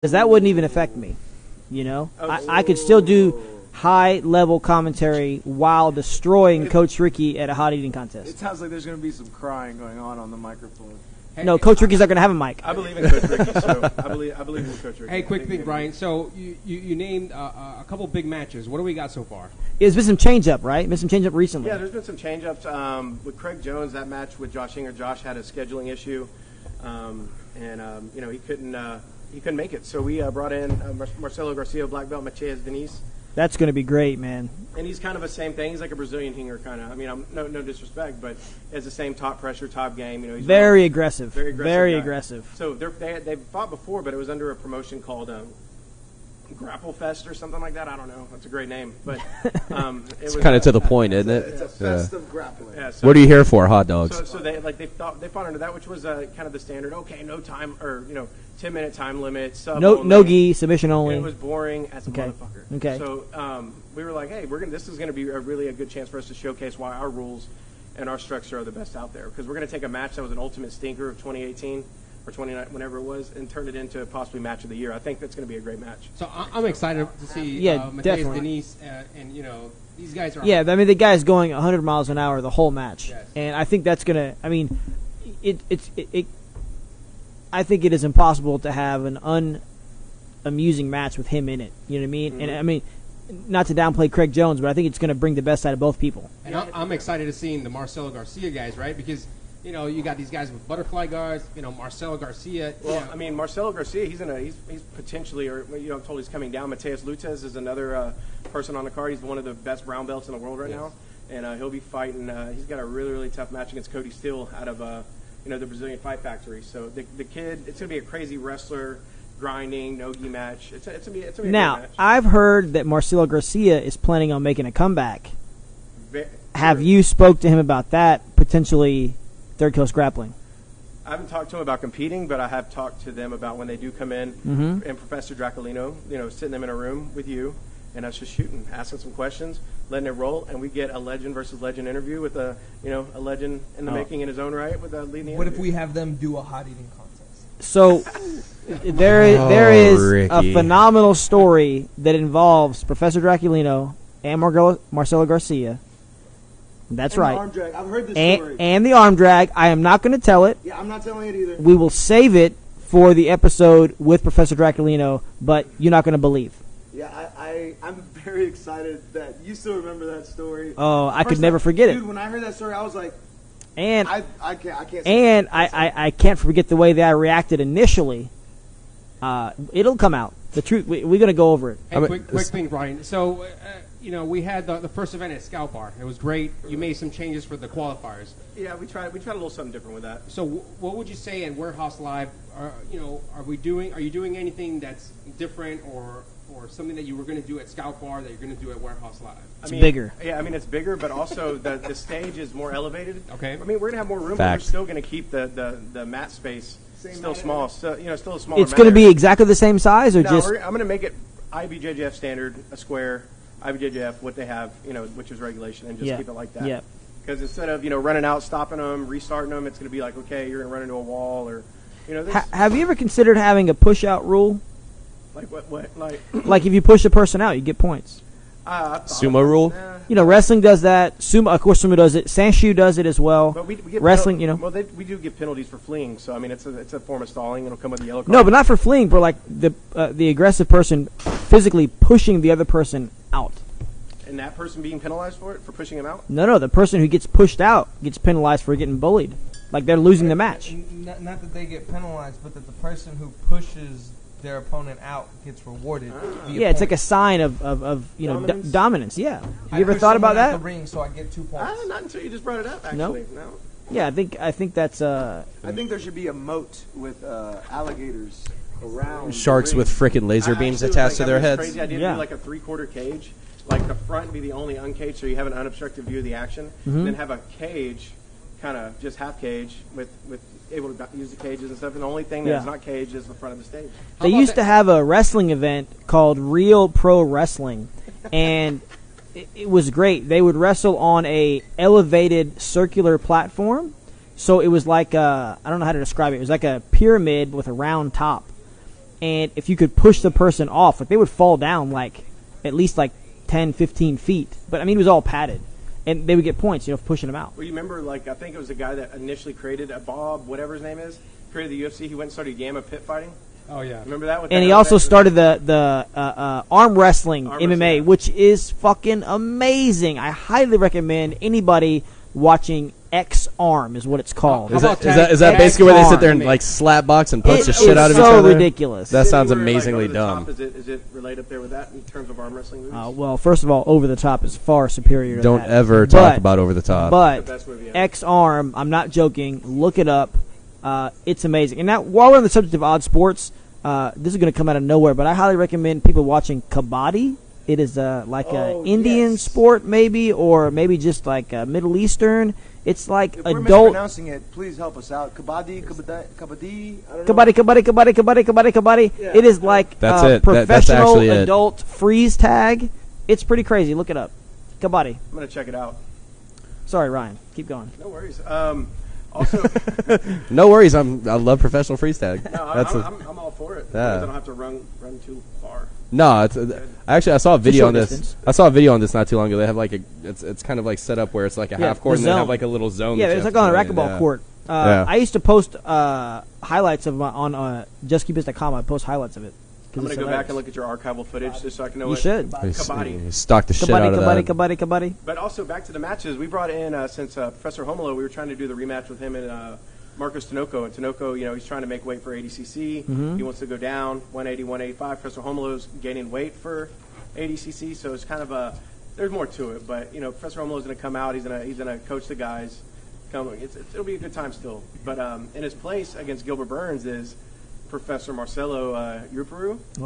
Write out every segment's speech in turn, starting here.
because that wouldn't even affect me. I could still do high-level commentary while destroying Coach Ricky at a hot eating contest. It sounds like there's going to be some crying going on the microphone. No, Coach Ricky's not going to have a mic. I believe in Coach Ricky, so I believe in Coach Ricky. Hey, quick thing, Brian. So you named a couple big matches. What do we got so far? There's been some change-up, right? Been some change-up recently. Yeah, there's been some change-ups. With Craig Jones, that match with Josh Inger, Josh had a scheduling issue, and he couldn't make it. So we brought in Marcelo Garcia, black belt, Matias Denise. That's going to be great, man. And he's kind of the same thing. He's like a Brazilian hinger, kind of. I mean, no disrespect, but has the same top pressure, top game. He's very aggressive. Very guy. aggressive. So they've fought before, but it was under a promotion called Grapple Fest or something like that. I don't know. That's a great name, but it's kind of to the point, isn't it? It's a fest of grappling. Yeah, so, what are you here for? Hot dogs. So they fought under that, which was kind of the standard. Okay, no time or 10-minute time limit. No gi, submission only. And it was boring as a motherfucker. Okay. So we were like, hey, this is going to be really a good chance for us to showcase why our rules and our structure are the best out there. Because we're going to take a match that was an ultimate stinker of 2018 or 2019, whenever it was, and turn it into possibly match of the year. I think that's going to be a great match. So I'm excited to see Matias Denise and these guys are. Yeah, I mean the guy's going 100 miles an hour the whole match, yes. And I think that's gonna. I mean, I think it is impossible to have an unamusing match with him in it. You know what I mean? Mm-hmm. And I mean, not to downplay Craig Jones, but I think it's going to bring the best out of both people. And I'm excited to see the Marcelo Garcia guys, right? Because you got these guys with butterfly guards. Marcelo Garcia. Well, I mean, Marcelo Garcia, he's potentially, or I'm told he's coming down. Mateus Lutez is another person on the card. He's one of the best brown belts in the world right now, and he'll be fighting. He's got a really, really tough match against Cody Steele out of the Brazilian Fight Factory. So the kid, it's going to be a crazy wrestler, grinding, no-gi match. It's going to be a great match. I've heard that Marcelo Garcia is planning on making a comeback. Have you spoke to him about that, potentially Third Coast Grappling? I haven't talked to him about competing, but I have talked to them about when they do come in, and Professor Draculino, sitting them in a room with you, and us just shooting, asking some questions, letting it roll, and we get a legend versus legend interview with a legend in the making in his own right with leading the interview. What if we have them do a hot eating contest? So there is Ricky. a phenomenal story that involves Professor Draculino and Marcelo Garcia. That's and right. The arm drag. I've heard this story. And the arm drag. I am not going to tell it. Yeah, I'm not telling it either. We will save it for the episode with Professor Draculino, but you're not going to believe. Yeah, I'm very excited that you still remember that story. Oh, I could never forget it. Dude, when I heard that story, I was like, and I can't. And I can't forget the way that I reacted initially. It'll come out. The truth. We're going to go over it. Hey, quick thing, Brian. So, we had the first event at Scout Bar. It was great. You made some changes for the qualifiers. Yeah, we tried a little something different with that. So, what would you say in Warehouse Live? Are you doing anything that's different or something that you were going to do at Scout Bar that you're going to do at Warehouse Live? It's bigger. Yeah, I mean, it's bigger, but also the stage is more elevated. Okay. I mean, we're going to have more room, Fact. but we're still going to keep the mat space still small. So, still a smaller It's going to be exactly the same size, or just? I'm going to make it IBJJF standard, a square, IBJJF, what they have, which is regulation, and just keep it like that. Yeah. Because instead of, running out, stopping them, restarting them, it's going to be like, okay, you're going to run into a wall or, Have you ever considered having a push-out rule? Like what? Like Like if you push a person out, you get points. Sumo rule? Wrestling does that. Sumo, of course, sumo does it. Sanshu does it as well. But we get wrestling, Well, we do get penalties for fleeing, so I mean, it's a form of stalling. It'll come with a yellow card. No, but not for fleeing. For like the aggressive person physically pushing the other person out. And that person being penalized for pushing him out? No, the person who gets pushed out gets penalized for getting bullied. Like they're losing the match. Not that they get penalized, but that the person who pushes their opponent out gets rewarded. Yeah, it's like a sign of dominance. Yeah. Have you ever thought about that? The ring, so I get 2 points. Not until you just brought it up. Actually, no. Yeah, I think that's. I think there should be a moat with alligators around. Sharks with frickin' laser beams attached to their heads. Crazy idea to do like a 3/4 cage, like the front be the only uncaged, so you have an unobstructed view of the action. Then have a cage, kind of just half cage with able to use the cages and stuff. And the only thing that's not caged is the front of the stage. They used to have a wrestling event called Real Pro Wrestling, and it was great. They would wrestle on a elevated circular platform, so it was like I don't know how to describe it. It was like a pyramid with a round top, and if you could push the person off, like they would fall down like at least like 10, 15 feet. But I mean, it was all padded, and they would get points, for pushing them out. Well, you remember, like I think it was the guy that initially created Bob, whatever his name is, created the UFC. He went and started Gamma pit fighting. Oh yeah, Remember that? With And he also started the arm wrestling MMA, which is fucking amazing. I highly recommend anybody watching X Arm is what it's called. Is that basically where they sit there and like slap box and punch the shit out of each other? So ridiculous. That sounds Over, amazingly like, dumb. Top, is it related up there with that in terms of arm wrestling movies? Well, first of all, Over the Top is far superior to Don't that. ever talk about Over the Top. But The best movie ever. X Arm, I'm not joking. Look it up. It's amazing. And now, while we're on the subject of odd sports, this is going to come out of nowhere, but I highly recommend people watching Kabaddi. It is like an Indian sport, maybe, or maybe just like Middle Eastern. It's like If we're adult. mispronouncing it, please help us out. Kabaddi, kabaddi, I don't know. Kabaddi. Yeah. It is like That's it. That's professional actually it. adult freeze tag. It's pretty crazy. Look it up. Kabaddi. I'm gonna check it out. Sorry, Ryan. Keep going. No worries. Also, No worries. I love professional freeze tag. no, That's I'm all for it. Yeah. Because I don't have to run too far. No, it's actually I saw a video short on this. distance. I saw a video on this not too long ago. They have like it's kind of like set up where it's like a half court the and they zone. have like a little zone. Yeah, that you it's have like on a to play in. racquetball Yeah. court. Yeah. I used to post highlights of on justkeepus.com. I post highlights of it. I'm gonna go back and look at your archival footage just so I can know You what. should. Kabaddi. Stock the shit out of that. Kabaddi. But also back to the matches, we brought in since Professor Homolo, we were trying to do the rematch with him and Marcos Tinoco. And Tinoco, he's trying to make weight for ADCC. He wants to go down 180, 185. Professor Homolo's gaining weight for ADCC, so it's kind of there's more to it. But Professor Homolo's going to come out. He's gonna coach the guys. It'll be a good time still. But in his place against Gilbert Burns is Professor Marcelo Uraparu. From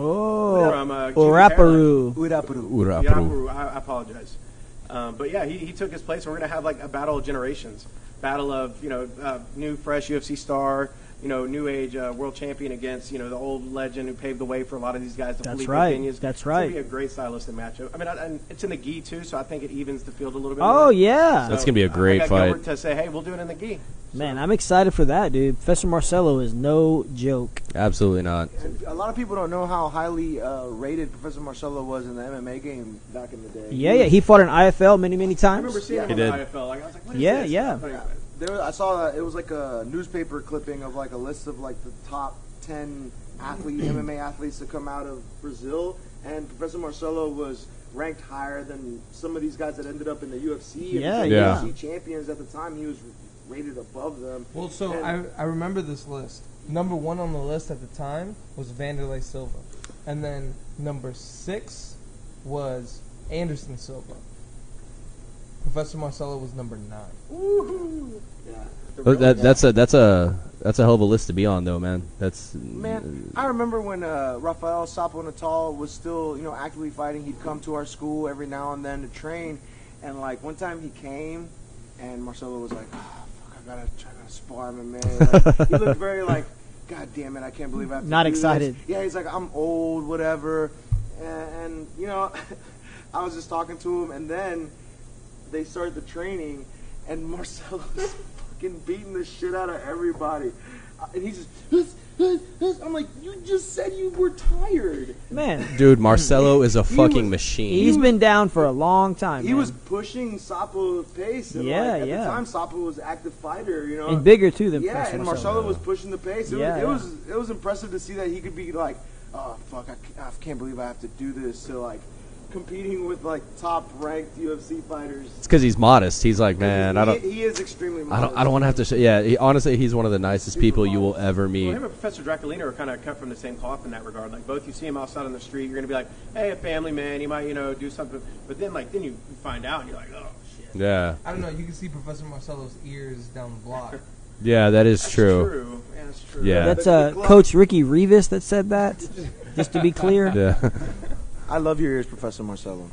Uraparu. Uraparu. I apologize. But yeah, he took his place. We're going to have like a battle of generations. Battle of, new, fresh UFC star, new age world champion against, the old legend who paved the way for a lot of these guys. That's right. That's right. It's going to be a great stylistic matchup. I mean, and it's in the gi, too, so I think it evens the field a little bit Oh, more. yeah. That's gonna be a great I got fight. Gilbert to say, hey, we'll do it in the gi. Man, I'm excited for that, dude. Professor Marcelo is no joke. Absolutely not. And a lot of people don't know how highly rated Professor Marcelo was in the MMA game back in the day. Yeah. He fought in IFL many I times. remember seeing him He on did. the IFL. I was like, what is Yeah, this? yeah. I saw it was like a newspaper clipping of like a list of like the top 10 MMA athletes to come out of Brazil, and Professor Marcelo was ranked higher than some of these guys that ended up in the UFC. Yeah, and yeah. UFC champions at the time. He was rated above them. Well, so And- I remember this list. Number 1 on the list at the time was Vanderlei Silva, and then number 6 was Anderson Silva. Professor Marcelo was number 9. Woohoo! Yeah. That's a hell of a list to be on, though, man. Man, I remember when Rafael Sapo Natal was still, actively fighting. He'd come to our school every now and then to train, and like one time he came, and Marcelo was like, "Oh, fuck, I gotta spar him, man." Like, he looked very like, "God damn it, I can't believe I have to Not do excited. this." Yeah, he's like, "I'm old, whatever," and I was just talking to him, and then they started the training, and Marcelo's fucking beating the shit out of everybody. And he's just, I'm like, you just said you were tired. Man, Dude, Marcelo is a He fucking was- machine. he's been down for a long time, He man. was pushing Sapo's pace. And Yeah, at yeah. the time, Sapo was an active fighter, And bigger, too, than Yeah, Professor and Marcelo. Marcelo was pushing the pace. It Yeah, it was impressive to see that he could be like, oh, fuck, I can't believe I have to do this. To like, competing with like top ranked UFC fighters. It's because he's modest. He's like, man, He is extremely modest. I don't want to have to. Honestly, he's one of the nicest people you will ever meet. Well, him and Professor Draculino are kind of cut from the same cloth in that regard. Like, both you see him outside on the street, you're going to be like, hey, a family man, he might, do something. But then, then you find out, and you're like, oh, shit. Yeah, I don't know. You can see Professor Marcelo's ears down the block. yeah, that is That's true. Yeah, that's true. Yeah. That's The glove- Coach Ricky Rivas that said that, just to be clear. Yeah, I love your ears, Professor Marcelo.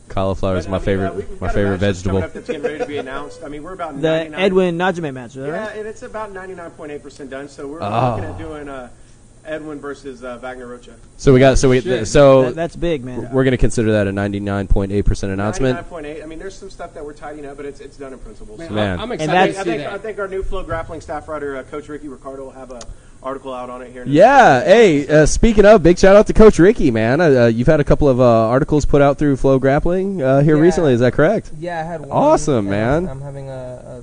cauliflower is But, my I mean, favorite. we've My got a favorite match that's vegetable. coming up that's getting ready to be announced. I mean, we're about The 99 Edwin Najime match, is that Yeah, right? and it's about 99.8% done. So we're Oh. looking at doing Edwin versus Wagner Rocha. That's big, man. We're going to consider that a 99.8% announcement. 99.8. I mean, there's some stuff that we're tidying up, but it's done in principle. So Man. I'm And excited that's- to see I that. think our new Flow Grappling staff writer, Coach Ricky Ricardo, will have article out on it here. Yeah. Hey, speaking of, big shout out to Coach Ricky, man. You've had a couple of articles put out through Flow Grappling here recently. Is that correct? Yeah, I had one. Awesome, and man. I'm having a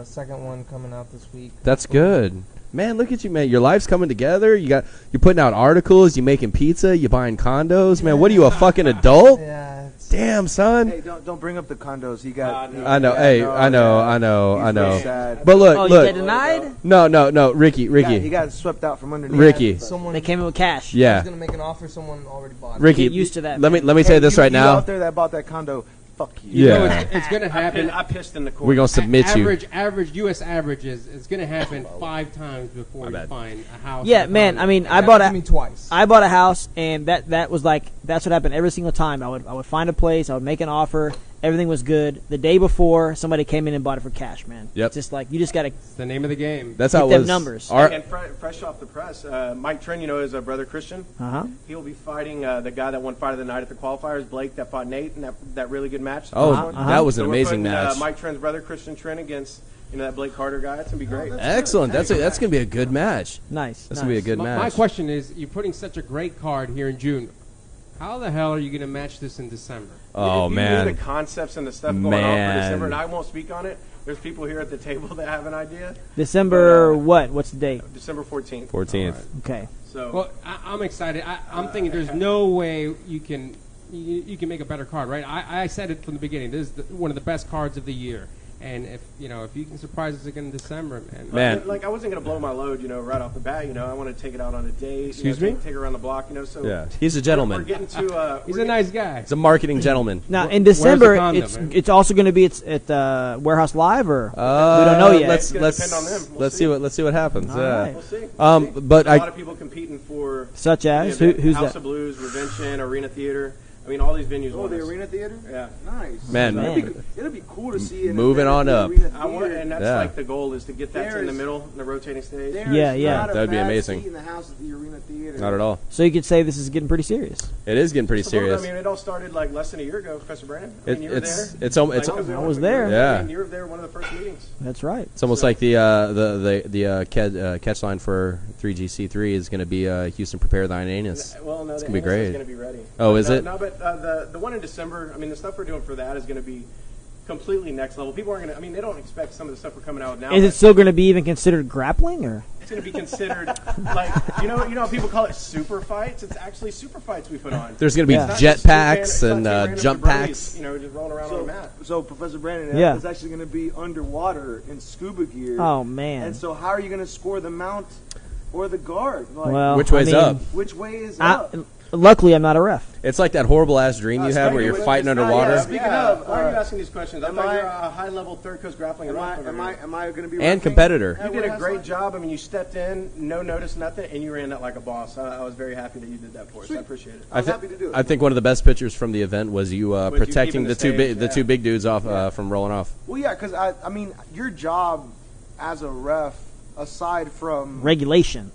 second one coming out this week. That's good. Man, look at you, man. Your life's coming together. You're putting out articles. You making pizza. You buying condos, man. What are you, a fucking adult? Yeah. Damn, son. Hey, don't bring up the condos. He got. I know. Yeah, Hey, no, I know. yeah. I know. He's I know. really sad. But look, Oh, you look. get denied? No, Ricky. He got swept out from underneath. Ricky. Someone They came in with cash. I was Yeah. gonna make an offer. Someone already bought it. Ricky, Get used to that, Let man. me say this right you now. out there that bought that condo, fuck you. Yeah. You know, it's going to happen. I pissed in the court. We're gonna submit you. Average U.S. average is it's going to happen 5 times before you bad. find a house. Yeah, or a man. condo. I mean, It I happened bought to me twice. a house, and that was like that's what happened every single time. I would find a place, I would make an offer, everything was good. The day before, somebody came in and bought it for cash, man. Yep. It's just like you just gotta. It's the name of the game. That's Get how it them was. numbers. And fresh off the press, Mike Trent, his brother Christian, Uh-huh. he will be fighting the guy that won Fight of the Night at the qualifiers, Blake, that fought Nate, and that really good match. the Oh, first one. that was an So we're amazing putting, match. Mike Trent's brother Christian Trent against that Blake Carter guy. It's gonna be great. Excellent. That's gonna be a good match. Nice. That's gonna be a good My match. question is, you're putting such a great card here in June. How the hell are you going to match this in December? Oh If you knew man. the concepts and the stuff going on Man. for December, and I won't speak on it. There's people here at the table that have an idea. December But, what? What's the date? December 14th. 14th. Okay. So Well, I'm excited. I'm thinking there's no way you can make a better card, right? I said it from the beginning. This is one of the best cards of the year. And if you can surprise us again in December, Man. Like I wasn't gonna blow my load, right off the bat. I want to take it out on a date. Excuse me? Take it around the block. So Yeah. He's a We're gentleman. getting to. he's a nice guy. He's a marketing gentleman. Now Where's in the December, condom, man? it's also going to be at Warehouse Live, or we don't know yet. Let's It's gonna depend on them. We'll let's see. see what happens. All Yeah. right. We'll see. But a I lot of people competing for Such as the event. who's House that? of Blues, Revention, Arena Theater. I mean, all these venues. Oh, want the us. Arena Theater? Yeah. Nice. Man. It'll be cool to see it. Moving on up. And that's Yeah. like the goal is to get that in the There's- middle, in the rotating stage. Yeah, yeah. That'd be amazing. In the house at the Arena Theater. not at all. So you could say this is getting pretty serious. It is getting pretty Just a little bit. serious. I mean, it all started like less than a year ago, Professor Brandon. I mean, you were there. It's Like, I was there. Yeah. I mean, you were there one of the first meetings. That's right. It's almost like the catch line for 3GC3 is going to be Houston, prepare thine anus. Well, no, It's the gonna be anus great. is going to be ready. Oh, is it? No, but the one in December. I mean, the stuff we're doing for that is going to be completely next level. People aren't going to. I mean, they don't expect some of the stuff we're coming out with now. Is but it still going to be even considered grappling, or? It's going to be considered like you know how people call it super fights. It's actually super fights we put on. There's going to be Yeah. It's not jet just two packs random- it's and not two random jump jabronis, packs. just rolling around on a mat. So Professor Brandon, Yeah. it's actually going to be underwater in scuba gear. Oh man. And so how are you going to score the mount or the guard? Like, Well, Which way's I mean, up? which way is I, up? luckily, I'm not a ref. It's like that horrible ass dream you had where you're fighting underwater. Speaking of, why are you asking these questions? I am thought I- you're a high-level third coast grappling. Am I going to be And reffing? competitor. You did a great job. I mean, you stepped in, no notice, nothing, and you ran that like a boss. I was very happy that you did that for us. I appreciate it. I was happy to do it. I think one of the best pictures from the event was you you protecting keeping the the stage, the yeah. two big dudes off from rolling off. Well, yeah, because I mean, your job as a ref, aside from Regulation.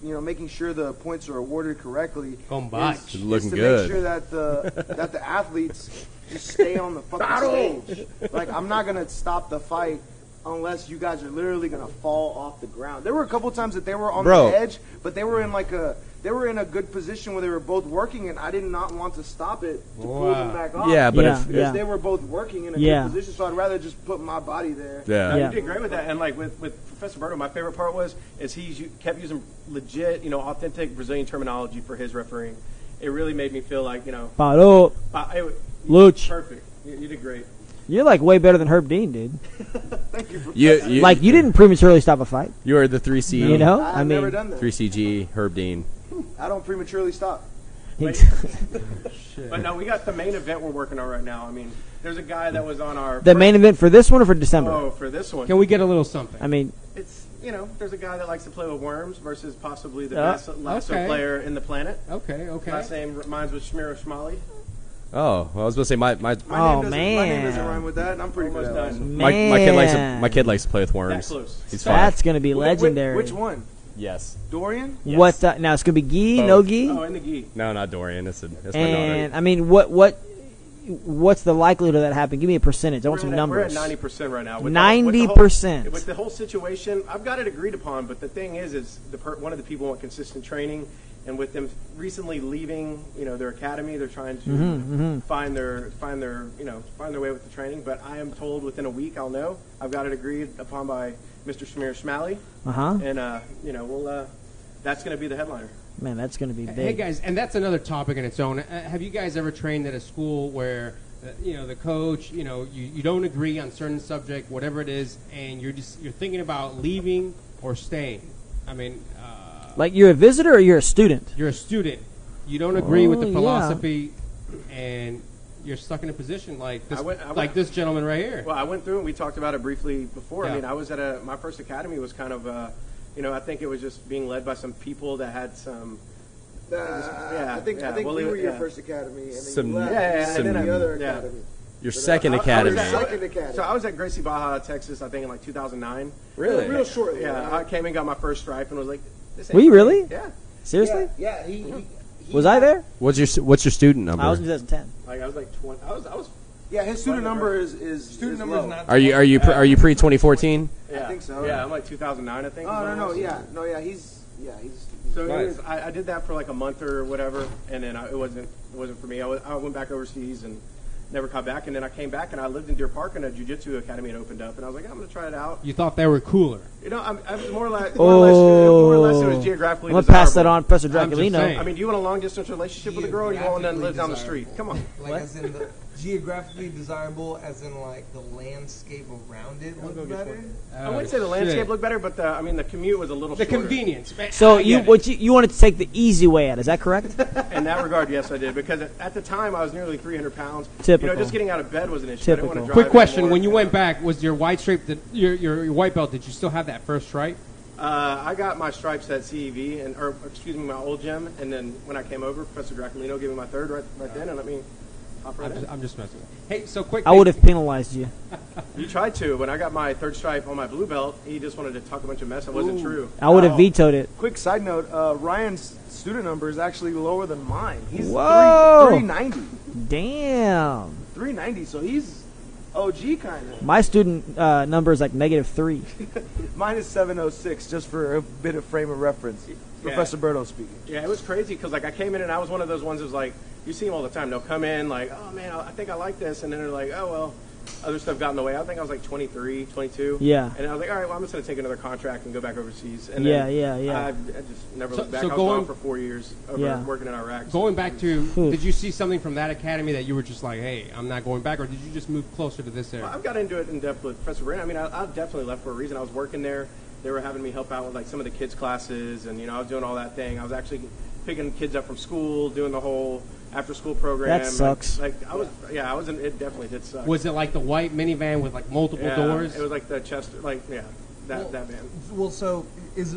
making sure the points are awarded correctly, Combate. is Looking to good. make sure that the athletes just stay on the fucking stage. Like, I'm not gonna stop the fight unless you guys are literally gonna fall off the ground. There were a couple times that they were on Bro. the edge, but they were in a good position where they were both working, and I did not want to stop it to pull them back off. Yeah, but Yeah. if Because they were both working in a Yeah. good position, so I'd rather just put my body there. yeah. Yeah. You did great with that, and like with Professor Berto, my favorite part is he kept using legit, authentic Brazilian terminology for his refereeing. It really made me feel like, Parou. Luch. perfect. You did great. You're like way better than Herb Dean, dude. Thank you. You Like you didn't prematurely stop a fight. you are the 3C You know? I've I mean, never done that. 3CG Herb Dean. I don't prematurely stop. But no, we got the main event we're working on right now. I mean, there's a guy that was on our the main event for this one or for December? Oh, for this one, Can we get a little something? I mean, it's there's a guy that likes to play with worms versus possibly the Oh, best lasso okay. player in the planet. Okay. Last name reminds with Shmiro Shmali. Oh, well, I was going to say my My Oh, name man. doesn't rhyme with that, and I'm pretty good Almost at it. done. my kid likes to play with worms. That close. He's fine. that's gonna be legendary. Which one? Yes. Dorian? Yes. What now? It's gonna be gi, no gi, Oh, and the gi. No, not Dorian. That's my and daughter. I mean, what what's the likelihood of that happening? Give me a percentage. I want some We're numbers. at 90% right now. 90%. With the whole situation, I've got it agreed upon. But the thing is one of the people want consistent training, and with them recently leaving, their academy, they're trying to find their way with the training. But I am told within a week I'll know. I've got it agreed upon by Mr. Shamir Schmally, and that's going to be the headliner. Man, that's going to be big. Hey guys, and that's another topic in its own. Have you guys ever trained at a school where the coach, you don't agree on certain subject, whatever it is, and you're thinking about leaving or staying? I mean, like you're a visitor or you're a student? You're a student. You don't agree with the philosophy, and you're stuck in a position like this, like this gentleman right here. Well, I went through and we talked about it briefly before. Yeah. I mean, I was at my first academy was kind of, I think it was just being led by some people that had some. I think we were your first academy, and then Some- you left. yeah, and then the other yeah. academy. Your second I was academy. at- Second academy. So I was at Gracie Baja, Texas, I think in like 2009. Really? Real shortly. Yeah, I came and got my first stripe and was like, this ain't Were you right. really? Yeah. Seriously? Yeah. He Was I there? What's your student number? I was in 2010. Like I was like 20. I was. Yeah, his student number is Student is number low. is not. Are you pre 2014? Yeah. I think so. Yeah, I'm like 2009, I think. Oh no, He's. he's. So Nice. it was, I did that for like a month or whatever, and then it wasn't for me. I went back overseas and never got back, and then I came back and I lived in Deer Park, and a jiu-jitsu academy had opened up, and I was like, I'm going to try it out. You thought they were cooler. I was more or less it was geographically I'm going to pass that desirable. on, Professor I'm just Draculino. saying. I mean, do you want a long distance relationship with a girl, or you want one that lives down the street? Come on. Like as in the geographically desirable, as in like the landscape around it looks better. I wouldn't say the landscape looked better, but the commute was a little The shorter. convenience. Man, So I get it. you wanted to take the easy way out, is that correct? In that regard, yes, I did, because at the time I was nearly 300 pounds. Typical. Just getting out of bed was an issue. Typical. I didn't want to Quick drive question: anymore. when you went back, was your white stripe, your white belt? Did you still have that first stripe? I got my stripes at CEV, my old gym, and then when I came over, Professor Draculino gave me my third right then, and let me hop right in. I'm just messing with you. Hey, so quick. I would have penalized you. You tried to. When I got my third stripe on my blue belt, he just wanted to talk a bunch of mess. It wasn't true. I would have vetoed it. Quick side note: Ryan's student number is actually lower than mine. He's Whoa. 390. Damn. 390. So he's OG kind of. My student number is like -3. Mine is 706. Just for a bit of frame of reference. Professor Berto speaking. Yeah, it was crazy because I came in and I was one of those ones that was like, you see them all the time. They'll come in like, oh man, I think I like this, and then they're like, oh well, other stuff got in the way. I think I was like 23, 22. Yeah. And I was like, all right, well, I'm just going to take another contract and go back overseas. And Yeah, then yeah. I just never So- looked back. so I was going- gone for 4 years working in Iraq. Going back to, Oof. did you see something from that academy that you were just like, hey, I'm not going back, or did you just move closer to this area? I've got into it in depth with Professor Brandon. I mean, I definitely left for a reason. I was working there. They were having me help out with like some of the kids' classes, and I was doing all that thing. I was actually picking kids up from school, doing the whole after-school program. That sucks. It definitely did suck. Was it like the white minivan with like multiple doors? It was like the Chester, that van. Well, so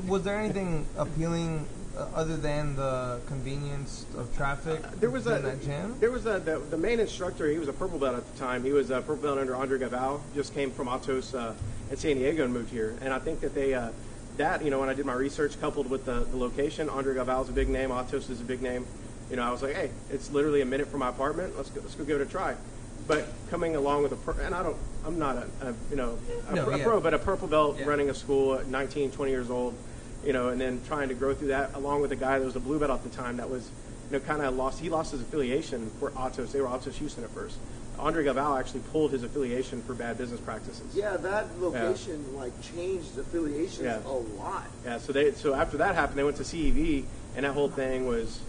was there anything appealing other than the convenience of traffic? There was in that gym. There was the main instructor. He was a purple belt at the time. He was a purple belt under Andre Gaval. Just came from Atos in San Diego and moved here. And I think that they when I did my research coupled with the location, Andre Gaval is a big name. Atos is a big name. I was like, hey, it's literally a minute from my apartment. Let's go give it a try. But coming along with I'm not a pro, but a purple belt running a school at 19, 20 years old, and then trying to grow through that along with a guy that was a blue belt at the time that was, kind of lost his affiliation for Atos. They were Atos Houston at first. Andre Gaval actually pulled his affiliation for bad business practices. Yeah, that location changed affiliations a lot. Yeah, so after that happened, they went to CEV, and that whole thing was,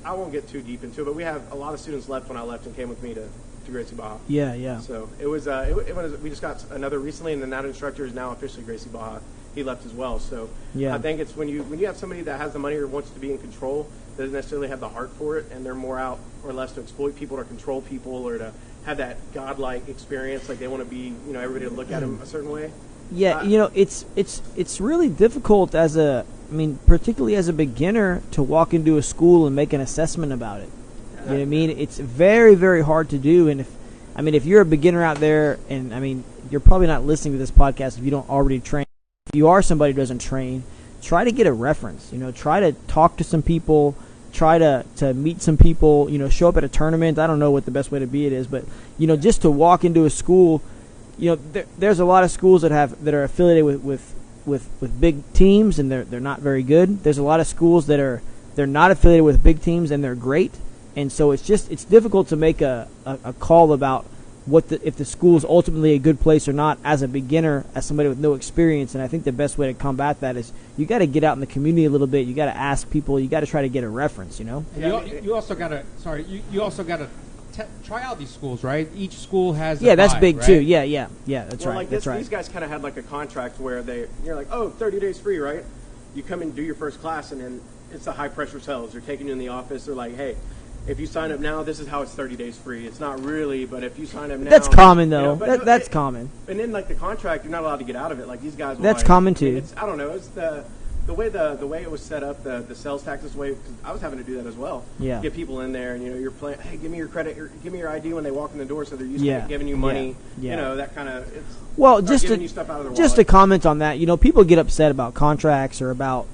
I won't get too deep into it, but we have a lot of students left when I left and came with me to Gracie Baja. Yeah. So it was, we just got another recently, and then that instructor is now officially Gracie Baja. He left as well. So Yeah. I think it's when you have somebody that has the money or wants to be in control, doesn't necessarily have the heart for it, and they're more out or less to exploit people or control people or to have that godlike experience, like they want to be, everybody to look at them a certain way. Yeah, it's really difficult particularly as a beginner to walk into a school and make an assessment about it. You know what I mean? It's very, very hard to do. And if you're a beginner out there, and you're probably not listening to this podcast if you don't already train. If you are somebody who doesn't train, try to get a reference. Try to talk to some people. try to meet some people, show up at a tournament. I don't know what the best way to be it is, but just to walk into a school, there's a lot of schools that are affiliated with big teams and they're not very good. There's a lot of schools they're not affiliated with big teams and they're great. And so it's difficult to make a call about if the school is ultimately a good place or not as a beginner, as somebody with no experience. And I think the best way to combat that is you got to get out in the community a little bit. You got to ask people. You got to try to get a reference. You also got to you also got to try out these schools, right? Each school has that's vibe, big right? too. Yeah. That's right. Like that's right. These guys kind of had like a contract where you're like, 30 days free, right? You come and do your first class, and then it's the high pressure sales. They're taking you in the office. They're like, hey, if you sign up now, this is how it's 30 days free. It's not really, but if you sign up now, that's common though. That's common. And then like the contract, you're not allowed to get out of it. Like these guys. That's common too. I don't know. It's the way it was set up, the sales taxes way. Cause I was having to do that as well. Yeah. Get people in there, and you're playing. Hey, give me your credit. Give me your ID when they walk in the door, so they're used to giving you money. Yeah. That kind of. Well, just to comment on that, people get upset about contracts or about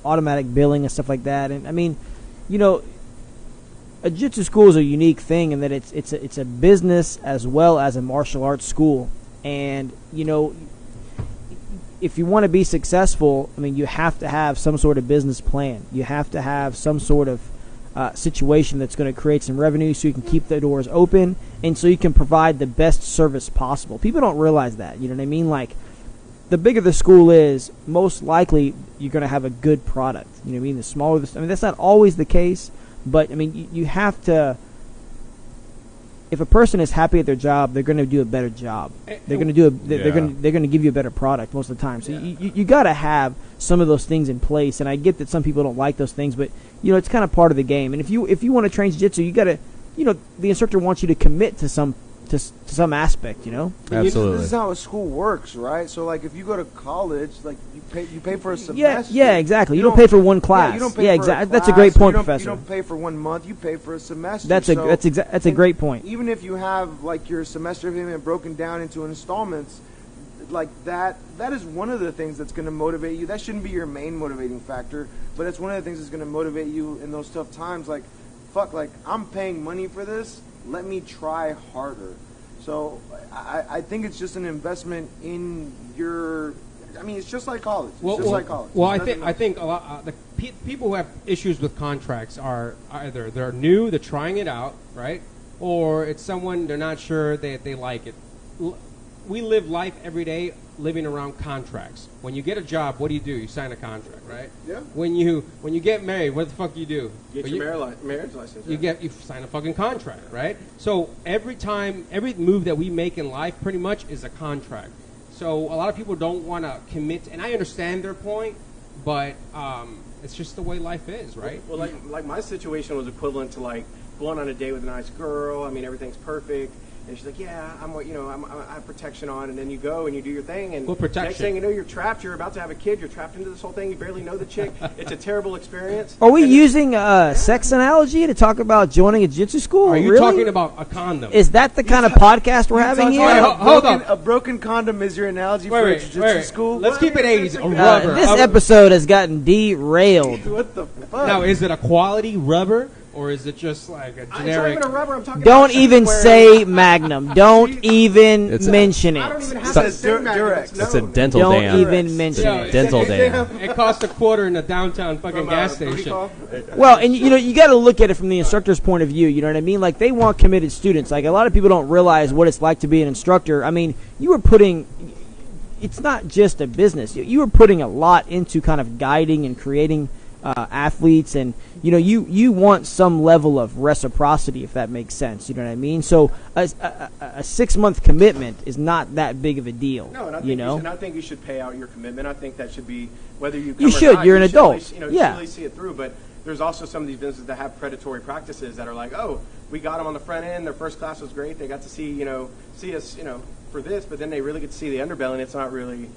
automatic billing and stuff like that, and I mean, a jiu-jitsu school is a unique thing in that it's a business as well as a martial arts school, and if you want to be successful, I mean, you have to have some sort of business plan. You have to have some sort of situation that's going to create some revenue so you can keep the doors open and so you can provide the best service possible. People don't realize that. You know what I mean? Like, the bigger the school is, most likely you're going to have a good product. You know what I mean? The smaller that's not always the case, but I mean, you have to. If a person is happy at their job, they're going to do a better job. They're going to do they're going to give you a better product most of the time. So you got to have some of those things in place. And I get that some people don't like those things, but it's kind of part of the game. And if you want to train jiu-jitsu, you got to the instructor wants you to commit to some aspect. Absolutely. This is how a school works, right? So like if you go to college, like you pay for a semester. Yeah, exactly. You don't pay for one class. Yeah, you don't pay for exactly. a class, That's a great point, you Professor. You don't pay for 1 month. You pay for a semester. That's a great point. Even if you have like your semester payment broken down into installments, like that is one of the things that's going to motivate you. That shouldn't be your main motivating factor, but it's one of the things that's going to motivate you in those tough times. Like, fuck, like I'm paying money for this. Let me try harder. So I think it's just an investment in your. I mean, it's just like college. Like college. Well, I think a lot the people who have issues with contracts are either they're new, they're trying it out, right, or it's someone they're not sure they like it. We live life every day living around contracts. When you get a job, what do? You sign a contract, right? Yeah. When you get married, what the fuck do you do? Get your marriage license. You sign a fucking contract, right? So every move that we make in life pretty much is a contract. So a lot of people don't want to commit, and I understand their point, but it's just the way life is, right? Well, like my situation was equivalent to like going on a date with a nice girl. I mean, everything's perfect. And she's like, yeah, I have protection on. And then you go and you do your thing. And next thing you know, you're trapped. You're about to have a kid. You're trapped into this whole thing. You barely know the chick. It's a terrible experience. Are we using a sex analogy to talk about joining a jiu-jitsu school? Are you talking about a condom? Is that the kind of podcast we're having here? Hold on. A broken condom is your analogy for a jiu-jitsu school? Let's keep it 80s. A rubber. This episode has gotten derailed. What the fuck? Now, is it a quality rubber? Or is it just like a generic? It's not even a rubber. I'm talking Don't about even say Magnum. Don't even mention I don't it. even have to say Durex. It's a dental Don't dam. even mention it. Dental dam. It costs $0.25 in a downtown fucking gas station. Well, and you got to look at it from the instructor's point of view. You know what I mean? Like, they want committed students. Like, a lot of people don't realize what it's like to be an instructor. I mean, you were putting. It's not just a business. You were putting a lot into kind of guiding and creating athletes, and you want some level of reciprocity, if that makes sense. You know what I mean? So a 6-month commitment is not that big of a deal. No, and I think you should pay out your commitment. I think that should be whether you come you should. Or not, you're an adult. You should really see it through. But there's also some of these businesses that have predatory practices that are like, oh, we got them on the front end. Their first class was great. They got to see us for this, but then they really get to see the underbelly, and it's not really.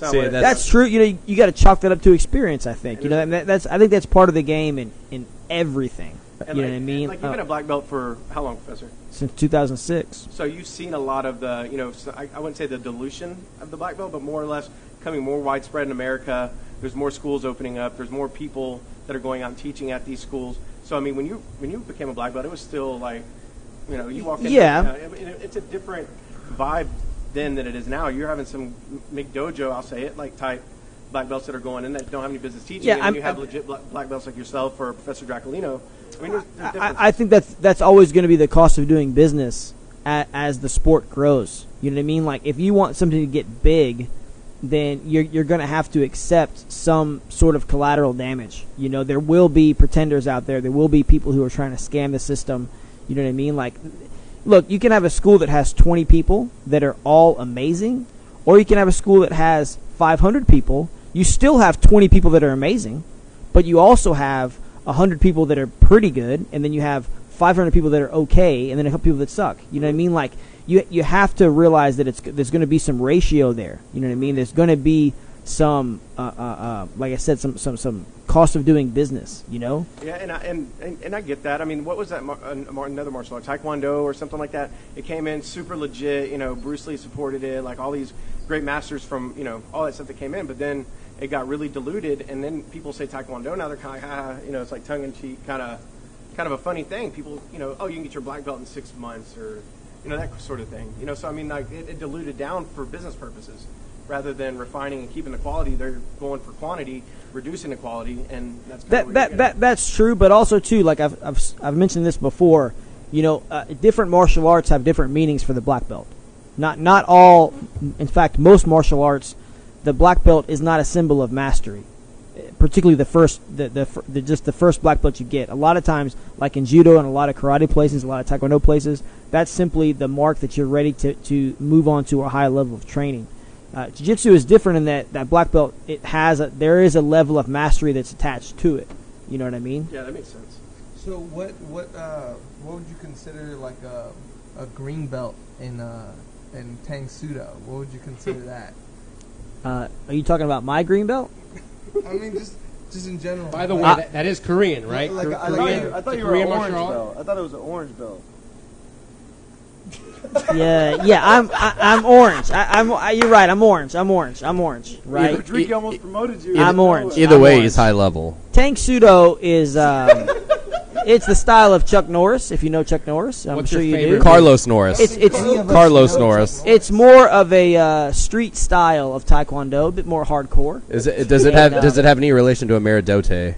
That's true. You got to chalk that up to experience. I think. I think that's part of the game in everything. And you know what I mean? Like you've been a black belt for how long, Professor? Since 2006. So you've seen a lot of the, I wouldn't say the dilution of the black belt, but more or less becoming more widespread in America. There's more schools opening up. There's more people that are going out and teaching at these schools. So I mean, when you became a black belt, it was still like, you walk in. Yeah. It's a different vibe then than it is now. You're having some McDojo, I'll say it, like type black belts that are going in that don't have any business teaching. Yeah, and then you have legit black belts like yourself or Professor Dracolino. I mean, there's I think that's always going to be the cost of doing business as the sport grows. You know what I mean? Like, if you want something to get big, then you're going to have to accept some sort of collateral damage. There will be pretenders out there. There will be people who are trying to scam the system. You know what I mean? Like, look, you can have a school that has 20 people that are all amazing, or you can have a school that has 500 people. You still have 20 people that are amazing, but you also have 100 people that are pretty good, and then you have 500 people that are okay, and then a couple people that suck. You know what I mean? Like, you have to realize that there's going to be some ratio there. You know what I mean? There's going to be some, like I said, some cost of doing business. Yeah, and I get that. I mean, what was that? Another martial art, Taekwondo or something like that. It came in super legit. Bruce Lee supported it. Like all these great masters from all that stuff that came in, but then it got really diluted, and then people say Taekwondo now they're kind of like, it's like tongue in cheek, kind of a funny thing. People, oh, you can get your black belt in 6 months, or that sort of thing. So I mean, like it diluted down for business purposes rather than refining and keeping the quality. They're going for quantity, reducing the quality, and that's that's true. But also too, like I've mentioned this before. Different martial arts have different meanings for the black belt. Not all. In fact, most martial arts, the black belt is not a symbol of mastery. Particularly the first black belt you get. A lot of times, like in judo and a lot of karate places, a lot of taekwondo places, that's simply the mark that you're ready to move on to a high level of training. Jiu-jitsu is different in that black belt, there is a level of mastery that's attached to it. You know what I mean? Yeah, that makes sense. So what would you consider like a green belt in Tang Sudo? What would you consider that? Are you talking about my green belt? I mean, just in general. By the way, that is Korean, right? I thought you were an orange belt. I thought it was an orange belt. Yeah. I'm orange. You're right. I'm orange. Right. Rodrigo almost promoted you. I'm orange. Either way, he's high level. Tang Sudo is it's the style of Chuck Norris. If you know Chuck Norris, I'm What's sure your you favorite? do. Carlos Norris. It's Carlos Norris. It's more of a street style of Taekwondo, a bit more hardcore. Does it have any relation to a Meridote?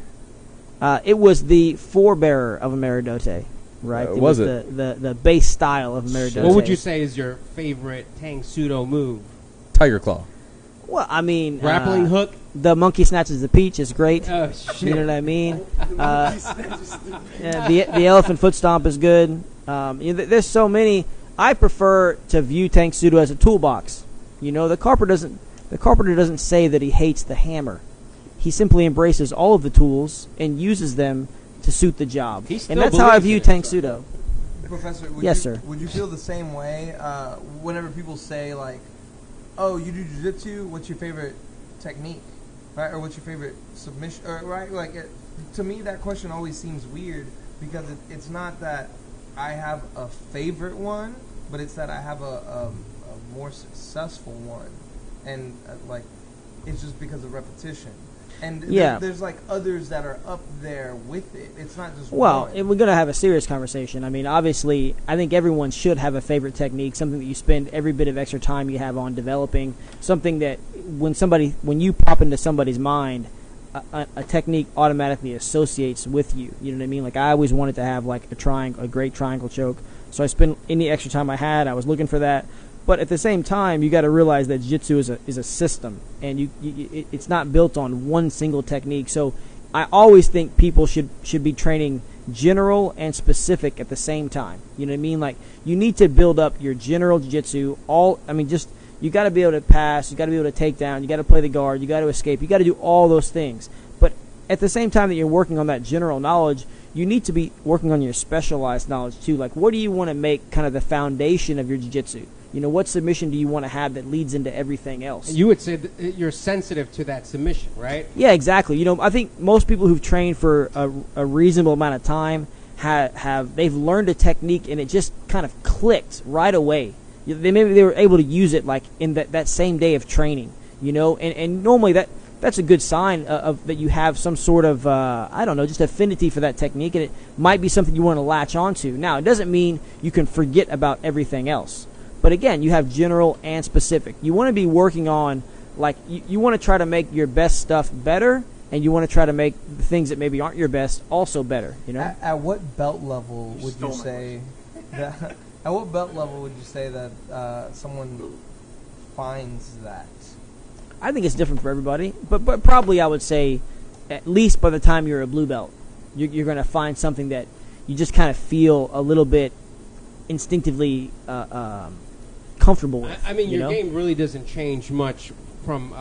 It was the forebearer of a Meridote, right? It was the base style of a Meridote. What would you say is your favorite Tang Sudo move? Tiger Claw. Well, I mean, Grappling hook? The monkey snatches the peach is great. Oh, shit. You know what I mean? The elephant foot stomp is good. There's so many. I prefer to view Tang Sudo as a toolbox. The carpenter doesn't say that he hates the hammer. He simply embraces all of the tools and uses them to suit the job. And that's how I view Tang Sudo. Professor, Sir. Would you feel the same way whenever people say, like, oh, you do jiu-jitsu, what's your favorite technique? Right? Or what's your favorite submission? Right? Like, to me, that question always seems weird because it's not that I have a favorite one, but it's that I have a more successful one. And, it's just because of repetition. And there's like others that are up there with it. It's not just well, one. and we're going to have a serious conversation. I mean, obviously, I think everyone should have a favorite technique, something that you spend every bit of extra time you have on developing, something that when you pop into somebody's mind, a technique automatically associates with you. You know what I mean? Like, I always wanted to have like a great triangle choke, so I spent any extra time I had, I was looking for that. But at the same time, you got to realize that jiu-jitsu is a system, and it's not built on one single technique. So I always think people should be training general and specific at the same time. You know what I mean? Like, you need to build up your general jiu-jitsu. You got to be able to pass, you got to be able to take down, you got to play the guard, you got to escape, you got to do all those things. But at the same time that you're working on that general knowledge, you need to be working on your specialized knowledge too. Like, what do you want to make kind of the foundation of your jiu-jitsu? What submission do you want to have that leads into everything else? You would say that you're sensitive to that submission, right? Yeah, exactly. I think most people who've trained for a reasonable amount of time they've learned a technique and it just kind of clicked right away. Maybe they were able to use it like in that same day of training, and normally that that's a good sign of that you have some sort of I don't know, just affinity for that technique, and it might be something you want to latch onto. Now, it doesn't mean you can forget about everything else, but again, you have general and specific. You want to be working on, like, you want to try to make your best stuff better, and you want to try to make the things that maybe aren't your best also better. You know, At what belt level would you say that? At what belt level would you say that someone finds that? I think it's different for everybody, but probably I would say at least by the time you're a blue belt, you're going to find something that you just kind of feel a little bit instinctively comfortable with. I mean, your game really doesn't change much from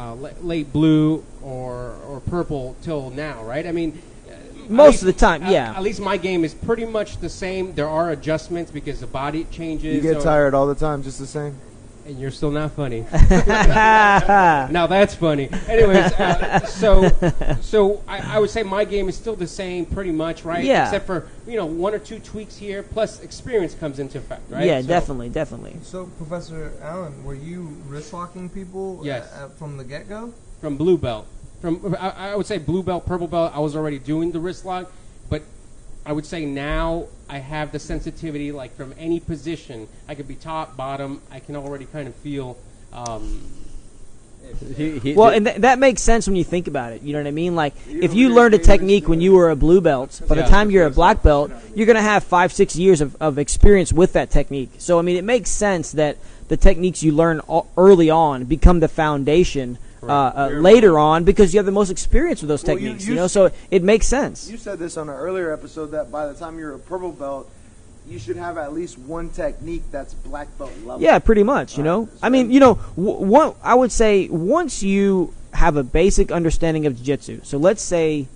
late blue or purple till now, right? I mean, most of the time, yeah. At least my game is pretty much the same. There are adjustments because the body changes. You get tired all the time, just the same. And you're still not funny. Now that's funny. Anyways, so I would say my game is still the same, pretty much, right? Yeah. Except for 1 or 2 tweaks here, plus experience comes into effect, right? Yeah, So- definitely. So, Professor Allen, were you wrist locking people Yes. from the get go? From blue belt. I would say blue belt, purple belt, I was already doing the wrist lock, but I would say now I have the sensitivity, like from any position. I could be top, bottom. I can already kind of feel. Well, and that makes sense when you think about it. You know what I mean? Like, if you learned a technique when you were a blue belt, by the Yeah. time you're a black belt, you're going to have 5-6 years of experience with that technique. So, I mean, it makes sense that the techniques you learn early on become the foundation later on, because you have the most experience with those Well, techniques. you So it makes sense. You said this on an earlier episode that by the time you're a purple belt, you should have at least one technique that's black belt level. Yeah, pretty much. I mean, I would say once you have a basic understanding of jiu-jitsu. So let's say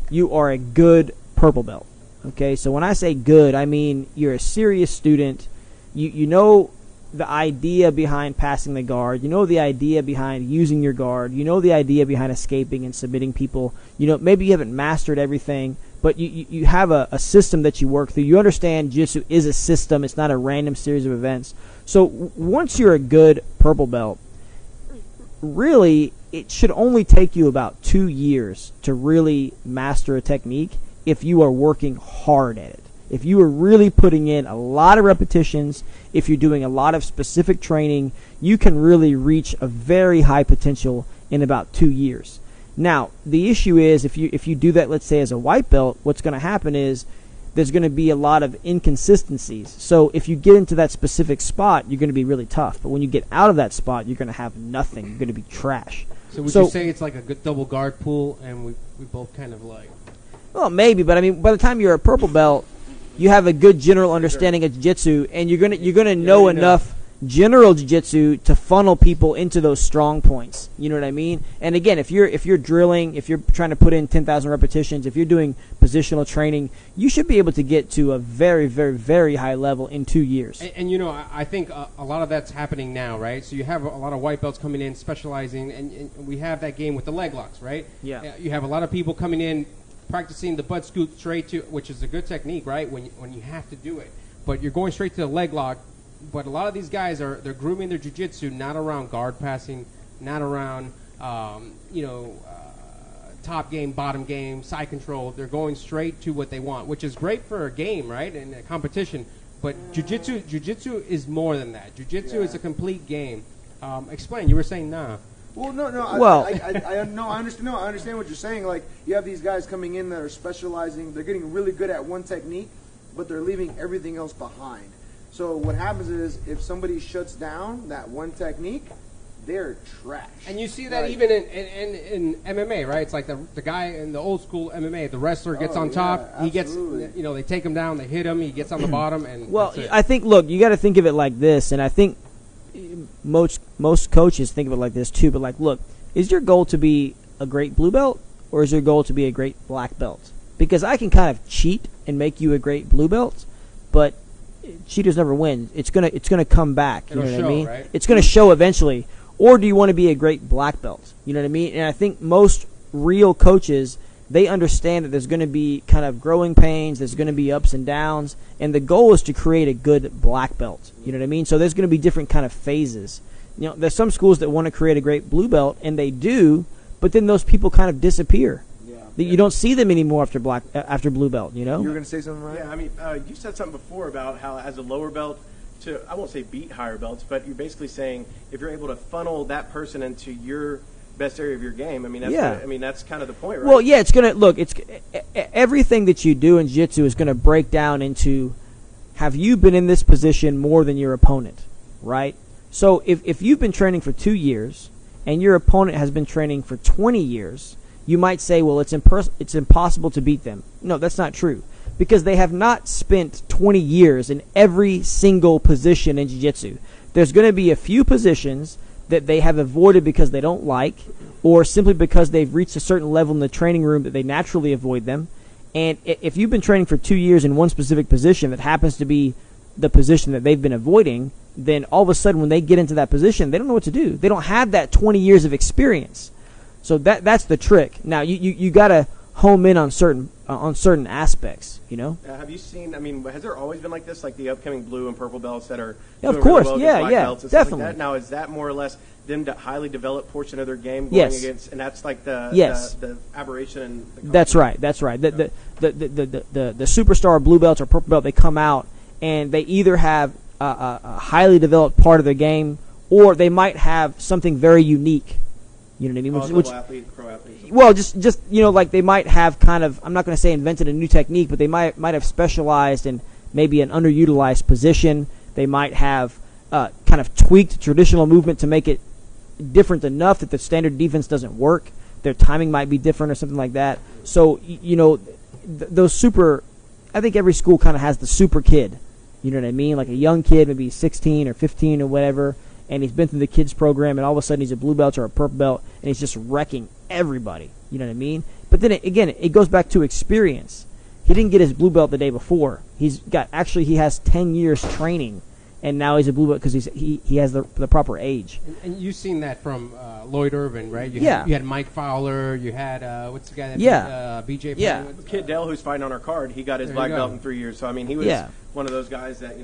you are a good purple belt. Okay, so when I say good, I mean you're a serious student. You know the idea behind passing the guard. You know the idea behind using your guard. You know the idea behind escaping and submitting people. Maybe you haven't mastered everything, but you have a system that you work through. You understand jiu-jitsu is a system. It's not a random series of events. So once you're a good purple belt, really it should only take you about 2 years to really master a technique if you are working hard at it. If you are really putting in a lot of repetitions, if you're doing a lot of specific training, you can really reach a very high potential in about 2 years. Now, the issue is if you do that, let's say, as a white belt, what's going to happen is there's going to be a lot of inconsistencies. So if you get into that specific spot, you're going to be really tough. But when you get out of that spot, you're going to have nothing. You're going to be trash. So would you say it's like a good double guard pull, and we both kind of like... Well, maybe, but I mean, by the time you're a purple belt, you have a good general understanding of jiu-jitsu, and you're gonna know enough general jiu-jitsu to funnel people into those strong points. You know what I mean? And again, if you're drilling, if you're trying to put in 10,000 repetitions, if you're doing positional training, you should be able to get to a very, very, very high level in 2 years. And I think a lot of that's happening now, right? So you have a lot of white belts coming in, specializing, and we have that game with the leg locks, right? Yeah. You have a lot of people coming in, practicing the butt scoot straight to, which is a good technique, right? When you have to do it, but you're going straight to the leg lock. But a lot of these guys they're grooming their jiu-jitsu not around guard passing, not around top game, bottom game, side control. They're going straight to what they want, which is great for a game, right, and a competition. But jiu-jitsu is more than that. Jiu-jitsu is a complete game. Explain. You were saying nah. Well, no. Well- I understand. No, I understand what you're saying. Like, you have these guys coming in that are specializing. They're getting really good at one technique, but they're leaving everything else behind. So what happens is, if somebody shuts down that one technique, they're trash. And you see that even in MMA, right? It's like the guy in the old school MMA, the wrestler gets on top, he gets, they take him down, they hit him, he gets on the bottom, and Well, that's it. I think, look, you got to think of it like this, and I think most coaches think of it like this too. But like, look, is your goal to be a great blue belt, or is your goal to be a great black belt? Because I can kind of cheat and make you a great blue belt, but cheaters never win. It's gonna come back. You It'll know what show, I mean? right? It's gonna show eventually. Or do you want to be a great black belt? You know what I mean? And I think most real coaches, they understand that there's going to be kind of growing pains, there's going to be ups and downs, and the goal is to create a good black belt. You know what I mean? So there's going to be different kind of phases. There's some schools that want to create a great blue belt, and they do, but then those people kind of disappear. Yeah. You don't see them anymore after blue belt. You know. You were gonna say something, right? Yeah, I mean, you said something before about how as a lower belt I won't say beat higher belts, but you're basically saying if you're able to funnel that person into your best area of your game, I mean, that's kind of the point, right? Well, yeah, it's everything that you do in jiu-jitsu is going to break down into, have you been in this position more than your opponent, right? So if you've been training for 2 years and your opponent has been training for 20 years, you might say, well, it's impossible to beat them. No, that's not true. Because they have not spent 20 years in every single position in jiu-jitsu. There's going to be a few positions that they have avoided because they don't like, or simply because they've reached a certain level in the training room that they naturally avoid them. And if you've been training for 2 years in one specific position that happens to be the position that they've been avoiding, then all of a sudden when they get into that position, they don't know what to do. They don't have that 20 years of experience. So that's the trick. Now, you got to home in on certain aspects, you know. Have you seen? I mean, has there always been like this, like the upcoming blue and purple belts that are? Yeah, of doing course, really well against black belts and stuff definitely. like that? Now, is that more or less them highly developed portion of their game going Yes. against, and that's like the aberration and the That's right. The superstar blue belts or purple belt, they come out and they either have a highly developed part of their game, or they might have something very unique. You know what I mean? athlete, pro athlete. Well, just like they might have kind of, I'm not going to say invented a new technique, but they might have specialized in maybe an underutilized position. They might have kind of tweaked traditional movement to make it different enough that the standard defense doesn't work. Their timing might be different or something like that. So, those super, I think every school kind of has the super kid. You know what I mean? Like a young kid, maybe 16 or 15 or whatever, and he's been through the kids program, and all of a sudden he's a blue belt or a purple belt, and he's just wrecking everybody. You know what I mean? But then it goes back to experience. He didn't get his blue belt the day before. He has 10 years training, and now he's a blue belt because he has the proper age. And you've seen that from Lloyd Irvin, right? You had Mike Fowler. You had what's the guy that BJ? Yeah. Kid Dell, who's fighting on our card, he got his black belt in 3 years. So I mean, he was one of those guys that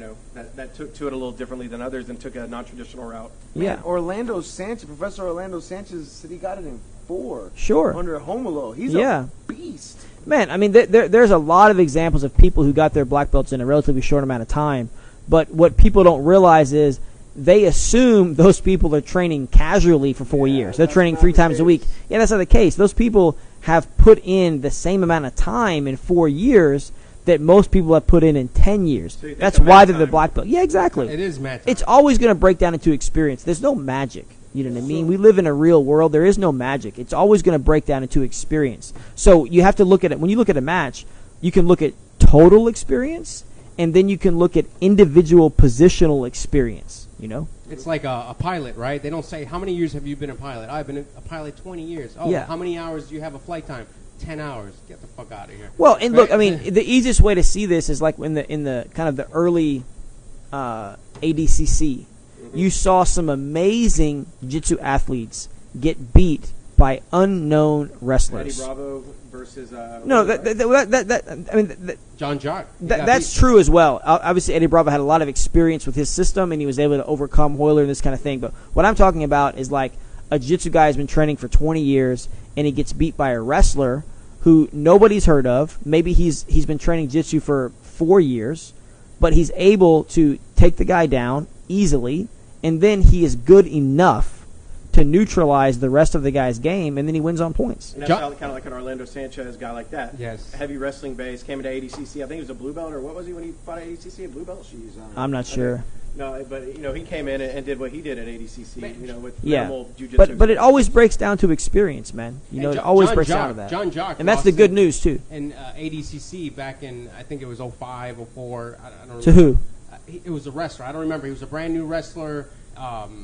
that took to it a little differently than others and took a non-traditional route. Man, Orlando Sanchez, Professor Orlando Sanchez said he got it in 4. Sure. Under Homolo. He's a beast. Man, I mean, there's a lot of examples of people who got their black belts in a relatively short amount of time. But what people don't realize is they assume those people are training casually for 4 years. They're training 3 times a week. Yeah, that's not the case. Those people have put in the same amount of time in 4 years that most people have put in 10 years. So that's why they're the black belt. Yeah, exactly. It is math. It's always going to break down into experience. There's no magic. You know what I mean? We live in a real world. There is no magic. It's always going to break down into experience. So you have to look at it. When you look at a match, you can look at total experience, and then you can look at individual positional experience, you know? It's like a pilot, right? They don't say, how many years have you been a pilot? I've been a pilot 20 years. Oh, Yeah. How many hours do you have a flight time? 10 hours. Get the fuck out of here. Well, and look, Right? I mean, the easiest way to see this is like in the kind of the early ADCC. You saw some amazing jiu-jitsu athletes get beat by unknown Eddie wrestlers. Bravo versus No, that John Jock. that's true as well. Obviously, Eddie Bravo had a lot of experience with his system, and he was able to overcome Hoyler and this kind of thing. But what I'm talking about is like a jiu-jitsu guy has been training for 20 years, and he gets beat by a wrestler who nobody's heard of. Maybe he's been training jiu-jitsu for 4 years, but he's able to take the guy down easily, and then he is good enough to neutralize the rest of the guy's game, and then he wins on points. And that's kind of like an Orlando Sanchez guy like that. Yes. Heavy wrestling base, came into ADCC. I think he was a blue belt, or what was he when he fought at ADCC? A blue belt? I'm not sure. No, but he came in and did what he did at ADCC. With Yeah, minimal jiu-jitsu. but it always breaks down to experience, man. You know, it always breaks down to that. John Jock. And that's the good news too. In ADCC back in, I think it was 05, 04. I don't remember. To who? It was a wrestler. I don't remember. He was a brand new wrestler.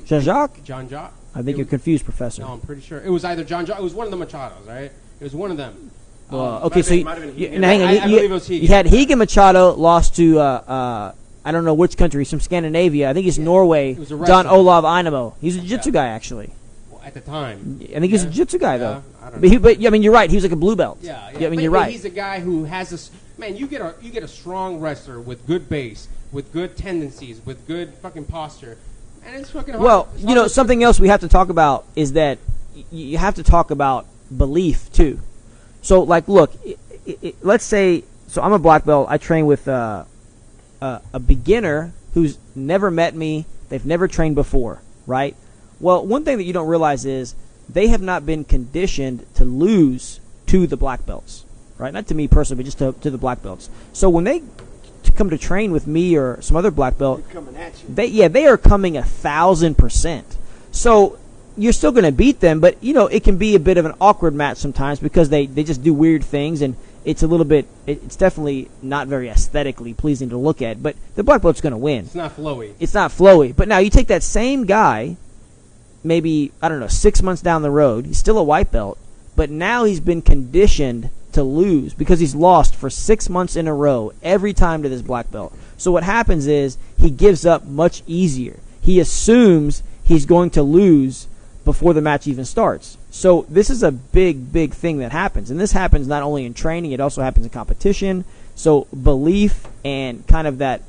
Jean-Jacques? John Jock. I think you're confused, Professor. No, I'm pretty sure. It was either John Jock. It was one of the Machados, right? It was one of them. Well, okay, so might have been Higan. now hang on. I believe it was Higan. You had Higan Machado lost to I don't know which country, some Scandinavia. I think it's Norway. It was a Don wrestler. Olav Einamo. He's a jiu-jitsu guy, actually. Well, at the time. I think he's a jiu-jitsu guy, though. I don't But, know. I mean, you're right. He was like a blue belt. Yeah. I mean, But- you're but right. He's a guy who has this. Man, you get a strong wrestler with good base, with good tendencies, with good fucking posture, and it's fucking hard. Well, It's hard to- something else we have to talk about is that you have to talk about belief too. So, like, look, let's say, so I'm a black belt. I train with a beginner who's never met me. They've never trained before, right? Well, one thing that you don't realize is they have not been conditioned to lose to the black belts, right? Not to me personally, but just to the black belts. So when they come to train with me or some other black belt, coming at you. they are coming 1,000%. So you're still going to beat them, but it can be a bit of an awkward match sometimes because they just do weird things, and it's a little bit. It's definitely not very aesthetically pleasing to look at. But the black belt's going to win. It's not flowy. It's not flowy. But now you take that same guy, maybe 6 months down the road. He's still a white belt, but now he's been conditioned to lose because he's lost for 6 months in a row every time to this black belt. So what happens is he gives up much easier. He assumes he's going to lose before the match even starts. So this is a big, big thing that happens. And this happens not only in training, it also happens in competition. So belief and kind of that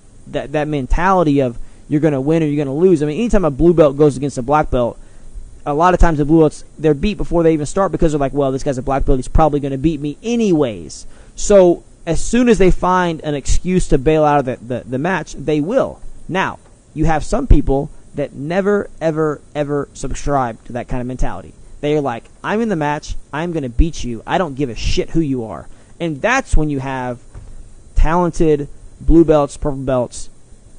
mentality of you're going to win or you're going to lose. I mean, anytime a blue belt goes against a black belt, a lot of times the blue belts, they're beat before they even start because they're like, well, this guy's a black belt. He's probably going to beat me anyways. So as soon as they find an excuse to bail out of the match, they will. Now, you have some people that never, ever, ever subscribe to that kind of mentality. They are like, I'm in the match. I'm going to beat you. I don't give a shit who you are. And that's when you have talented blue belts, purple belts.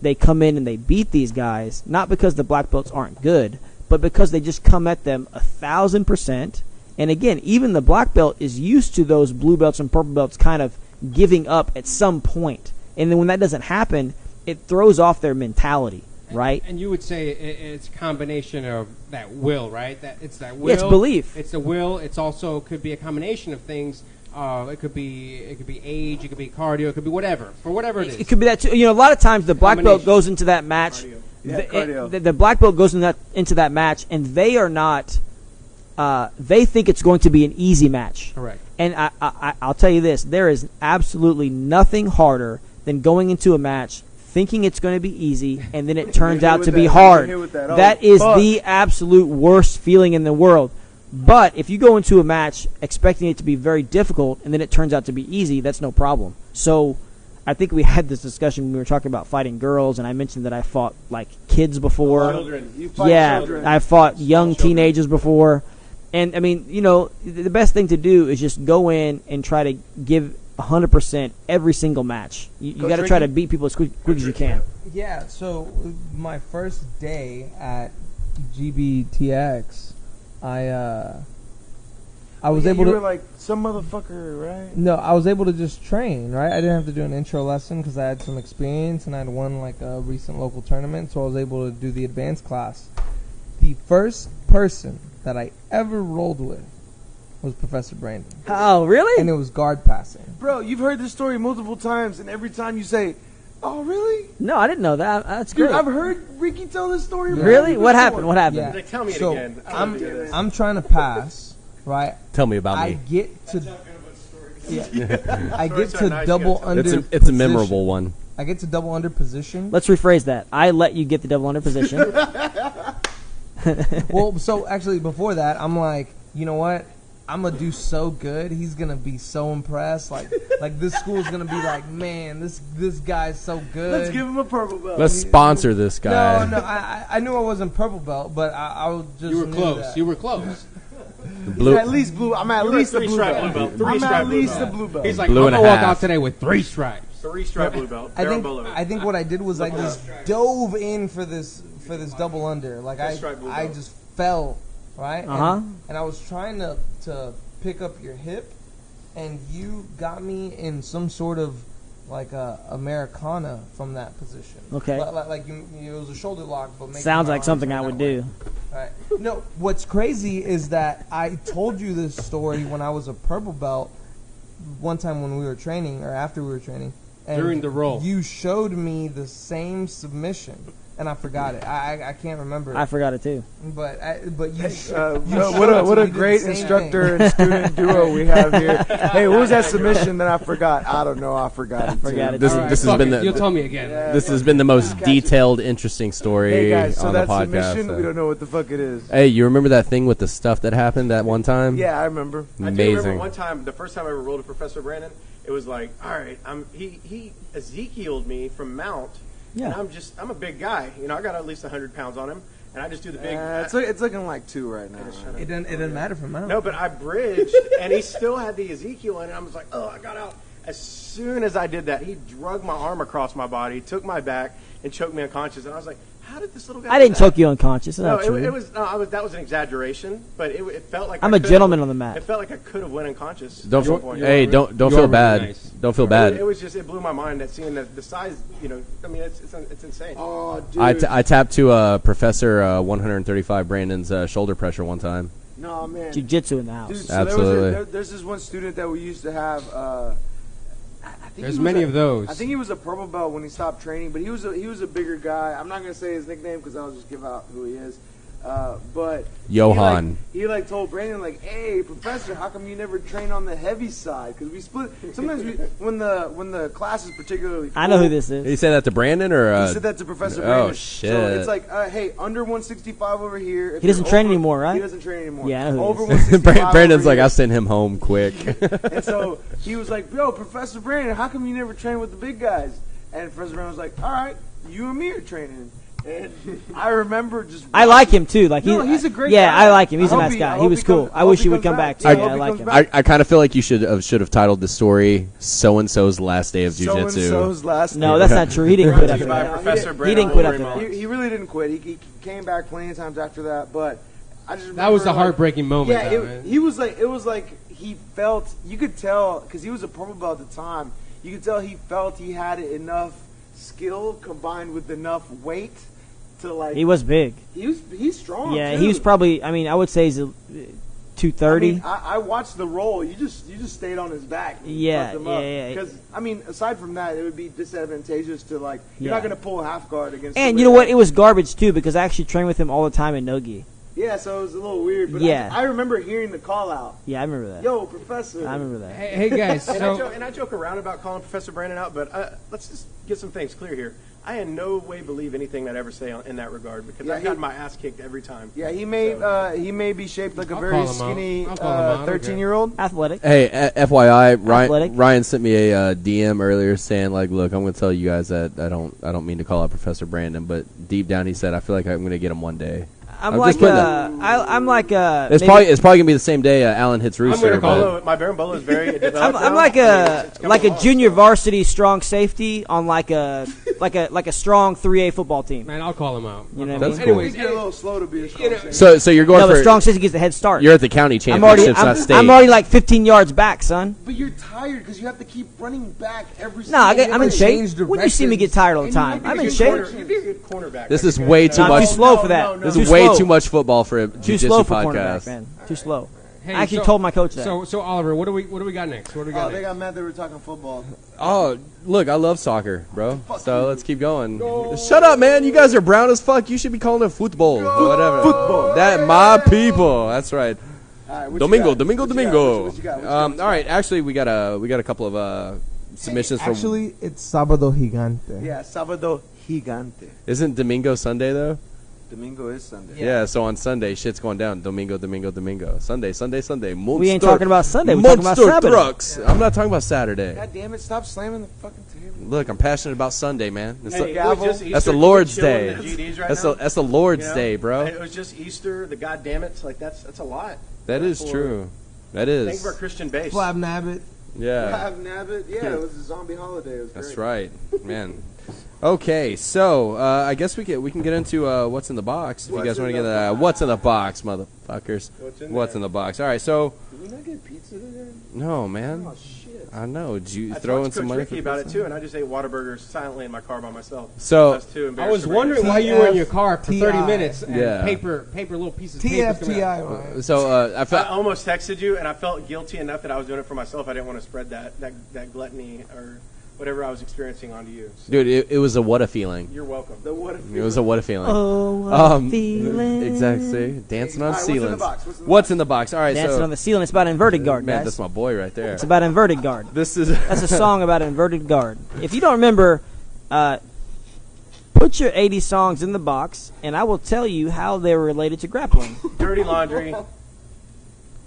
They come in and they beat these guys, not because the black belts aren't good, but because they just come at them 1,000%. And again, even the black belt is used to those blue belts and purple belts kind of giving up at some point. And then when that doesn't happen, it throws off their mentality, right? And you would say it's a combination of that will, right? That it's that will. Yeah, it's belief. It's the will. It's also could be a combination of things. It could be age. It could be cardio. It could be whatever. For whatever it is. It could be that too. A lot of times the black belt goes into that match. Cardio. Yeah, cardio. The black belt goes into that match, and they are not. They think it's going to be an easy match. Correct. And I'll tell you this: there is absolutely nothing harder than going into a match thinking it's going to be easy, and then it turns out to be hard. That is the absolute worst feeling in the world. But if you go into a match expecting it to be very difficult, and then it turns out to be easy, that's no problem. So I think we had this discussion when we were talking about fighting girls, and I mentioned that I fought like kids before. Children. You fight children. I fought young teenagers before. And I mean, the best thing to do is just go in and try to give 100% every single match. You got to try to beat people as quick as you can. Yeah, so my first day at GBTX, I was able You to. were like some motherfucker, right? No, I was able to just train, right? I didn't have to do an intro lesson because I had some experience and I'd won like a recent local tournament, so I was able to do the advanced class. The first person that I ever rolled with was Professor Brandon. Oh, really? And it was guard passing. Bro, you've heard this story multiple times, and every time you say, "Oh, really?" No, I didn't know that. That's Dude, great. I've heard Ricky tell this story. Really? What happened? What happened? Yeah. Like, tell me it So again. I'm trying to pass, right? Tell me about I me. get to I get Stories are to nice, double guys. under. It's a memorable one. I get to double under position. Let's rephrase that. I let you get the double under position. Well, so actually before that, I'm like, you know what? I'm gonna do so good. He's gonna be so impressed. Like this school's gonna be like, man, this guy's so good. Let's give him a purple belt. Let's sponsor this guy. No, I knew I wasn't purple belt, but I was just. You were knew close. that. You were close. Blue. At least blue. I'm at You're a least a blue three-stripe belt. blue belt. I'm Three-stripe at blue least belt. a blue belt. He's like, Blue I'm and gonna a walk half. out today with 3 stripes. 3-stripe blue belt. I think Barabolo. I think what I did was I just dove in for this double under. Like Stripe blue I belt. just fell, right? Uh-huh. And I was trying to pick up your hip, and you got me in some sort of like a Americana from that position. Okay. Like it was a shoulder lock, but making Sounds my like arms something go I that would way. do. Right. No, what's crazy is that I told you this story when I was a purple belt one time when we were training or after we were training. And During the roll. You showed me the same submission. and I forgot it. I can't remember it. I forgot it too. But you. What a great instructor and student duo we have here. Hey, what was that submission that I forgot? I don't know. I forgot it. Forgot it. This, All this Fuck has been it, you'll the tell me again. this has been the most detailed, interesting story Hey guys, so on the that podcast. submission, we don't know what the fuck it is. Hey, you remember that thing with the stuff that happened that one time? Yeah, I remember. I do remember Amazing. one time, the first time I ever rolled with Professor Brandon, it was like, all right, he Ezekiel'd me from mount, Yeah. and I'm a big guy. You know, I got at least 100 pounds on him, and I just do the big. It's looking like 2 right now. It doesn't matter for mine. No, but I bridged, and he still had the Ezekiel in it. I was like, oh, I got out. As soon as I did that, he drug my arm across my body, took my back, and choked me unconscious. And I was like, how did this little guy I do didn't that? choke you unconscious. No, That's true. that was an exaggeration, but it felt like I'm I a could've- gentleman on the mat. It felt like I could have went unconscious. Don't at one feel, point. hey, don't you feel are really bad. nice. Don't feel It bad. was just, it blew my mind that seeing the size, you know, I mean, it's insane. Oh, dude. I tapped to Professor 135 Brandon's shoulder pressure one time. No, man. Jiu-jitsu in the house. Dude, so Absolutely. there's this one student that we used to have. I think There's he was many a- of those. I think he was a purple belt when he stopped training, but he was a bigger guy. I'm not gonna say his nickname because I'll just give out who he is. But Johan. he told Brandon like, "Hey, professor, how come you never train on the heavy side? Because we split. Sometimes when the class is particularly full, I know who this Did is. he say that to Brandon or? He said that to Professor oh, Brandon. shit. So it's like, hey, under 165 over here. If He doesn't you're train over- anymore, right? He doesn't train anymore. Yeah, I know who over he is. 165 Brandon's over like, here. I'll send him home quick. And so he was like, yo, Professor Brandon, how come you never train with the big guys? And Professor Brandon was like, all right, you and me are training. And I remember just... I like him too. Like No, he's a great Yeah, guy. I like him. He's I a hope nice he- guy. I He hope was he cool. comes- I wish he would comes come back. back. Yeah, too. I Yeah, hope I he like comes him. back. I kind of feel like you should have titled the story "So-and-so's last day of jiu-jitsu." So-and-so's last No, name. that's not true. He didn't quit after by that. Professor he Brandon didn't quit Overeem. after that. He really didn't quit. He came back plenty of times after that, but I just That was remember, the like, heartbreaking moment. Yeah, though, man. he was like, it was like he felt, you could tell, because he was a purple belt at the time, you could tell he felt he had enough skill combined with enough weight to like. He was big. He's strong. Yeah, too. he was probably. I mean, I would say he's a 230. I watched the roll. You just stayed on his back. Yeah, yeah. Because I mean, aside from that, it would be disadvantageous to like. You're Yeah. not going to pull a half guard against. And you know what? It was garbage too because I actually trained with him all the time in no-gi. Yeah, so it was a little weird. But Yeah. I remember hearing the call out. Yeah, I remember that. Yo, professor. I remember that. Hey guys, so And I joke around about calling Professor Brandon out, but let's just get some things clear here. I in no way believe anything that I ever say in that regard because Yeah, I've gotten my ass kicked every time. Yeah, he may be shaped like a I'll very call him out. skinny I'll call him out, 13-year-old. Athletic. Hey, FYI, Athletic. Ryan sent me a DM earlier saying like, "Look, I'm going to tell you guys that I don't mean to call out Professor Brandon, but deep down he said I feel like I'm going to get him one day." I'm I'm like just putting that- I'm like It's maybe- probably gonna be the same day Alan hits I'm Rooster. gonna but- call my berimbolo is very developed. I'm now. like It's coming a along, junior so- varsity strong safety on like a strong 3A football team. man, I'll call him out. You know I'll what I call mean? him out. cool. Anyways, You're a little slow to be a strong safety. So you're going No, but for strong safety gets the head start. you're at the county I'm already championships, not state. I'm already like 15 yards back, son. But you're tired because you have to keep running back every. No, I'm in like shape. change When you see me get tired all the time, I'm in shape. You'd be a good cornerback. This Like is a good, way too No, I'm much. too slow for that. This Too is way slow. too much football for a Too jiu-jitsu slow for cornerback, podcast. man. Too slow. Hey, I actually so- told my coach that. So Oliver, what do we got next? What do we got Oh, they next? got mad that we were talking football. Oh, look, I love soccer, bro. So let's keep going. Shut up, man. You guys are brown as fuck. You should be calling it football. Whatever. Football. That my people. That's right. All right, what you Domingo, got? Domingo, What you got? Domingo. What you got? What you got? All right, actually, we got a couple of submissions from. Actually, it's Sábado Gigante. Yeah, Sábado Gigante. Isn't Domingo Sunday though? Domingo is Sunday. Yeah. So on Sunday, shit's going down. Domingo, Domingo, Domingo. Sunday, Sunday, Sunday. Monster, We ain't talking about Sunday. We're talking about Monster Saturday. trucks. I'm not talking about Saturday. God damn it! Stop slamming the fucking table. Look, I'm passionate about Sunday, man. It's Hey, the- it was just Easter. that's the You Lord's chilling Day. in the GDs right That's now? the Lord's You know? Day, bro. It was just Easter. The goddamn it, like that's a lot. That is For- true. That Think is. of our Christian base. Flab Nabbit. Yeah. Have Nabbit. Yeah, it was a zombie holiday. It was That's great. right, man. Okay, so I guess we can get into what's in the box. If you What's guys want to in get the into what's in the box, motherfuckers. What's in in the box? All right, so Did we not get pizza today? no, man. Oh shit! I know. Did you I throw in talked to some Coach money Ricky for about it pizza? too, and I just ate Whataburgers silently in my car by myself. So That's too I embarrassing. was wondering why you were in your car for 30 TI. minutes and Yeah. paper little pieces of paper coming out. TFTI, man. so I I felt almost texted you, and I felt guilty enough that I was doing it for myself. I didn't want to spread that gluttony or whatever I was experiencing onto you. So Dude, it was a what a feeling. you're welcome. The what It was a what a feeling. Oh, what a feeling. Exactly. Dancing on All right, what's in the ceilings. box? What's in the box? All right, Dancing so on the ceiling. It's about inverted guard, man, guys. that's my boy right there. It's about inverted guard. This is That's a song about inverted guard. If you don't remember, put your 80 songs in the box, and I will tell you how they're related to grappling. Dirty Laundry.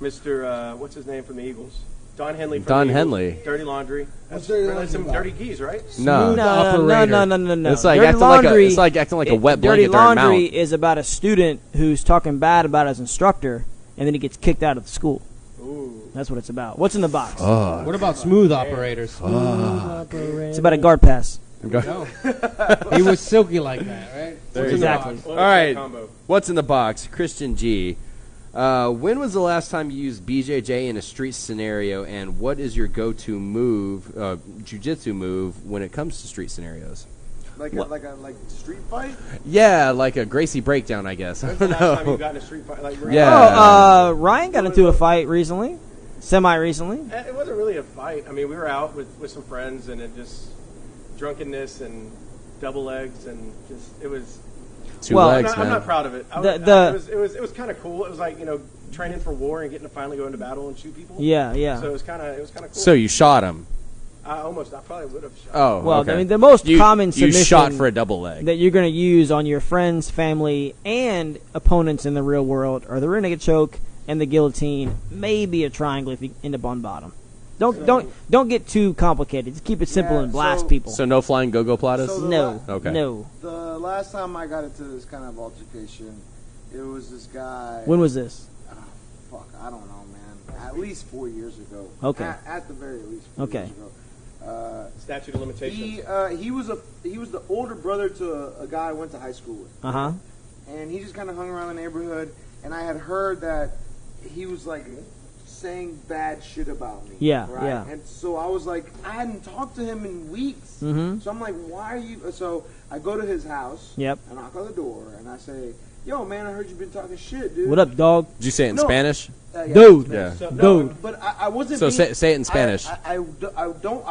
Mr. What's his name from the Eagles? Don Henley. From Don the Eagles. Henley. Dirty Laundry. What's Dirty That's Laundry some about? dirty geese, right? no. No. It's like Dirty acting laundry, it's like acting like a wet Dirty blanket during Laundry mount. is about a student who's talking bad about his instructor, and then he gets kicked out of the school. Ooh. That's what it's about. What's in the box? What about smooth operators? It's about a guard pass. No. He was silky like that, right? There What's you in the go. Exactly. box? Well, All right. Combo. What's in the box? Christian G. When was the last time you used BJJ in a street scenario, and what is your go-to move, jiu-jitsu move, when it comes to street scenarios? Like street fight? Yeah, like a Gracie breakdown, I guess. I When's the don't last time you know. got in a street fight? Like, Yeah. Ryan got into a fight recently, semi-recently. It wasn't really a fight. I mean, we were out with some friends, and it just drunkenness and double legs, and just it was. Two Well, legs, I'm man. not proud of it. It was kind of cool. It was like training for war and getting to finally go into battle and shoot people. Yeah. So it was kind of cool. So you shot him. I probably would have shot. Oh, Well, okay. I mean, the most common You submission shot for a double leg. that you're going to use on your friends, family, and opponents in the real world are the rear naked choke and the guillotine. Maybe a triangle if you end up on bottom. Don't get too complicated. Just keep it simple Yeah, and blast so- people. So no flying go-go platas? So no, Okay. no. The last time I got into this kind of altercation, it was this guy. When was this? Fuck, I don't know, man. At least 4 years ago. Okay. At the very least 4 Okay. years ago. Statute of limitations. He was the older brother to a guy I went to high school with. Uh huh. And he just kind of hung around the neighborhood, and I had heard that he was like saying bad shit about me. Yeah, right? yeah. And so I was like, I hadn't talked to him in weeks. Mhm. So I'm like, why are you? So I go to his house. Yep. I knock on the door, and I say, yo, man, I heard you've been talking shit, dude. What up, dog? Did you say it in No. Spanish? Yeah. Dude. Yeah. So, Dude. But I wasn't. So being, say it in Spanish. I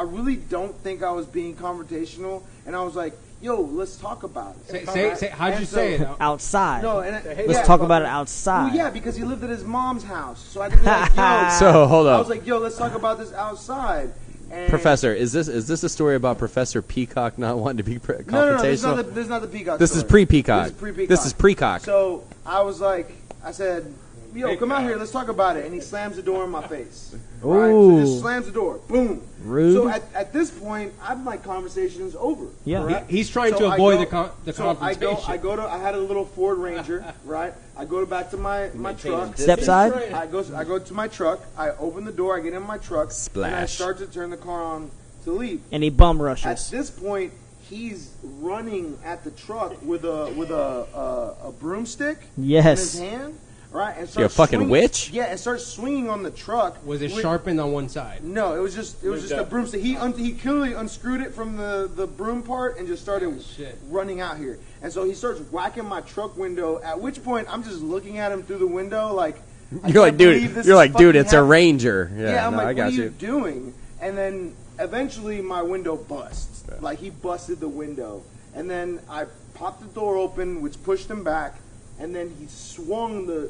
really don't think I was being confrontational, and I was like, "Yo, let's talk about it." Say, how'd And you so- say it? Outside. No, and Let's talk about it outside. Well, yeah, because he lived at his mom's house, so I had to be like, "Yo." So, hold I up. was like, "Yo, let's talk about this outside." And Professor, is this a story about Professor Peacock not wanting to be confrontational? No, this is not the peacock. This is story. pre-Peacock. This is pre-peacock. This is pre-cock. So I said, "Yo, come out here, let's talk about it." And he slams the door in my face. Right? So Ooh. just slams the door. Boom. Rude. So at this point, I'm like, conversation's over. Yeah. Correct? He's trying So to I avoid go- the so confrontation. I had a little Ford Ranger, right? I go back to my truck. Step side. I go to my truck. I open the door. I get in my truck. And I Splash. start to turn the car on to leave. And he bum At rushes. this point, he's running at the truck with a broomstick Yes. in his hand, right? And You a starts fucking swinging- witch? Yeah, and starts swinging on the truck. Was it with- sharpened on one side? No, it was just a up. broomstick. He clearly unscrewed it from the broom part and just started Shit. running out here. And so he starts whacking my truck window. At which point, I'm just looking at him through the window like, I You're like, can't believe dude. this You're is like, dude. fucking It's a happening. Ranger. Yeah, I'm no, like, I got what are you you. doing? And then eventually my window busts. Like he busted the window. And then I popped the door open, which pushed him back. And then he swung the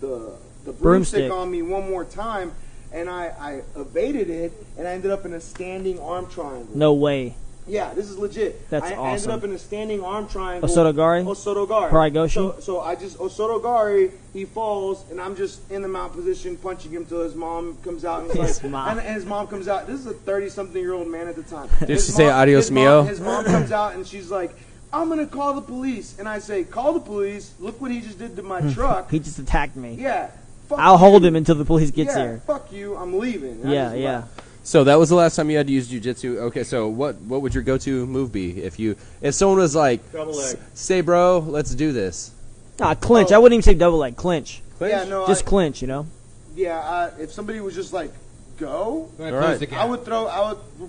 broomstick Broomstick. on me one more time. And I evaded it, and I ended up in a standing arm triangle. No way. Yeah, this is legit. That's I ended awesome. up in a standing arm triangle. Osotogari? Osotogari. Haragoshi? So I just Osotogari. He falls, and I'm just in the mount position, punching him till his mom comes out. And, he's His like, mom. and his mom comes out. This is a 30-something-year-old man at the time. Did she say adios mio? His mom comes out, and she's like, "I'm gonna call the police." And I say, "Call the police! Look what he just did to my truck." He just attacked me. Yeah. Fuck I'll you. hold him until the police gets Yeah, here. fuck you. I'm leaving. And I Yeah, just yeah. left. So that was the last time you had to use jiu-jitsu. Okay, so what would your go-to move be if someone was like, Double leg. "Say, bro, let's do this." Nah, clinch. I wouldn't even say double leg. Clinch. Yeah, no, Just clinch, you know? if somebody was just like, go, Go ahead, All close right. the gap. I would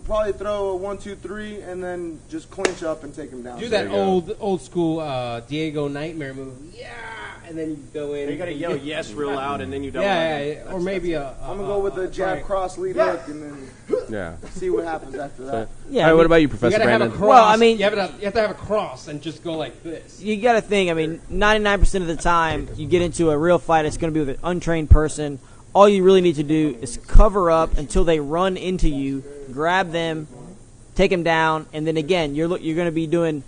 probably throw a 1, 2, 3, and then just clinch up and take him down. Do There that you go. old school Diego Nightmare move. Yeah, and then you go in. You gotta yell yes real loud, and then you double. Yeah, leg yeah, them. or maybe a. I'm gonna go with the jab triangle. cross lead hook, and then Yeah. See what happens after that. Yeah. All right, I what mean, about you, You Professor gotta have a Brandon? cross. Well, I mean- you have to have a cross and just go like this. you got to think. I mean, 99% of the time you get into a real fight, it's going to be with an untrained person. All you really need to do is cover up until they run into you, grab them, take them down, and then again, you're going to be doing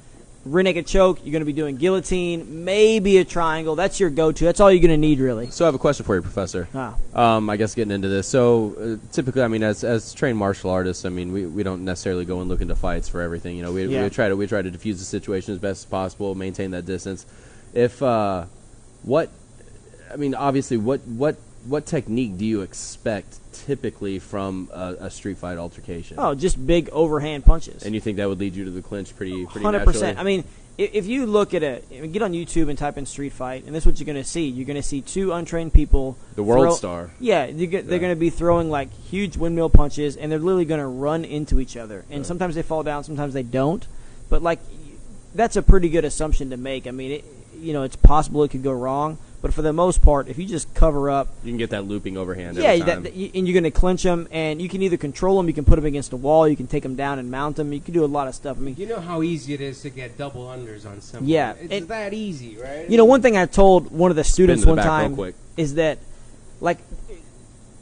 rear naked choke. You're going to be doing guillotine, maybe a triangle. That's your go-to. That's all you're going to need, really. So I have a question for you, Professor. Ah. I guess getting into this. So typically, I mean, as trained martial artists, I mean, we don't necessarily go and look into fights for everything. You know, we try to diffuse the situation as best as possible, maintain that distance. If obviously, what technique do you expect typically from a street fight altercation? Oh, just big overhand punches. And you think that would lead you to the clinch pretty 100%. naturally? I mean, if you look at get on YouTube and type in street fight, and this is what you're going to see. You're going to see two untrained people. The world star. Yeah, they're going to be throwing like huge windmill punches, and they're literally going to run into each other. And sometimes they fall down, sometimes they don't. But like, that's a pretty good assumption to make. I mean, it's possible it could go wrong. But for the most part, if you just cover up, You can get that looping overhand every time. and you're going to clinch them, and you can either control them, you can put them against a wall, you can take them down and mount them, you can do a lot of stuff. I mean, You know how easy it is to get double unders on somebody. Yeah, It's and- that easy, right? one thing I told one of the students to the one back real time quick. is that, like,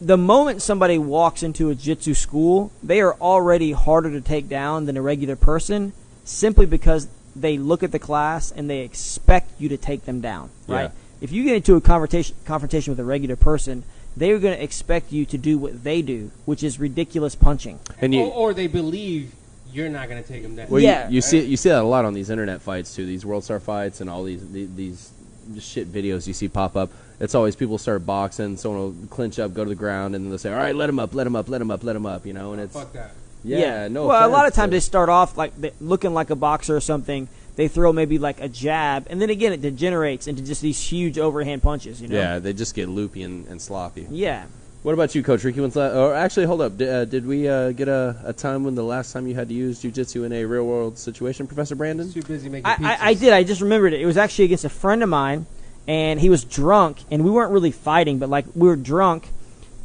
the moment somebody walks into a jiu-jitsu school, they are already harder to take down than a regular person, simply because they look at the class and they expect you to take them down, right? Yeah. If you get into a confrontation with a regular person, they're going to expect you to do what they do, which is ridiculous punching. And you, or they believe you're not going to take them down. well, Yeah. you see that a lot on these internet fights too. These World Star fights and all these shit videos you see pop up. It's always people start boxing, someone will clinch up, go to the ground, and then they'll say, "All right, let him up, let him up, let him up, let him up." You know, and it's Fuck that. no. Well, a lot of offense, times they but- start off like looking like a boxer or something. They throw maybe like a jab, and then again it degenerates into just these huge overhand punches. You know? Yeah, they just get loopy and sloppy. Yeah. What about you, Coach Ricky? Or actually, hold up. Did we get a time when the last time you had to use jiu-jitsu in a real-world situation, Professor Brandon? Too busy making I pizzas. did. I just remembered it. It was actually against a friend of mine, and he was drunk, and we weren't really fighting, but like we were drunk.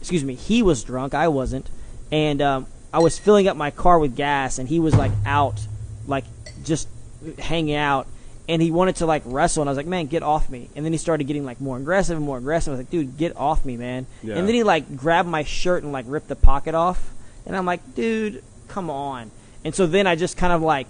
Excuse me. He was drunk. I wasn't, and I was filling up my car with gas, and he was like out, like just hanging out, and he wanted to like wrestle, and I was like, man, get off me. And then he started getting like more aggressive and more aggressive. I was like, dude, get off me, man. Yeah. And then he like grabbed my shirt and like ripped the pocket off, and I'm like, dude, come on. And so then I just kind of like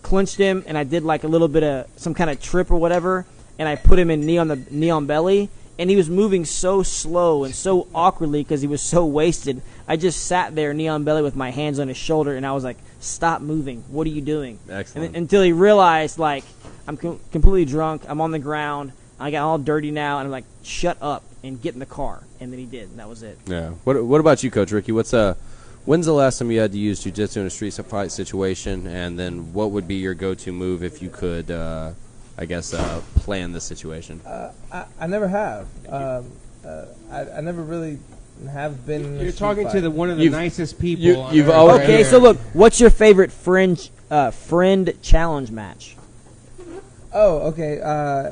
clinched him, and I did like a little bit of some kind of trip or whatever, and I put him in knee on belly, and he was moving so slow and so awkwardly because he was so wasted. I just sat there knee on belly with my hands on his shoulder, and I was like, stop moving. What are you doing? Excellent. And then, until he realized, like, I'm completely drunk. I'm on the ground. I got all dirty now, and I'm like, shut up and get in the car. And then he did, and that was it. Yeah. What about you, Coach Ricky? When's the last time you had to use jiu-jitsu in a street fight situation? And then what would be your go-to move if you could, plan the situation? I never have. I never really have been. in a You're street talking fight. to one of the You've- nicest people. you- on you've earth always- right Okay, here. so look, what's your favorite friend challenge match? Oh, okay.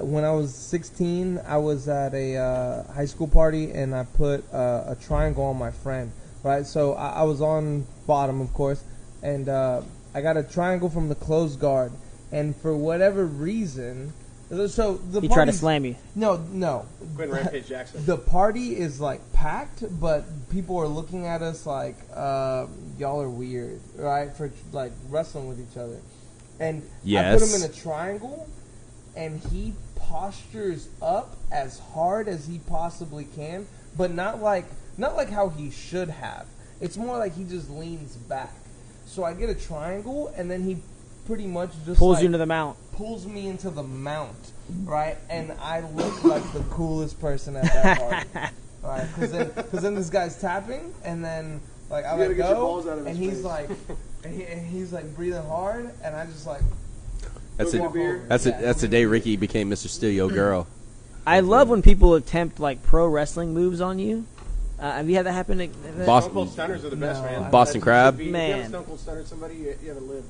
When I was 16, I was at a high school party, and I put a triangle on my friend. Right, so I was on bottom, of course, and I got a triangle from the closed guard, and for whatever reason, so the He tried to party's- slam you. No. Quentin Rampage Jackson. The party is like packed, but people are looking at us like y'all are weird, right? For like wrestling with each other, and I put him in a triangle, and he postures up as hard as he possibly can, but not like how he should have. It's more like he just leans back. So I get a triangle, and then he pretty much just Pulls you into the mount. pulls me into the mount, right? And I look like the coolest person at that party, right? Because then this guy's tapping, and then like I You gotta let get your go, balls out of and his he's face. like, and he's like breathing hard, and I just like. That's Go it. get a beer. That's the day Ricky became Mr. Studio Girl. I love when people attempt like pro wrestling moves on you. Have you had that happen? Boston- Stone Cold Stunners are the best, No, man. Boston Crab? If you Man. haven't Stone Cold Stunnered somebody, you haven't lived.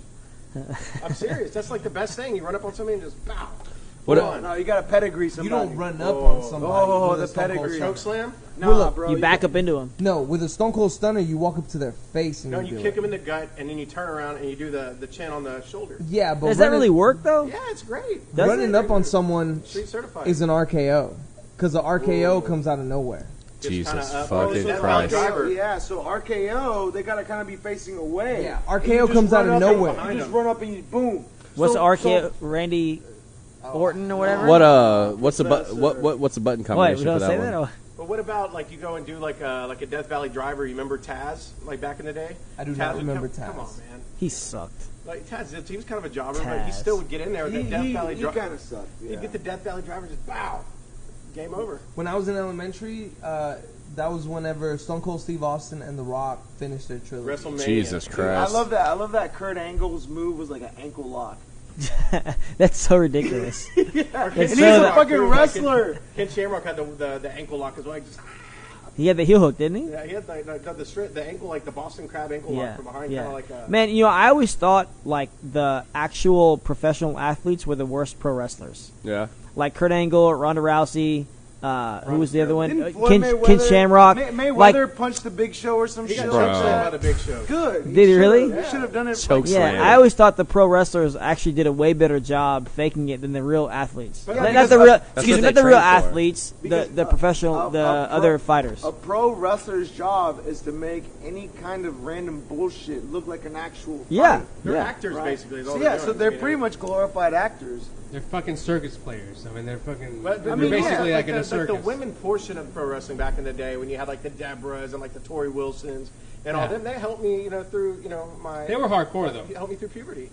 I'm serious. That's like the best thing. You run up on somebody and just bow. What? No, you got to pedigree You somebody. don't run up on somebody. Oh, with a the Stone Cold pedigree. Stunner. Choke slam? Nah, bro. You back up into him. No, with a Stone Cold Stunner, you walk up to their face and No, you you do kick it. him in the gut, and then you turn around and you do the chin on the shoulder. Yeah, but Does that really work though? Yeah, it's great. Does running it? up on someone Street certified. is an RKO because the RKO comes out of nowhere. Just Jesus kinda up. fucking So Christ. driver. Yeah, so RKO, they got to kind of be facing away. Yeah, And RKO you just comes out run of up and nowhere. You just run up and you boom. What's So- the RKO? so- Randy Orton or whatever? What's the what's the button Wait, combination we for don't that say one? that? Oh. But what about like you go and do like a Death Valley driver? You remember Taz, like back in the day? I do Taz not would remember come, Come on, Taz. man. He sucked. Like Taz, he was kind of a jobber, but he Taz. still would get in there with the Death Valley He driver. kind of sucked. Yeah. He'd get the Death Valley driver, just bow, game over. When I was in elementary, that was whenever Stone Cold Steve Austin and The Rock finished their trilogy. WrestleMania. Jesus I Christ. love that. I love that Kurt Angle's move was like an ankle lock. That's so ridiculous. And It's He's so a that- fucking wrestler. Ken Shamrock had the ankle lock as well. Just, He had the heel hook, didn't he? yeah, he had the ankle like the Boston Crab ankle lock from behind, kind of like a. Man, I always thought like the actual professional athletes were the worst pro wrestlers. Yeah. Like Kurt Angle, Ronda Rousey. Who was the other one? Didn't Floyd Ken Mayweather, Shamrock. Mayweather Like, punched the Big Show or some He got shit. choked Bro. slammed by the Big Show. Good. Did he really? He should have done it. Choke yeah, slam. I always thought the pro wrestlers actually did a way better job faking it than the real athletes. But Not- yeah, not because the real, what excuse me, they not the real train for. athletes, Because, the professional, the other fighters. A pro wrestler's job is to make any kind of random bullshit look like an actual fight. Yeah, They're yeah. actors, Right. basically. Is all So, they're yeah, doing. so they're You know? pretty much glorified actors. They're fucking circus players. I mean, they're fucking. But, they're I mean, basically yeah, like in a like circus. the women portion of pro wrestling back in the day, when you had like the Debras and like the Tori Wilsons and all Yeah. them, they helped me, through, my. They were hardcore though. Helped me through puberty.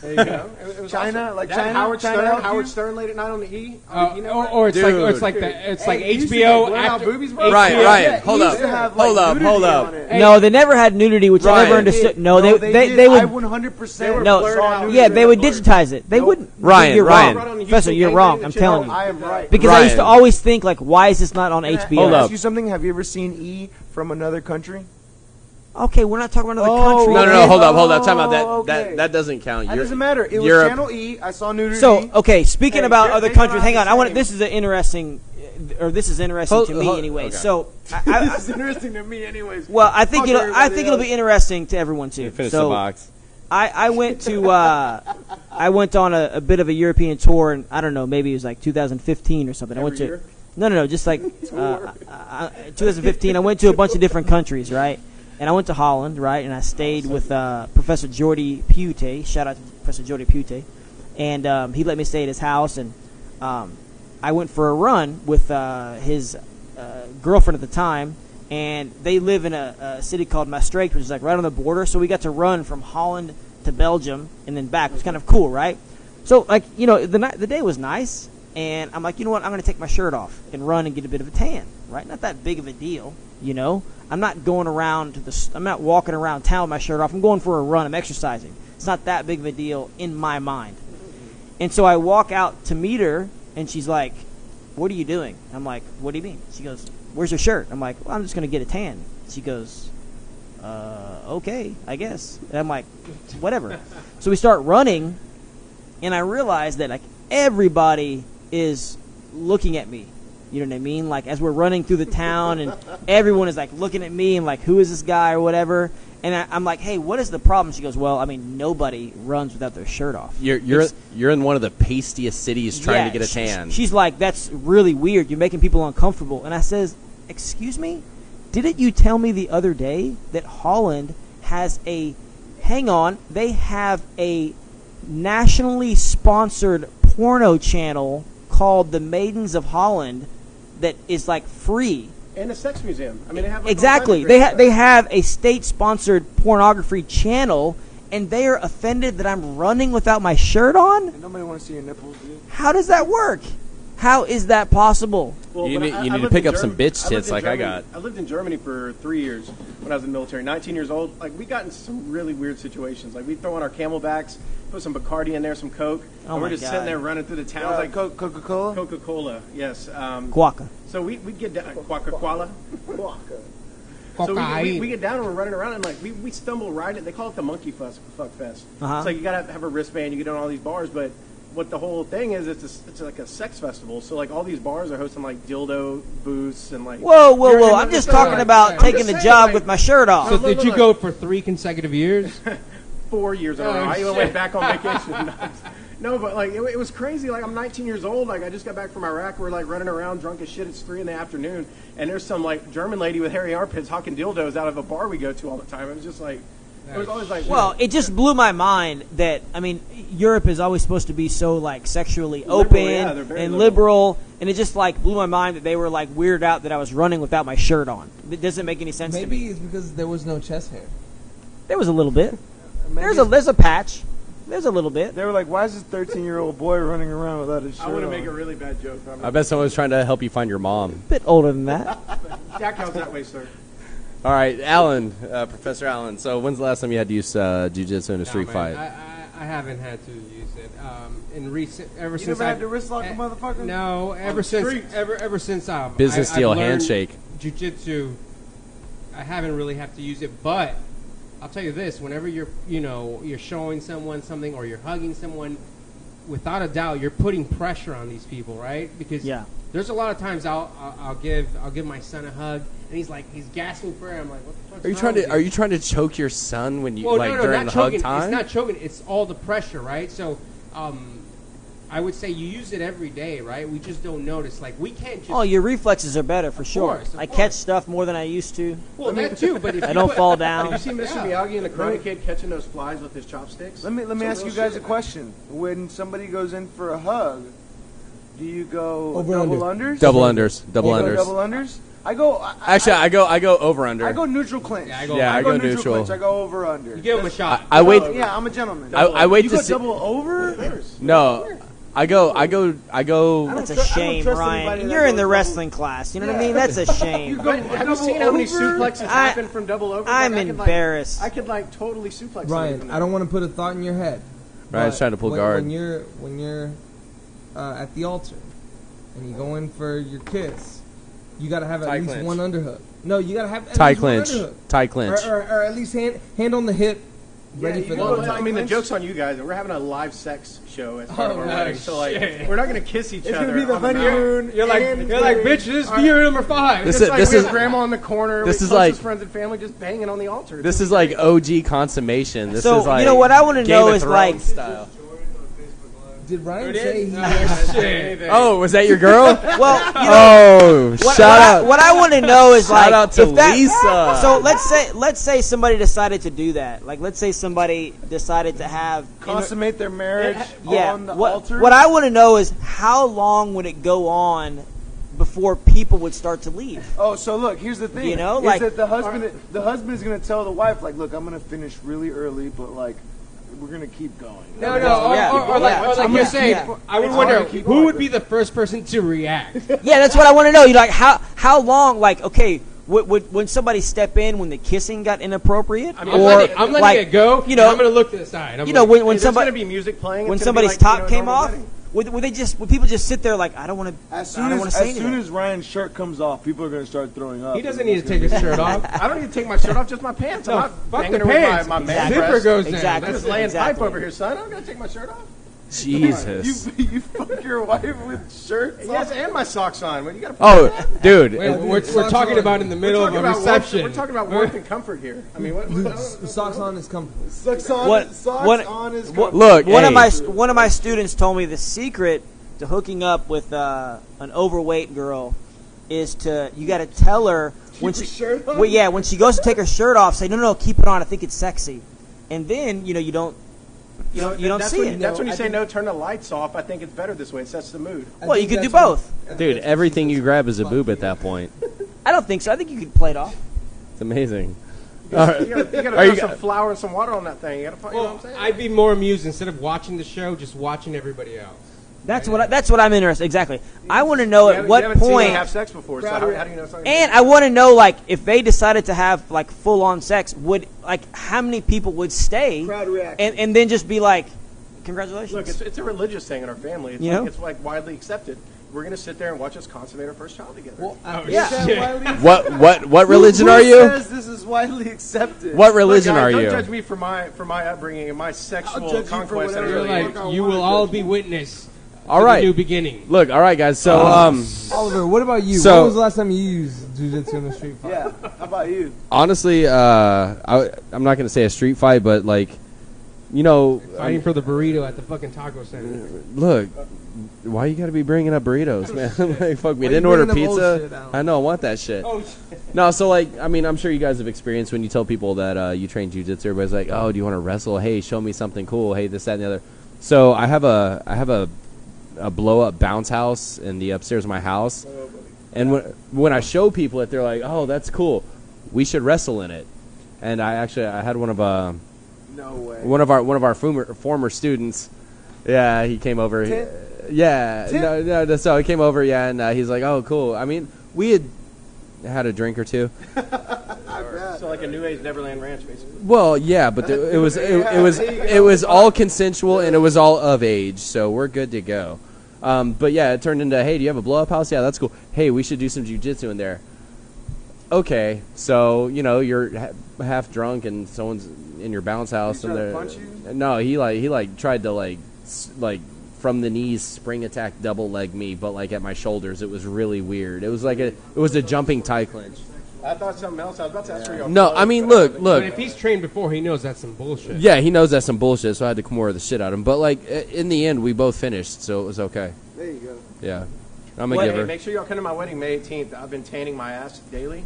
It was China, awesome. like That China, Howard China Stern, helped Howard you? Stern late at night on the E. Or it's like Dude. it's like Hey, you used to HBO get blown out after boobies, bro? Ryan, Yeah, Ryan, yeah, hold he up. used to have, Hold like, up, nudity hold up. on it. No, they never had nudity, which I Ryan. never understood. No, No, they did. would. I 100% No, blurred out. yeah, they would Blurred. digitize it. They Nope. wouldn't. Ryan, you're Ryan. wrong, Professor. You're wrong. I'm telling you. I am right. Because I used to Ryan. always think like, why is this not on HBO? Hold Can I up. ask you something? Have you ever seen E from another country? Okay, we're not talking about another Oh, country. No, hold up. Time out. Oh, That okay. that doesn't count. It doesn't matter. It was Europe. Channel E. I saw nudity. So, okay, speaking Hey, about they're- other they countries, don't hang have on. the same- This is an interesting, or this is interesting to me anyway. okay. So, this is interesting to me, anyways. well, I think Fuck I everybody think it'll be else. interesting to everyone too. Finish so, the box. I went to I went on a bit of a European tour, and I don't know, maybe it was like 2015 or something. I went to year? no, just like 2015. I went to a bunch of different countries, right? And I went to Holland, right? And I stayed with Professor Jordy Pute. Shout out to Professor Jordy Pute. And he let me stay at his house, and I went for a run with his girlfriend at the time. And they live in a city called Maastricht, which is like right on the border. So we got to run from Holland to Belgium and then back. It was kind of cool, right? So, like, the day was nice. And I'm like, you know what? I'm going to take my shirt off and run and get a bit of a tan, right? Not that big of a deal, I'm not going around I'm not walking around town with my shirt off. I'm going for a run. I'm exercising. It's not that big of a deal in my mind. And so I walk out to meet her, and she's like, what are you doing? I'm like, what do you mean? She goes, where's your shirt? I'm like, well, I'm just going to get a tan. She goes, okay, I guess. And I'm like, whatever. So we start running, and I realize that, like, everybody is looking at me. You know what I mean? Like, as we're running through the town, and everyone is, like, looking at me and, like, who is this guy or whatever. And I'm like, hey, what is the problem? She goes, well, I mean, nobody runs without their shirt off. You're in one of the pastiest cities trying to get a tan. She's like, that's really weird. You're making people uncomfortable. And I says, excuse me? Didn't you tell me the other day that Holland has they have a nationally sponsored porno channel called The Maidens of Holland that is like free? And a sex museum. I mean, they have like Exactly. all kinds of great They have a state-sponsored pornography channel, and they are offended that I'm running without my shirt on? And nobody want to see your nipples, dude. How does that work? How is that possible? Well, You but need- I you need to lived pick in up some Germany- bitch I lived tits in like I Germany- got. I lived in Germany for 3 years when I was in the military. 19 years old. Like, we got into some really weird situations. Like, we'd throw on our camelbacks, put some Bacardi in there, some Coke, Oh and we're my just God. sitting there running through the town. Like Coca-Cola? Coca-Cola, yes. Guaca. So we'd get down, Coca-Cola. So Cocaine. we get down and we're running around, and like we stumble right in. They call it the monkey fuck fest. Uh-huh. So you gotta have a wristband. You get on all these bars, but what the whole thing is, it's like a sex festival. So like all these bars are hosting like dildo booths and like. Whoa! I'm just talking about taking the job with my shirt off. So did you go for 3 consecutive years? 4 years in a row. I even went back on vacation. No, but like it was crazy. Like I'm 19 years old. Like I just got back from Iraq. We're like running around drunk as shit. It's 3 in the afternoon, and there's some like German lady with hairy armpits hawking dildos out of a bar we go to all the time. It was just like it was always like. Well, it just blew my mind that Europe is always supposed to be so like sexually open and liberal, and it just like blew my mind that they were like weirded out that I was running without my shirt on. It doesn't make any sense. to me. Maybe it's because there was no chest hair. There was a little bit. There's a patch. There's a little bit. They were like, why is this 13-year-old boy running around without his shirt I want to on? make a really bad joke. I bet someone was trying to help you find your mom. A bit older than that. Jack, how's that way, sir? All right, Alan, Professor Alan. So when's the last time you had to use jiu-jitsu in a street fight? I haven't had to use it. Ever You since never I had to wrist lock a motherfucker? No, ever since Business deal I've learned handshake. Jiu-jitsu, I haven't really had to use it, but I'll tell you this: whenever you're showing someone something or you're hugging someone, without a doubt, you're putting pressure on these people, right? Because there's a lot of times I'll give my son a hug, and he's gasping for air. I'm like, what the fuck's Are you trying to choke your son when you no, during not the choking. hug time? It's not choking. It's all the pressure, right? So, I would say you use it every day, right? We just don't notice. Like we can't just. Oh, your reflexes are better for sure. Of I course. catch stuff more than I used to. Well, that too. But if I don't fall Have down. you seen Mr. Miyagi and the Karate Kid catching those flies with his chopsticks? Let me ask you guys a question. When somebody goes in for a hug, do you go Over double under. unders? Double unders. Double You go unders. double unders? I go. Actually, I go over under. I go neutral clinch. Yeah, I go neutral. neutral. Clinch. I go over under. you give him a shot. I wait. Yeah, I'm a gentleman. I wait you to go see. double over? No, I go. That's a I don't shame, trust Ryan. anybody that You're in goes the double- wrestling class. You know what I mean? That's a shame. But have you seen how many suplexes happen from double over? I'm Like, I could, embarrassed. I could like totally suplex. somebody Ryan, from I don't want to put a thought in your head. Ryan's but trying to pull when, guard. When you're at the altar and you go in for your kiss, you got to have at Tie least clinch. one underhook. No, you got to have at Tie least one clinch. underhook. Tie clinch. Or at least hand on the hip, ready for the Well, underhook. I mean, the joke's on you guys. We're having a live sex show as part of our no wedding, so like shit. we're not gonna kiss each It's other. gonna be the on mouth. honeymoon. You're like, bitch, this is year number 5. This It's is like this we is have grandma in the corner. this we is closest like- friends and family just banging on the altar. this is like OG consummation. This So, is like you know what I wanna Game know of is, Thrones like- style. Did Ryan It say is? he Oh, has shit. Oh, was that your girl? Well, you know, Oh, shout out! What I want to know is Shout like out to if that, Lisa. So let's say somebody decided to do that. Like let's say somebody decided to have Consummate their marriage yeah. on the what, altar. What I want to know is how long would it go on before people would start to leave? Oh, so look, here's the thing. You know, is like- that the husband is gonna tell the wife, like, look, I'm gonna finish really early, but like, we're gonna keep going. No, Yeah. or like I'm you're gonna- saying, yeah. I would It's wonder hard to keep who on. would be the first person to react. Yeah, that's what I want to know. You like how long? Like okay, would somebody step in when the kissing got inappropriate? I'm or letting like, it go. You know, I'm gonna look to the side. I'm you know like, when Hey, there's somebody gonna be music playing. when It's gonna be somebody's like, top you know, came normal off. wedding. Would people just sit there like I don't want to? As I soon don't as want to say as soon anything. as Ryan's shirt comes off, people are gonna start throwing up. he doesn't need to take his shirt off. I don't need to take my shirt off, just my pants. No, I'm not fuck banging the her pants. with my man Exactly. Zipper breast. goes down. Exactly. I'm just laying Exactly. pipe over here, son. I'm gonna take my shirt off. Jesus. You fuck your wife with shirts. Yes, and my socks on. Well, you gotta. Oh, dude. Wait, we're talking about in the middle of a reception. We're talking about warmth and comfort here. I mean, what? the socks on is comfortable. Socks on. What- Socks what- on is what- Look, one hey. of my students told me the secret to hooking up with an overweight girl is you got to tell her when her she shirt on? well, yeah, when she goes to take her shirt off, say no, keep it on. I think it's sexy, and then you don't That's see when, it. That's when you I say think- no. Turn the lights off. I think it's better this way. It sets the mood. Well, you could do both. Dude, everything you grab is a boob at that point. I don't think so. I think you could play it off. It's amazing. You gotta Are you throw some flour and some water on that thing. You gotta, you know what I'm saying? I'd be more amused instead of watching the show, just watching everybody else. That's what I'm interested. Exactly. I want to know at what you haven't seen me point. have sex before, so how do you know it's not gonna And I want to know, like, if they decided to have like full on sex, how many people would stay, Crowd reaction. and then just be like, congratulations. Look, it's a religious thing in our family. It's You like, know? it's like widely accepted. we're gonna sit there and watch us consummate our first child together. Well, yeah. What religion are you? Says this is widely accepted. What religion Look, are guys, you? Don't judge me for my upbringing and my I'll sexual judge you for conquest. whatever You're the like, fuck I you wanna will all judge be you. witness All to right. the new beginning. Look, all right, guys. So, Oliver, what about you? So- when was the last time you used jiu-jitsu in a street fight? Yeah. How about you? honestly, I'm not gonna say a street fight, but like, you know, Fighting for the burrito at the fucking taco center. look, why you gotta be bringing up burritos, man? Like, fuck me, Why didn't you order bringing them old pizza. shit out? I know, I want that shit. Oh, shit. No, so like, I mean, I'm sure you guys have experienced when you tell people that you train jujitsu. Everybody's like, "Oh, do you want to wrestle? Hey, show me something cool. Hey, this, that, and the other." So I have a blow up bounce house in the upstairs of my house, and when I show people it, they're like, "Oh, that's cool. We should wrestle in it." And I had one of No way. one of our former students. Yeah, he came over. Tim? Yeah, Tim? no, so he came over. Yeah, and he's like, "Oh, cool." I mean, we had a drink or two. So like a New Age Neverland Ranch, basically. Well, yeah, but it was all consensual and it was all of age, so we're good to go. But yeah, it turned into, hey, do you have a blow up house? Yeah, that's cool. Hey, we should do some jujitsu in there. Okay, so you know you're half drunk and someone's in your bounce house He and tried to they're punch you? no, he tried to like from the knees spring attack double leg me, but like at my shoulders. It was really weird. It was like it was a jumping tie clinch. I thought something else. I was about to ask for your No, clothes, I mean but look. But if he's trained before, he knows that's some bullshit. Yeah, he knows that's some bullshit, so I had to come over the shit out of him. But like in the end, we both finished, so it was okay. There you go. Yeah, I'm a Hey, giver. make sure y'all come to my wedding May 18th. I've been tanning my ass daily.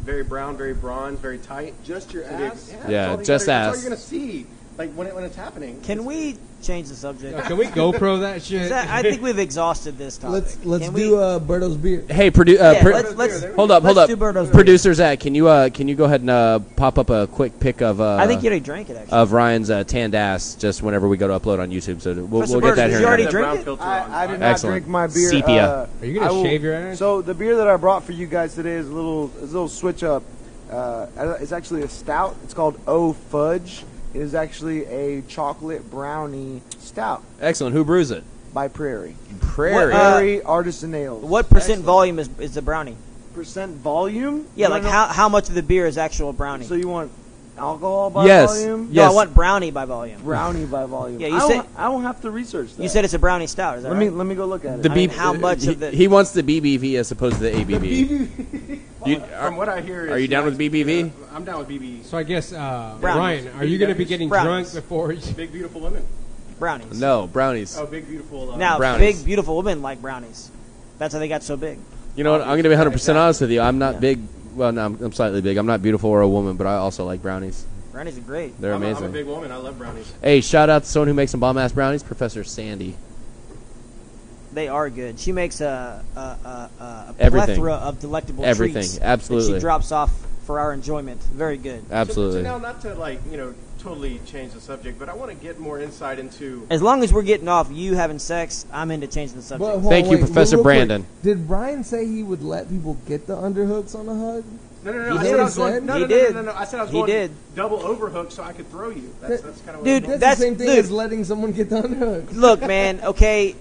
Very brown, very bronze, very tight. Just your So the- ass? that's Yeah, all you just gotta- ass. That's all you're gonna see, like when it's happening. Can we change the subject? Can we GoPro that shit? Is that- I think we've exhausted this topic. Let's Can do Berto's beer. Hey, let's hold up. let's do Berto's Producer Zach, can you go ahead and pop up a quick pic of I think you already drank it, actually. of Ryan's tanned ass just whenever we go to upload on YouTube. So we'll get that Did here. you in a already minute. drink brown it? filter on. I did not Excellent. drink my beer. Sepia. Are you gonna I will- shave your ass? So the beer that I brought for you guys today is a little switch up. It's actually a stout. It's called O Fudge. It is actually a chocolate brownie stout Excellent. Who brews it? by Prairie. Prairie. Prairie Artisan Ales. What percent volume is the brownie? percent volume? Yeah, You like wanna how much of the beer is actual brownie? know- So you want alcohol by Yes. volume? No, Yes. I want brownie by volume. Brownie by volume. Yeah, you I don't- said- I don't have to research that. You said it's a brownie stout. Is that Let right? me go look at it. The I mean, B- how much he, of the- he wants the BBV as opposed to the ABV. You- From what I hear, are you down with BBV? I'm down with BB. So I guess Ryan, are you Big gonna be W's. getting Brownies. drunk before? Big beautiful women. brownies. No, brownies. Oh, big beautiful. Now, Brownies. big beautiful women like brownies. That's how they got so big. You know what? I'm going to be 100% honest with you. I'm not big. Well, no, I'm slightly big. I'm not beautiful or a woman, but I also like brownies. Brownies are great. They're I'm amazing. a big woman. I love brownies. Hey, shout out to someone who makes some bomb ass brownies, Professor Sandy. They are good. She makes a Everything. plethora of delectable Everything. treats Absolutely. that she drops off for our enjoyment. Very good. Absolutely. So now, not to totally change the subject, but I want to get more insight into. As long as we're getting off you having sex, I'm into changing the subject. Well, hold Thank on, you, wait, Professor real quick. Brandon. Did Brian say he would let people get the underhooks on a hug? No. He I did. said I was going. He No. did. I said I was He going did. double overhook so I could throw you. That's kind of what Dude, I'm That's That's- the same thing dude. as letting someone get the underhooks. Look, man. Okay.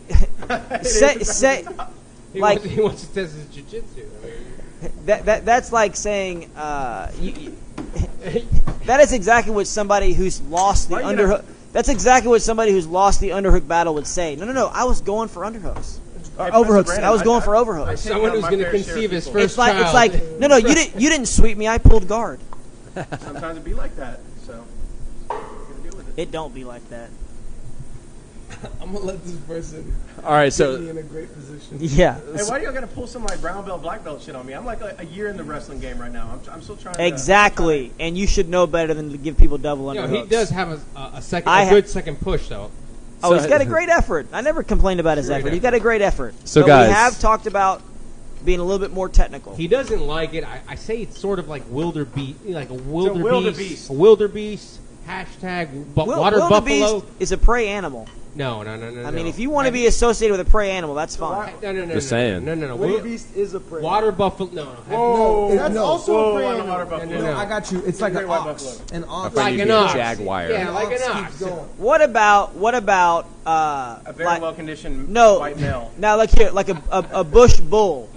say He, Like- wants, he wants to test his jiu-jitsu. I mean, that's like saying that is exactly what somebody who's lost the Why you gonna- underhook. That's exactly what somebody who's lost the underhook battle would say. No. I was going for underhooks. Or Hey, overhooks. Professor I was going for Brandon, overhooks. someone who's going to conceive his first It's like child. no. You didn't sweep me. I pulled guard. Sometimes it be like that. So. We're gonna deal with it. It don't be like that. I'm gonna let this person All right, get me so in a great position. Yeah. Hey, why do y'all gotta pull some like brown belt, black belt shit on me? I'm like a year in the wrestling game right now. I'm still trying. Exactly. And you should know better than to give people double You know, underhooks. he does have a second, I a ha- good second push though. Oh, he's got a great effort. I never complained about his Great effort. He's got a great effort. So, but guys- we have talked about being a little bit more technical. He doesn't like it. I say it's sort of like wildebeest, like a wildebeest. wildebeest. A wildebeest. Water buffalo. Wildebeest is a prey animal. No. I mean, if you want to be associated with a prey animal, that's fine. No. Just saying. No. Wildebeest is a prey. Water buffalo. No. Whoa, that's also a prey Water animal. buffalo. No. I got you. It's like an Great white ox. buffalo. An ox. Like an a ox. jaguar. Yeah, like an Ox ox. keeps going. What about A very like- well-conditioned no, white male. now look here, like a bush bull,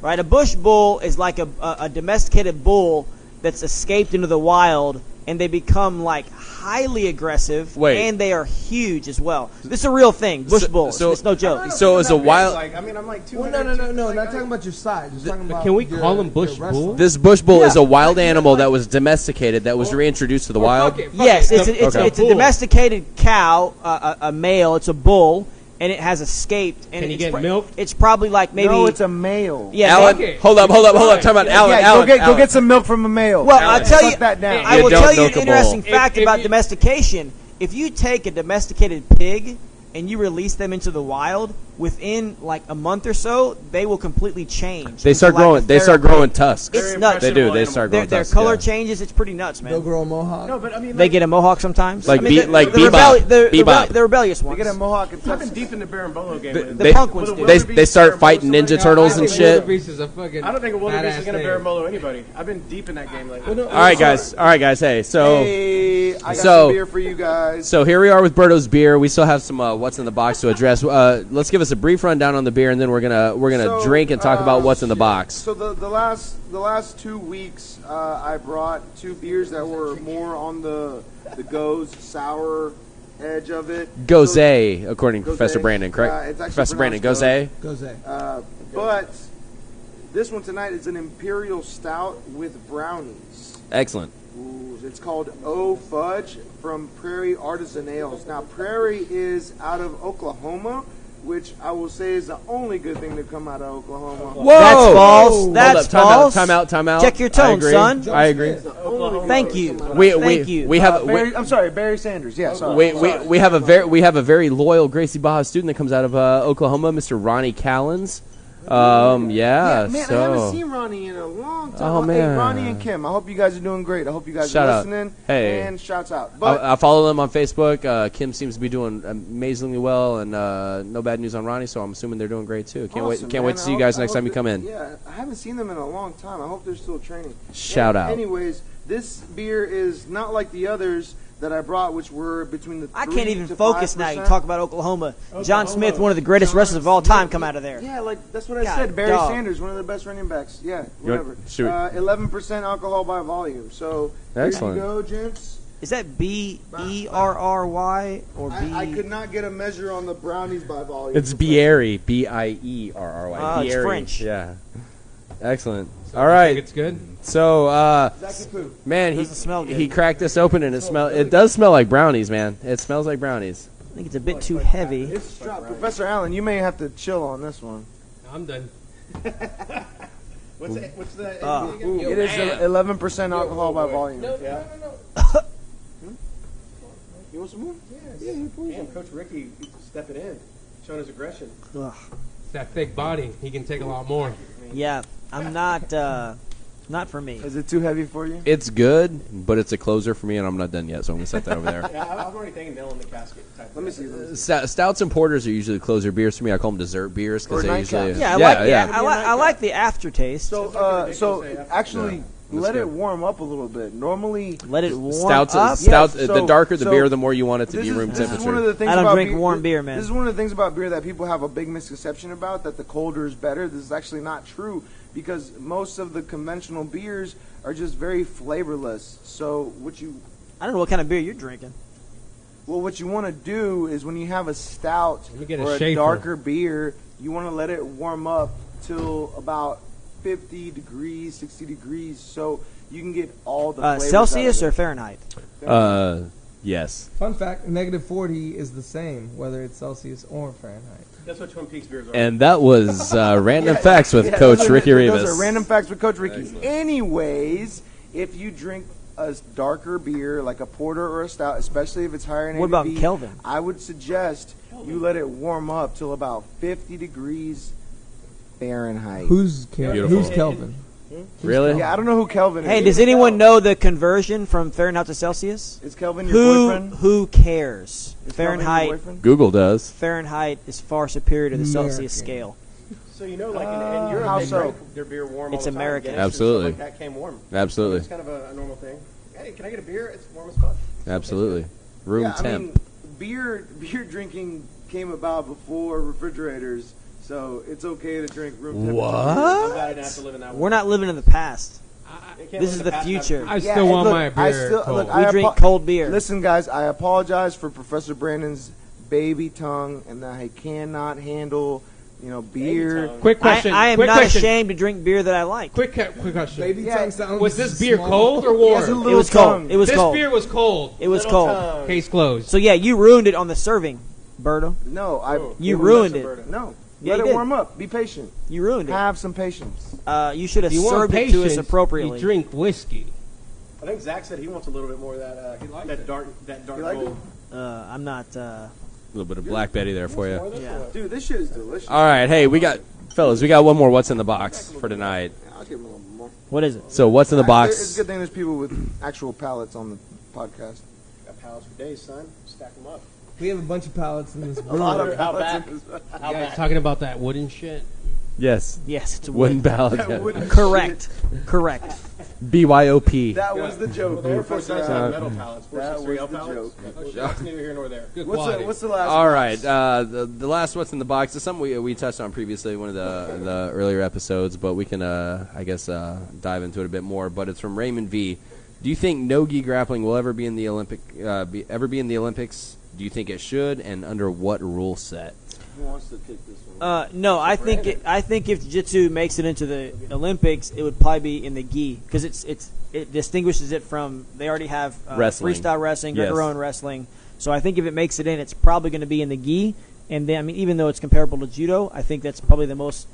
right? A bush bull is like a domesticated bull that's escaped into the wild, and they become like highly aggressive, Wait. and they are huge as well. This is a real thing. Bush bulls. It's no joke. So is a wild. Like, I mean, I'm like 200. Well, no. Not talking about your size. Just talking about. Can we your- call them bush your wrestling. bulls? This bush bull is a wild animal that was domesticated, that was reintroduced to the wild. Yes, it's Okay. a domesticated cow, a male. It's a bull, and it has escaped. And Can he it's get milked? It's probably like maybe. No, it's a male. yeah. Alan, Okay. hold up. Time out. Alan, Yeah, Alan, go Alan. get some milk from a male. Well, I'll tell Suck you. that down. I You will don't tell you milk an a bull. interesting fact If about you- domestication. If you take a domesticated pig and you release them into the wild, within like a month or so, they will completely change. They into, start like, growing. a They start feral growing pig. tusks. It's nuts. They do. They start growing Their tusks. color yeah. changes. It's pretty nuts, They'll man. grow a mohawk. No, but I mean, They like, get a mohawk sometimes. Like I mean, like the Bebop. Bebop. the rebellious ones. They get a mohawk and I've been Texas. deep in the Berimbolo game. They- with The they- punk ones do. They start fighting Ninja Turtles and shit. Wildebeest is a fucking I don't think a wildebeest is badass going to thing. Berimbolo anybody. I've been deep in that game lately. All right, guys. Hey, so Hey, I got So- some beer for you guys. so here we are with Berto's beer. We still have some what's in the box to address. Let's give us a brief rundown on the beer, and then we're gonna So, drink and talk about what's in the box. So the last 2 weeks, I brought 2 beers that were more on the goes sour edge of it. Gose, So- according to Gose. Professor Brandon, correct? It's actually Professor Brandon, pronounced Gose. Goes A. But this one tonight is an imperial stout with brownies. Excellent. Ooh, it's called O Fudge from Prairie Artisan Ales. Now, Prairie is out of Oklahoma, which I will say is the only good thing to come out of Oklahoma. Whoa! That's false. Hold That's up, false. Time out. Check your I tone, agree. son. I agree. Thank you. Thank you. We have I'm sorry, Barry Sanders. Yeah, sorry. we have a very loyal Gracie Baja student that comes out of Oklahoma, Mr. Ronnie Callens. Yeah. Man, I haven't So seen Ronnie in a long time. Oh, Hey, man. Ronnie and Kim, I hope you guys are doing great. I hope you guys Shout are out. listening. Hey. And shouts out. But I follow them on Facebook. Kim seems to be doing amazingly well, and no bad news on Ronnie. So I'm assuming they're doing great too. Can't awesome, wait man. to see you I guys hope- next I time you hope come in. Yeah, I haven't seen them in a long time. I hope they're still training. Shout out. Anyways, this beer is not like the others that I brought, which were between the I 3 can't even to focus now. You 5%. talk about Oklahoma. John Smith, one of the greatest wrestlers of all time, come out of there. Yeah, like that's what I God, said. Barry dog. Sanders, one of the best running backs. Yeah, You want- whatever. should we- 11% alcohol by volume. So Excellent. Here you go, gents. Is that Berrry or B? I could not get a measure on the brownies by volume. It's Bierry, Bierry. Oh, it's Bierry. French. Yeah. Excellent. So All you right. think it's good. So, Zaki Poo. man, Doesn't smell good. he cracked this open and it does smell like brownies, man. It smells like brownies. I think it's a bit too heavy. It's drop. Professor Allen, you may have to chill on this one. I'm done. What's the It is 11% alcohol by volume. Yeah. You want some more? Damn, Coach Ricky stepping in, showing his aggression. Ugh. It's that thick body. He can take a lot more. Yeah, I'm not for me. Is it too heavy for you? It's good, but it's a closer for me, and I'm not done yet, so I'm going to set that over there. Yeah, I'm already thinking nail in the casket type. Let me see. Stouts and porters are usually closer beers for me. I call them dessert beers because Or they nightcaps. usually. Yeah, I like the aftertaste. So actually, That's let good. it warm up a little bit. Normally, Let it warm Stouts, up. stout. Yes, the so- darker the so beer, the more you want it to this be room is one of temperature. the things I don't about drink warm beer, man. This is one of the things about beer that people have a big misconception about, that the colder is better. This is actually not true, because most of the conventional beers are just very flavorless. So I don't know what kind of beer you're drinking. what you want to do is, when you have a stout Let me get a or a Schaefer. darker beer, you want to let it warm up till about 50 degrees, 60 degrees, so you can get all the flavors Celsius out or of it. Fahrenheit? Yes. Fun fact: -40 is the same whether it's Celsius or Fahrenheit. That's what Twin Peaks beers are. And that was random facts with Yeah, Coach those are- Ricky Rivas. Those are random facts with Coach Ricky. Anyways, if you drink a darker beer like a porter or a stout, especially if it's higher in What about ABV, Kelvin? I would suggest you let it warm up till about 50 degrees Fahrenheit. Who's Beautiful. Who's Kelvin? Really? Yeah, I don't know who Kelvin is. Hey, does anyone know the conversion from Fahrenheit to Celsius? Is Kelvin your boyfriend? Who cares? Is Kelvin your Fahrenheit boyfriend? Google does. Fahrenheit is far superior to the Celsius American. scale. So you know, like in Europe, how they so? drink their beer warm. It's all the time. American. Guinness and stuff Absolutely. Like that came warm. Absolutely. It's kind of a normal thing. Hey, can I get a beer? It's warm as fuck. Absolutely. Room Yeah, I temp. mean, beer drinking came about before refrigerators, so it's okay to drink room temperature. What? I'm glad I didn't have to live in that We're world. not living in the past. You can't This live is in the past future. I Yeah, still want look, my beer cold. We drink cold beer. Listen, guys, I apologize for Professor Brandon's baby tongue and that he cannot handle, beer. tongue. Quick question. I am quick not question. ashamed to drink beer that I like. Quick question. Baby Yeah, tongue sounds Was this beer small. cold or He has a warm? little It was cold. tongue. It was This cold. beer was cold. It was Little cold. tongue. Case closed. So yeah, you ruined it on the serving, Berto. No, You ruined it. No, Yeah, let you it did. warm up. Be patient. You ruined it. Have some patience. You should have If you want served it to us patience, appropriately. you drink whiskey. I think Zach said he wants a little bit more of that. That dark You like gold. I'm not. A little bit of Black Betty there for you. More of this Yeah. or what? Dude, this shit is delicious. All right, hey, we got one more What's in the Box for tonight. I'll give him a little more. What is it? So what's in the It's a box? good thing there's people with actual palates on the podcast. Got pallets for days, son. Stack them up. We have a bunch of pallets in this A lot brewery. of How palates back? in this- How You guys back? talking about that wooden shit? Yes. Yes, it's a Wooden wood. ballot. That wooden Correct. Correct. BYOP. That was the joke. Well, they were forced to Professor. have metal pallets. That 463L was the pallets. joke. Oh, shit, that's neither here nor there. Good What's quality. the last? All box? right, the last What's in the Box is something we touched on previously in one of the earlier episodes, but we can dive into it a bit more. But it's from Raymond V. Do you think no-gi grappling will ever be in the Olympics? Do you think it should, and under what rule set? Who wants to take this one? No, I think if jiu-jitsu makes it into the Olympics, it would probably be in the gi because it distinguishes it from they already have Wrestling. freestyle wrestling, Yes. Greco-Roman wrestling. So I think if it makes it in, it's probably going to be in the gi. And then even though it's comparable to judo, I think that's probably the most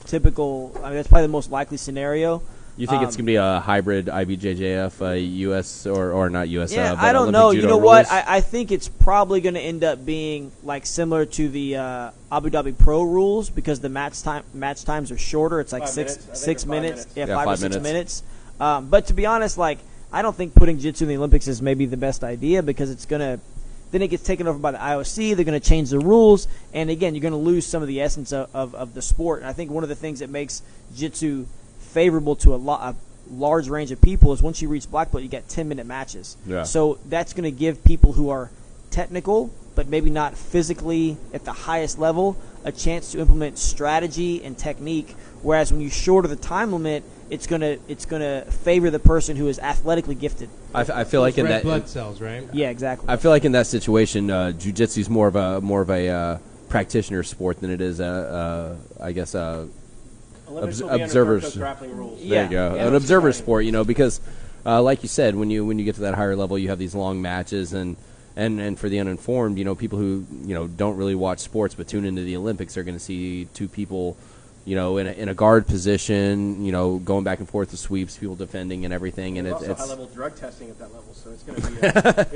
typical. That's probably the most likely scenario. You think it's going to be a hybrid IBJJF, U.S. or not U.S. Yeah, but I don't Olympic know. You judo know what? rules? I think it's probably going to end up being like similar to the Abu Dhabi Pro rules because the match times are shorter. It's like 5 six minutes. I think six they're 5 minutes. minutes. Yeah, Yeah, 5 or 5 6 minutes. minutes. But to be honest, like I don't think putting jiu-jitsu in the Olympics is maybe the best idea because it's gonna. Then it gets taken over by the IOC. They're going to change the rules, and again, you're going to lose some of the essence of the sport. And I think one of the things that makes jiu-jitsu favorable to a large range of people is once you reach black belt, you get 10-minute matches. Yeah. So that's going to give people who are technical but maybe not physically at the highest level a chance to implement strategy and technique. Whereas when you shorter the time limit, it's gonna favor the person who is athletically gifted. I feel like in Red that blood cells, right? Yeah, exactly. I feel like in that situation, jiu-jitsu is more of a practitioner sport than it is I guess Olympics will be under observers. Turco's grappling rules. There you go. Yeah. An observer sport, because like you said, when you get to that higher level, you have these long matches, and for the uninformed, people who don't really watch sports but tune into the Olympics are going to see two people, in a guard position, going back and forth with sweeps, people defending and everything, and There's also it's high-level drug testing at that level, so it's going to be,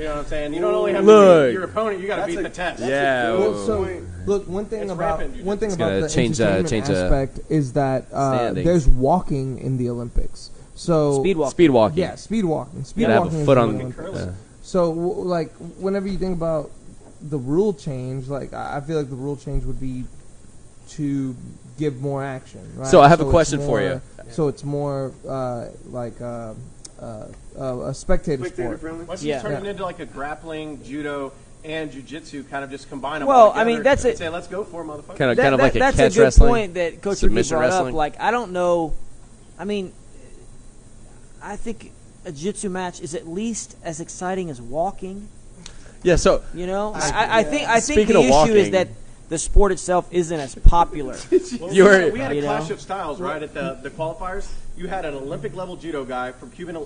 you know what I'm saying? You don't only have to Look. beat your opponent, you got to beat the test. Yeah. Well, so look, one thing It's about rampant. the gonna change the entertainment aspect is that standings. there's walking in the Olympics. So Speed walk. speed walking. yeah, speed walking. Speed You gotta walking have a is foot in on. the Olympics. Yeah. So, whenever you think about the rule change, I feel like the rule change would be to give more action. Right? So I have a it's question for more- you. So it's more a spectator Spectator sport. friendly. Once Yeah. you turn it into like a grappling, judo, and jiu-jitsu, kind of just combine them Well, all together I mean, that's and it. say, let's go for it, motherfucker. Kind of like a that's catch a good wrestling. point that Coach Ricky submission brought wrestling. up. Like, I don't know. I mean, I think a jiu-jitsu match is at least as exciting as walking. Yeah. So I think Speaking the of issue is walking- that the sport itself isn't as popular. Well, You were- we had a You clash know? of styles, right? At the qualifiers, you had an Olympic-level judo guy from Cuban,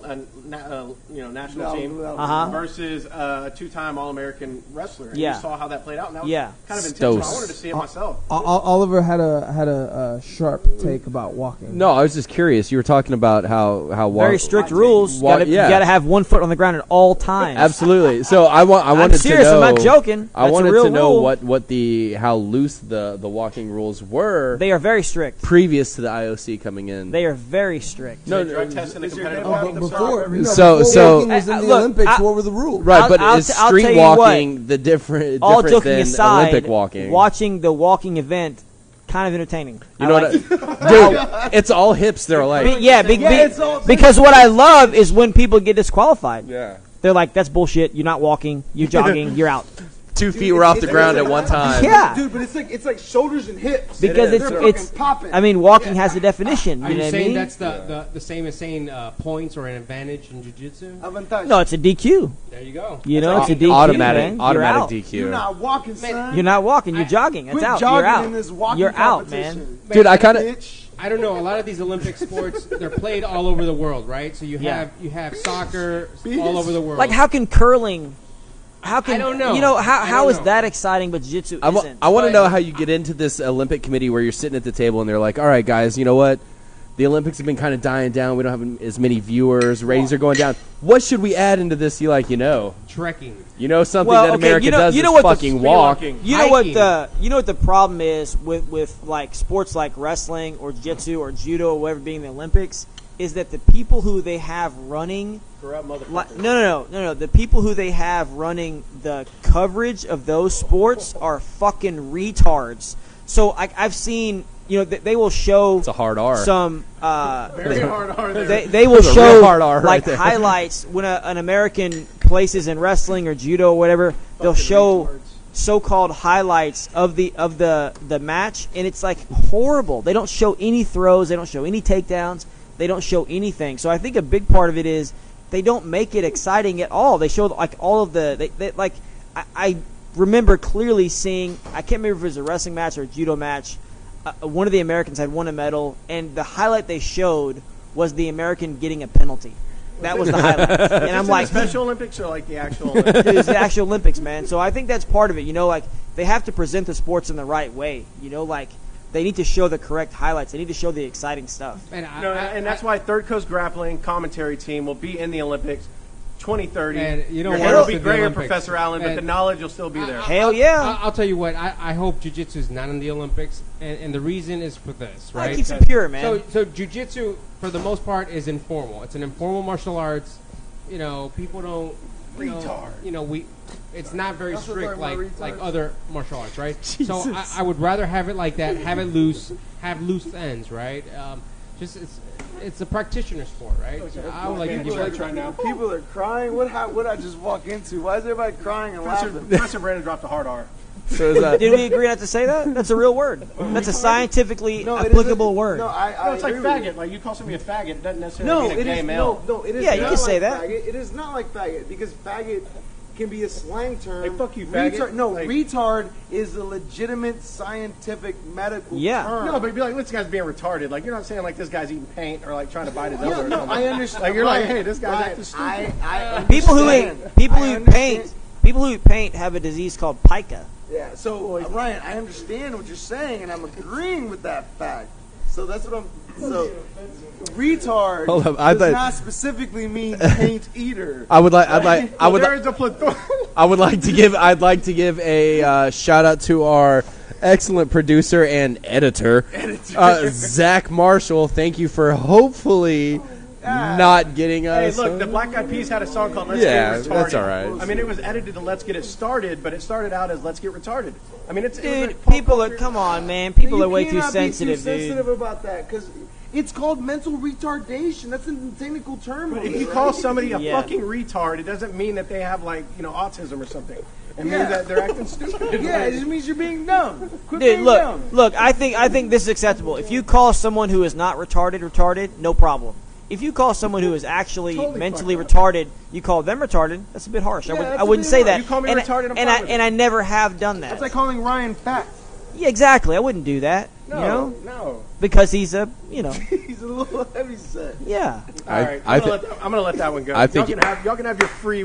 national team Uh-huh. versus a two-time All-American wrestler. And Yeah. you saw how that played out. And that was Yeah. kind of intentional. Stos. I wanted to see it myself. Oliver had a sharp take about walking. no, I was just curious. You were talking about how Very strict rules. Wa- You yeah. got to have one foot on the ground at all times. Absolutely. So I wanted I'm serious. to know. I'm not joking. I That's a wanted real to know rule. how loose the walking rules were They are very strict. previous to the IOC coming in. They are very very strict. No, drug testing the competitive name walking on the Before, No, So- before so- walking was in the Look, Olympics, what were the rules? Right, I'll- but I'll is t- I'll street tell you what. walking the different All joking than aside, Olympic walking? watching the walking event kind of entertaining. You know I what? like it. Dude, it's all hips. They're like, it's all- because what I love is when people get disqualified. yeah. They're like, "That's bullshit. You're not walking. You're jogging. You're out." 2 feet were off the ground at one time. Yeah. Dude, but it's like shoulders and hips. Because They're it's fucking popping. I mean, walking has a definition. Are You you know what I saying mean? that's the same as saying points or an advantage in jiu-jitsu? Avantage. No, it's a DQ. There you go. You know, it's a DQ. Automatic, man. automatic You're out. DQ. You're not walking, son. You're not walking. You're jogging. It's Quit out. jogging You're out. in this walking You're out, competition. man. Dude, I kind of. Bitch. I don't know. A lot of these Olympic sports, they're played all over the world, right? So you Yeah. have soccer all over the world. Like, how can curling? How can I don't know. You know I how don't is that that exciting? But jiu-jitsu I isn't. want to But- know how you get into this Olympic committee where you're sitting at the table and they're like, all right, guys, you know what? The Olympics have been kind of dying down. We don't have as many viewers. Ratings are going down. What should we add into this? You trekking. something Well, that okay, America does you know is what the fucking walk. spelunking. You know what Hiking. the problem is with like sports like wrestling or jiu-jitsu or judo or whatever being the Olympics is that the people who they have running Corrupt motherfucker. no. The people who they have running the coverage of those sports are fucking retards. So I've seen, they will show It's a hard R. some. Very hard R there. They will That's a show real hard R right like there. highlights when an American places in wrestling or judo or whatever. They'll show retards. so-called highlights of the match, and it's like horrible. They don't show any throws. They don't show any takedowns. They don't show anything. So I think a big part of it is they don't make it exciting at all. They show like all of the I remember clearly seeing, I can't remember if it was a wrestling match or a judo match. One of the Americans had won a medal, and the highlight they showed was the American getting a penalty. That was the highlight. And I'm like, the Special Olympics or like the actual Olympics? dude, it's the actual Olympics, man. So I think that's part of it. Like they have to present the sports in the right way. Like they need to show the correct highlights. They need to show the exciting stuff. And And that's why Third Coast Grappling commentary team will be in the Olympics 2030. And you know Your what hair will else be in the grayer, Olympics? Professor Allen, but And the knowledge will still be there. Hell yeah. I'll tell you what. I hope jiu-jitsu is not in the Olympics, and the reason is for this, It right? keeps it pure, man. So jiu-jitsu, for the most part, is informal. It's an informal martial arts. People don't. Retard. It's not very That's what strict they're like talking about, other martial arts, right? So Jesus. I would rather have it like that. Have it loose. Have loose ends, right? It's a practitioner sport, right? So I would like to give it. right now. People are crying. What I just walk into? Why is everybody crying and laughing? Professor Brandon dropped a hard R. So is that, Did we agree not to say that? That's a real word. That's a scientifically No, it applicable isn't. word. No, I It's like agree with you. faggot. Like you call somebody a faggot, it doesn't No, necessarily mean a it gay is male. no. It is Yeah, you not can say like that. Faggot. It is not like faggot because faggot can be a slang term. Hey, fuck you, faggot. Retard, no, Like- retard is a legitimate scientific medical Yeah. term. No, but you'd be like, this guy's being retarded. Like, you're not saying like this guy's eating paint or like trying to bite his elbow. Yeah, or no, something. I understand. Like, you're like, Ryan, hey, this guy's Ryan, acting stupid. I People who understand. people I who understand. paint have a disease called pica. Yeah, so Ryan, I understand what you're saying, and I'm agreeing with that fact. So that's what I'm. So, retard Hold up, I does thought- not specifically mean paint eater. I would There's a plethora. I'd like to give a shout out to our excellent producer and editor, Zach Marshall. Thank you for hopefully not getting Hey, us. look, the Black Eyed Peas had a song called Let's Yeah, Get Retarded. that's all right. I mean, it was edited to Let's Get It Started, but it started out as Let's Get Retarded. I mean, it's Dude, like pop people are culture. come on, man. People You are way too cannot sensitive, be too sensitive dude. about that because it's called mental retardation. That's a technical term. If you call somebody a Yeah. fucking retard, it doesn't mean that they have like autism or something. It Yeah. means that they're acting stupid. yeah, it just means you're being dumb. Quit Dude, being look, dumb. look. I think this is acceptable. If you call someone who is not retarded, no problem. If you call someone who is actually Totally mentally fucked up. retarded, you call them retarded. That's a bit harsh. Yeah, I that's a wouldn't bit say harsh. that. You call me and retarded, I'm and fine with I it. never have done that. That's like calling Ryan fat. Yeah, exactly. I wouldn't do that. No, You know, no. because he's a, He's a little heavy set. yeah. All right, I I'm gonna let that one go. I think y'all can have your free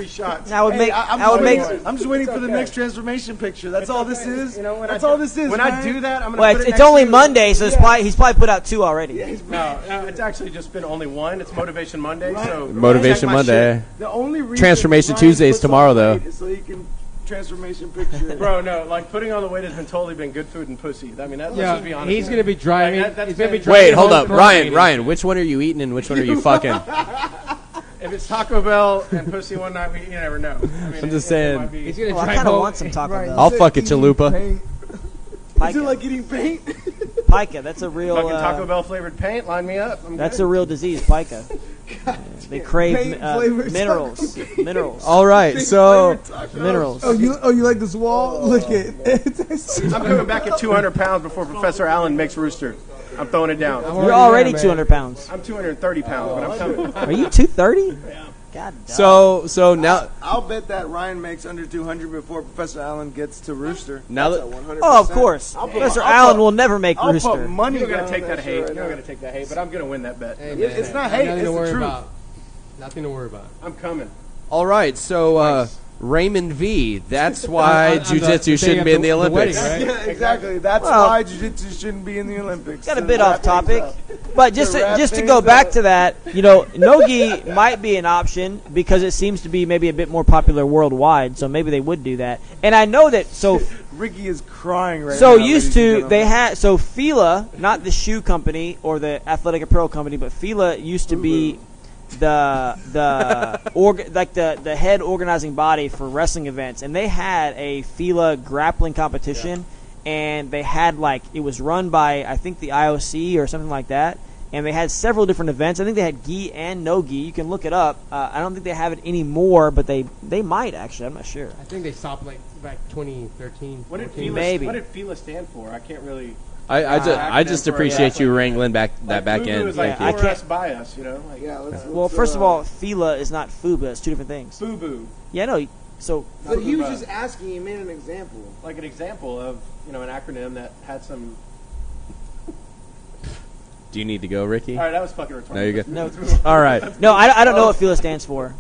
shots. That would Hey, make. I'm That would just make. I'm just waiting for the okay. next transformation picture. That's all this is. You know, when That's I, all this is. When I Ryan. do that, I'm gonna. Well, put it's next only to- Monday, so he's probably put out 2 already. No, it's actually just been only one. It's Motivation Monday. Right. So Motivation check my Monday. shit. The only reason Transformation Ryan Tuesday is puts on tomorrow, weight though. is so he can transformation picture. Bro, no, like putting on the weight has been totally been good food and pussy. I mean, let's just be honest. he's gonna be driving. Like, that's he's gonna be been- driving. Wait, hold home up, crying. Ryan. Which one are you eating and which one are you fucking? If it's Taco Bell and pussy one night, you never know. I mean, I'm just it saying. might be- He's gonna Well, I drive kind of home. want some Taco Right, Bell. I'll you fuck said a chalupa. eating paint. Is it like eating paint? Pica. That's a real. fucking Taco Bell flavored paint. Line me up. That's a real disease, pica. They crave Paint-flavored minerals. Minerals. All right, so Minerals. Oh, you like this wall? Look it. I'm coming back at 200 pounds before Professor Allen makes Rooster. I'm throwing it down. You're already 200 pounds. I'm 230 pounds, but I'm coming. Are you 230? God damn. so now I'll bet that Ryan makes under 200 before Professor Allen gets to Rooster. Now That's that- a 100%. Oh, of course. Professor Allen will never make I'll Rooster. put money You're down gonna take on that hate. shit You're right gonna take that hate, but I'm gonna win that bet. Hey, It's man, not hate, Nothing it's to the worry truth. about. Nothing to worry about. I'm coming. all right, so Raymond V. That's why On the jiu-jitsu day shouldn't of be in the the wedding, Olympics. right? Yeah, exactly. That's Well- why jiu-jitsu shouldn't be in the Olympics. Got a To bit wrap off topic, things up. but just To wrap to things go back up. to that, nogi might be an option because it seems to be maybe a bit more popular worldwide. So maybe they would do that. And I know that. So Ricky is crying right now. so ladies used and to gentlemen. they had so Fila, not the shoe company or the athletic apparel company, but Fila used to be the head organizing body for wrestling events, and they had a Fila grappling competition, and they had it was run by I think the IOC or something like that, and they had several different events. I think they had gi and no gi. You can look it up. I don't think they have it anymore, but they might actually. I'm not sure. I think they stopped back 2013. What did 14. FILA? Maybe. What did FILA stand for? I can't really. I just appreciate you wrangling that back FUBU end. is like Yeah, I for can't- us by us, you know. Like, Yeah, let's Well, first of all, Fila is not FUBA. It's two different things. FUBU, Yeah, no. So But he was just asking. He made an example. like an example of an acronym that had some. Do you need to go, Ricky? All right, that was fucking retarded. No, you're good. no, All right. no. I don't know what Fila stands for.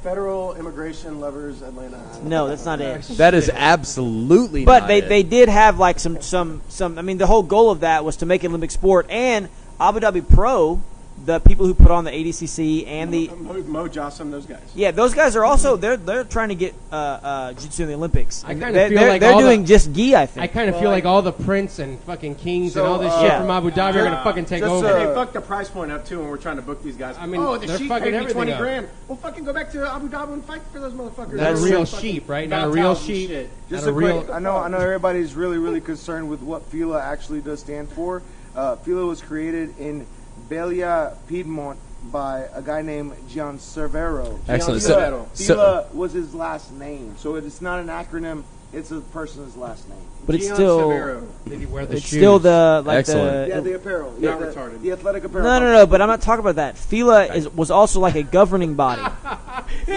Federal Immigration Lovers Atlanta. No, that's not it. That is absolutely But not they, it. they did have some. I mean, the whole goal of that was to make it an Olympic sport, and Abu Dhabi Pro, the people who put on the ADCC and the Mo Jossum, those guys. those guys are also they're trying to get jiu-jitsu in the Olympics. I kinda They're- feel they're, like they're all doing the- just gi. I think. I kind of feel like all the prince and fucking kings So, and all this uh, shit Yeah. from Abu Dhabi are gonna fucking take just, over. And they fucked the price point up too when we're trying to book these guys. I mean, oh, the they're sheep fucking paid me everything 20 up. grand. Well, fucking go back to Abu Dhabi and fight for those motherfuckers. Not a That's real Fucking sheep, right? Not a real Valtals and sheep. shit. Just Not a a real. quick, I know everybody's really concerned with what FILA actually does stand for. FILA was created in Belia, Piedmont, by a guy named Gian Cervero. Excellent. FILA, So- FILA was his last name, so it's not an acronym. It's a person's last name. but it's Gian still Severo. Did he wear the it's shoes? still the Excellent. Yeah, the. the apparel. Not Yeah, retarded. the athletic apparel. No. But I'm not talking about that. FILA was also like a governing body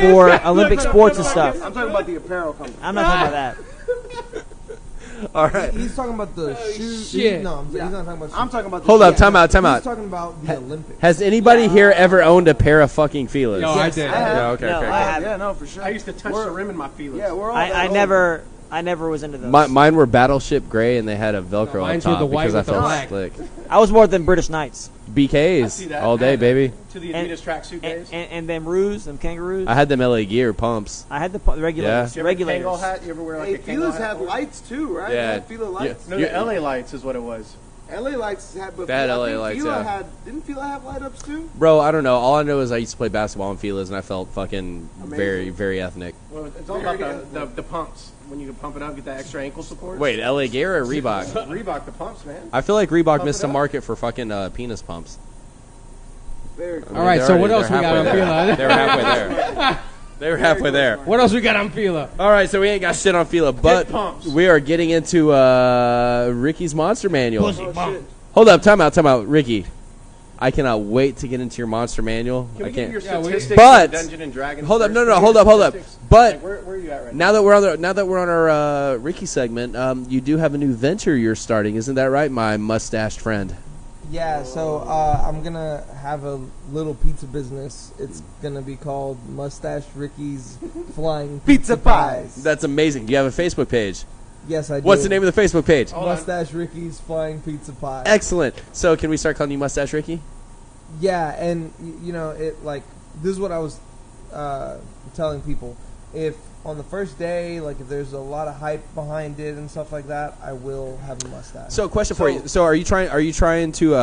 for Olympic sports and stuff. I'm talking about the apparel company. I'm not talking about that. All right. He's talking about the shoe. shit. No, he's not talking about. I'm talking about the Hold up. shoe. Time out. He's talking about the Olympics. Has anybody here ever owned a pair of fucking Filas? No, I did. I have. Yeah, okay, No, okay. I have- Yeah, no, for sure. I used to touch the rim in my feelings. Yeah, we're all. I that never was into those. Mine were Battleship Gray, and they had a Velcro No, on mine's were top the white because I with the felt black. slick. I was more than British Knights I see BKs that. all day, baby. To the And- Adidas tracksuit days. and them roos, them kangaroos. I had them LA Gear pumps. I had the regulators. You ever Regulators. Kangol hat? You ever wear like Hey, a Kangol Fila's hat? had lights too, right? Yeah. They had Fila lights. No, Yeah. the LA lights is what it was. LA lights had, but They had I LA think lights, Fila yeah. had. Didn't Fila have light ups too? Bro, I don't know. All I know is I used to play basketball in Filas, and I felt fucking Amazing. very, very ethnic. Well, it's all about the pumps. When you can pump it up, get that extra ankle support. Wait, LA Gear or Reebok? Reebok, the pumps, man. I feel like Reebok Pump missed it the up. market for fucking penis pumps. Very cool. All right, so what they're else we got on halfway there. Fila? They were halfway there. They were halfway there. What else we got on Fila? All right, so we ain't got shit on Fila, but pumps. we are getting into Ricky's Monster Manual. Oh, shit. Hold up, time out, Ricky. I cannot wait to get into your Monster Manual. Can I we get can't. your Yeah, we- statistics But- of Dungeon and Dragons? Hold up, first? no, Can we hold get up, your hold up. statistics? But Like, where are you at right now that we're on our Ricky segment, you do have a new venture you're starting, isn't that right, my mustached friend? Yeah, so I'm gonna have a little pizza business. It's gonna be called Mustache Ricky's Flying Pizza Pies. That's amazing. Do you have a Facebook page? Yes, I do. What's the name of the Facebook page? Hold on. Mustache Ricky's Flying Pizza Pie. Excellent. So can we start calling you Mustache Ricky? Yeah, and you know, it like this is what I was telling people. If on the first day, like if there's a lot of hype behind it and stuff like that, I will have a mustache. So, question for you. So, are you trying to?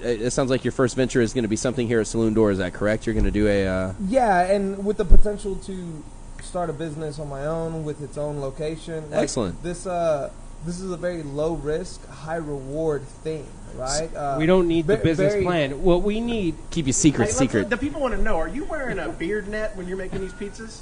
It sounds like your first venture is going to be something here at Saloon Door. Is that correct? You're going to do a. Yeah, and with the potential to start a business on my own with its own location. Like, Excellent. This is a very low risk, high reward thing, right? We don't need the ve- business very- plan. What we need, Keep you secret. The people want to know: are you wearing a beard net when you're making these pizzas?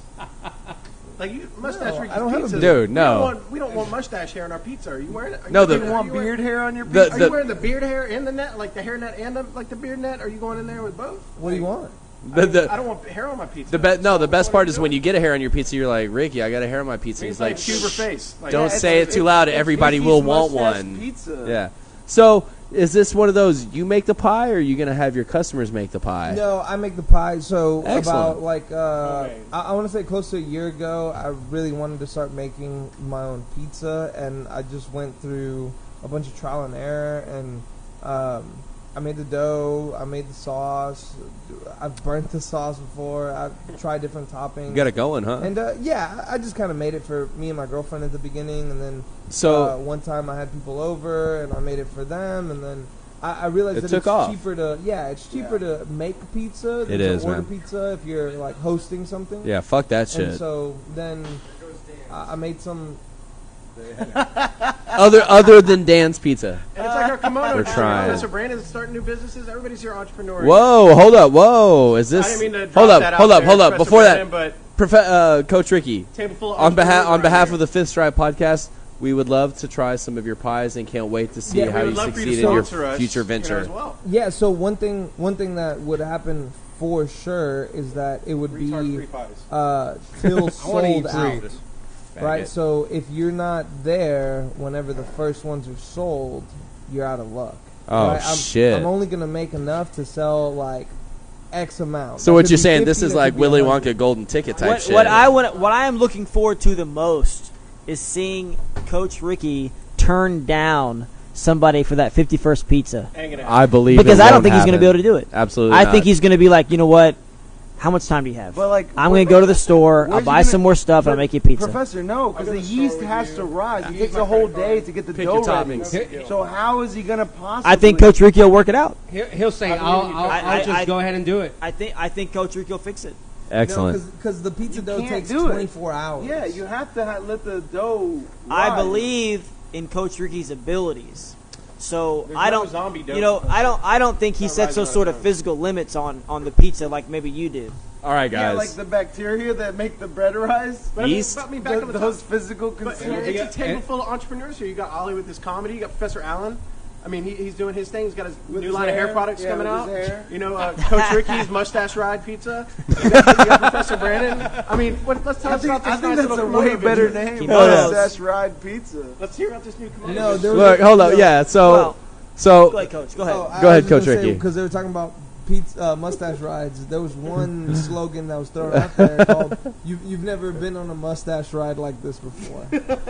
Like mustache No, Ricky's I don't have a pizzas. Dude, no. We don't want mustache hair on our pizza. Are you wearing it? No, You want beard hair on your The- pizza? Are you wearing the beard hair and the net, like the hair net and the beard net? Are you going in there with both? What do you want? I don't want hair on my pizza. The best part is when you get a hair on your pizza, you're like, Ricky, I got a hair on my pizza. He's like, cube or face. Like, don't Yeah, say it too loud. Everybody Ricky's will want mustache one. Pizza. Yeah. So, is this one of those you make the pie, or are you going to have your customers make the pie? No, I make the pie. So Excellent. about like I want to say close to a year ago, I really wanted to start making my own pizza, and I just went through a bunch of trial and error, and I made the dough, I made the sauce, I've burnt the sauce before, I've tried different toppings. You got it going, huh? And yeah, I just kind of made it for me and my girlfriend at the beginning, and then So- one time I had people over and I made it for them, and then I realized It that took it's off. cheaper to make pizza than It to is, order man. pizza if you're like hosting something. Yeah, fuck that And shit. so then I made some. Other than Dan's Pizza. And it's like our kimono. We're trend. trying. So Brandon's starting new businesses. Everybody's here entrepreneur. Whoa, hold up, whoa. Is this... I didn't mean to drop hold that up, out there, hold up. Professor Before Brandon, that, but Coach Ricky, table full of on behalf entrepreneurs of the Fifth Stride podcast, we would love to try some of your pies and can't wait to see Yeah, how we you would love for you to succeed in your sponsor us, future you know, venture. as well. Yeah, so one thing that would happen for sure is that it would Retard be free pies. till sold eat out. free. Right, so if you're not there whenever the first ones are sold, you're out of luck. Oh, Right? shit. I'm only gonna make enough to sell like X amount. So That what could you're be saying, 50, this is that like could be Willy 100. Wonka golden ticket type shit. What I am looking forward to the most is seeing Coach Ricky turn down somebody for that 51st pizza, Ain't gonna I believe because it I don't won't think he's going to happen. be able to do it. Absolutely I not. think he's going to be like, you know what? How much time do you have? But like, I'm going to go to the store. I'll where's he buy gonna- some more stuff, and I'll but make you pizza. Professor, no, because I'll the go to the store yeast with has you. to rise. It Use takes my a whole credit card. day to get the Pick dough your ready. toppings. So how is he gonna possibly? I think Coach Ricky will work it out. He'll say, believe "I'll you, I'll Coach. just go ahead and do it." I think Coach Ricky will fix it. Excellent. Because the pizza dough can't takes do it. 24 hours. Yeah, you have to let the dough. I rise. believe in Coach Ricky's abilities. So There's I no don't, zombie dough. you know, I don't think he Not sets rising those on sort its of own. physical limits on the pizza like maybe you do. All right, Yeah, guys. like the bacteria that make the bread rise. But I mean, Yeast? back to the Those top. physical But concerns. it's a table full of entrepreneurs here. You got Ollie with his comedy. You got Professor Allen. I mean, he's doing his thing. He's got his With new his line of hair. hair products Yeah, coming with out. his hair. You know, Coach Ricky's Mustache Ride Pizza. You got Professor Brandon. I mean, let's tell I us think, about this I think nice that's a little way kimono better business. name. Kimonos. Mustache Ride Pizza. Let's hear about this new kimono. No, there was Look, hold up. Yeah, so Well, so go ahead, Coach. Go ahead. Oh, Go ahead, Coach Ricky. Because they were talking about pizza, mustache rides. There was one slogan that was thrown out there called "You've never been on a mustache ride like this before."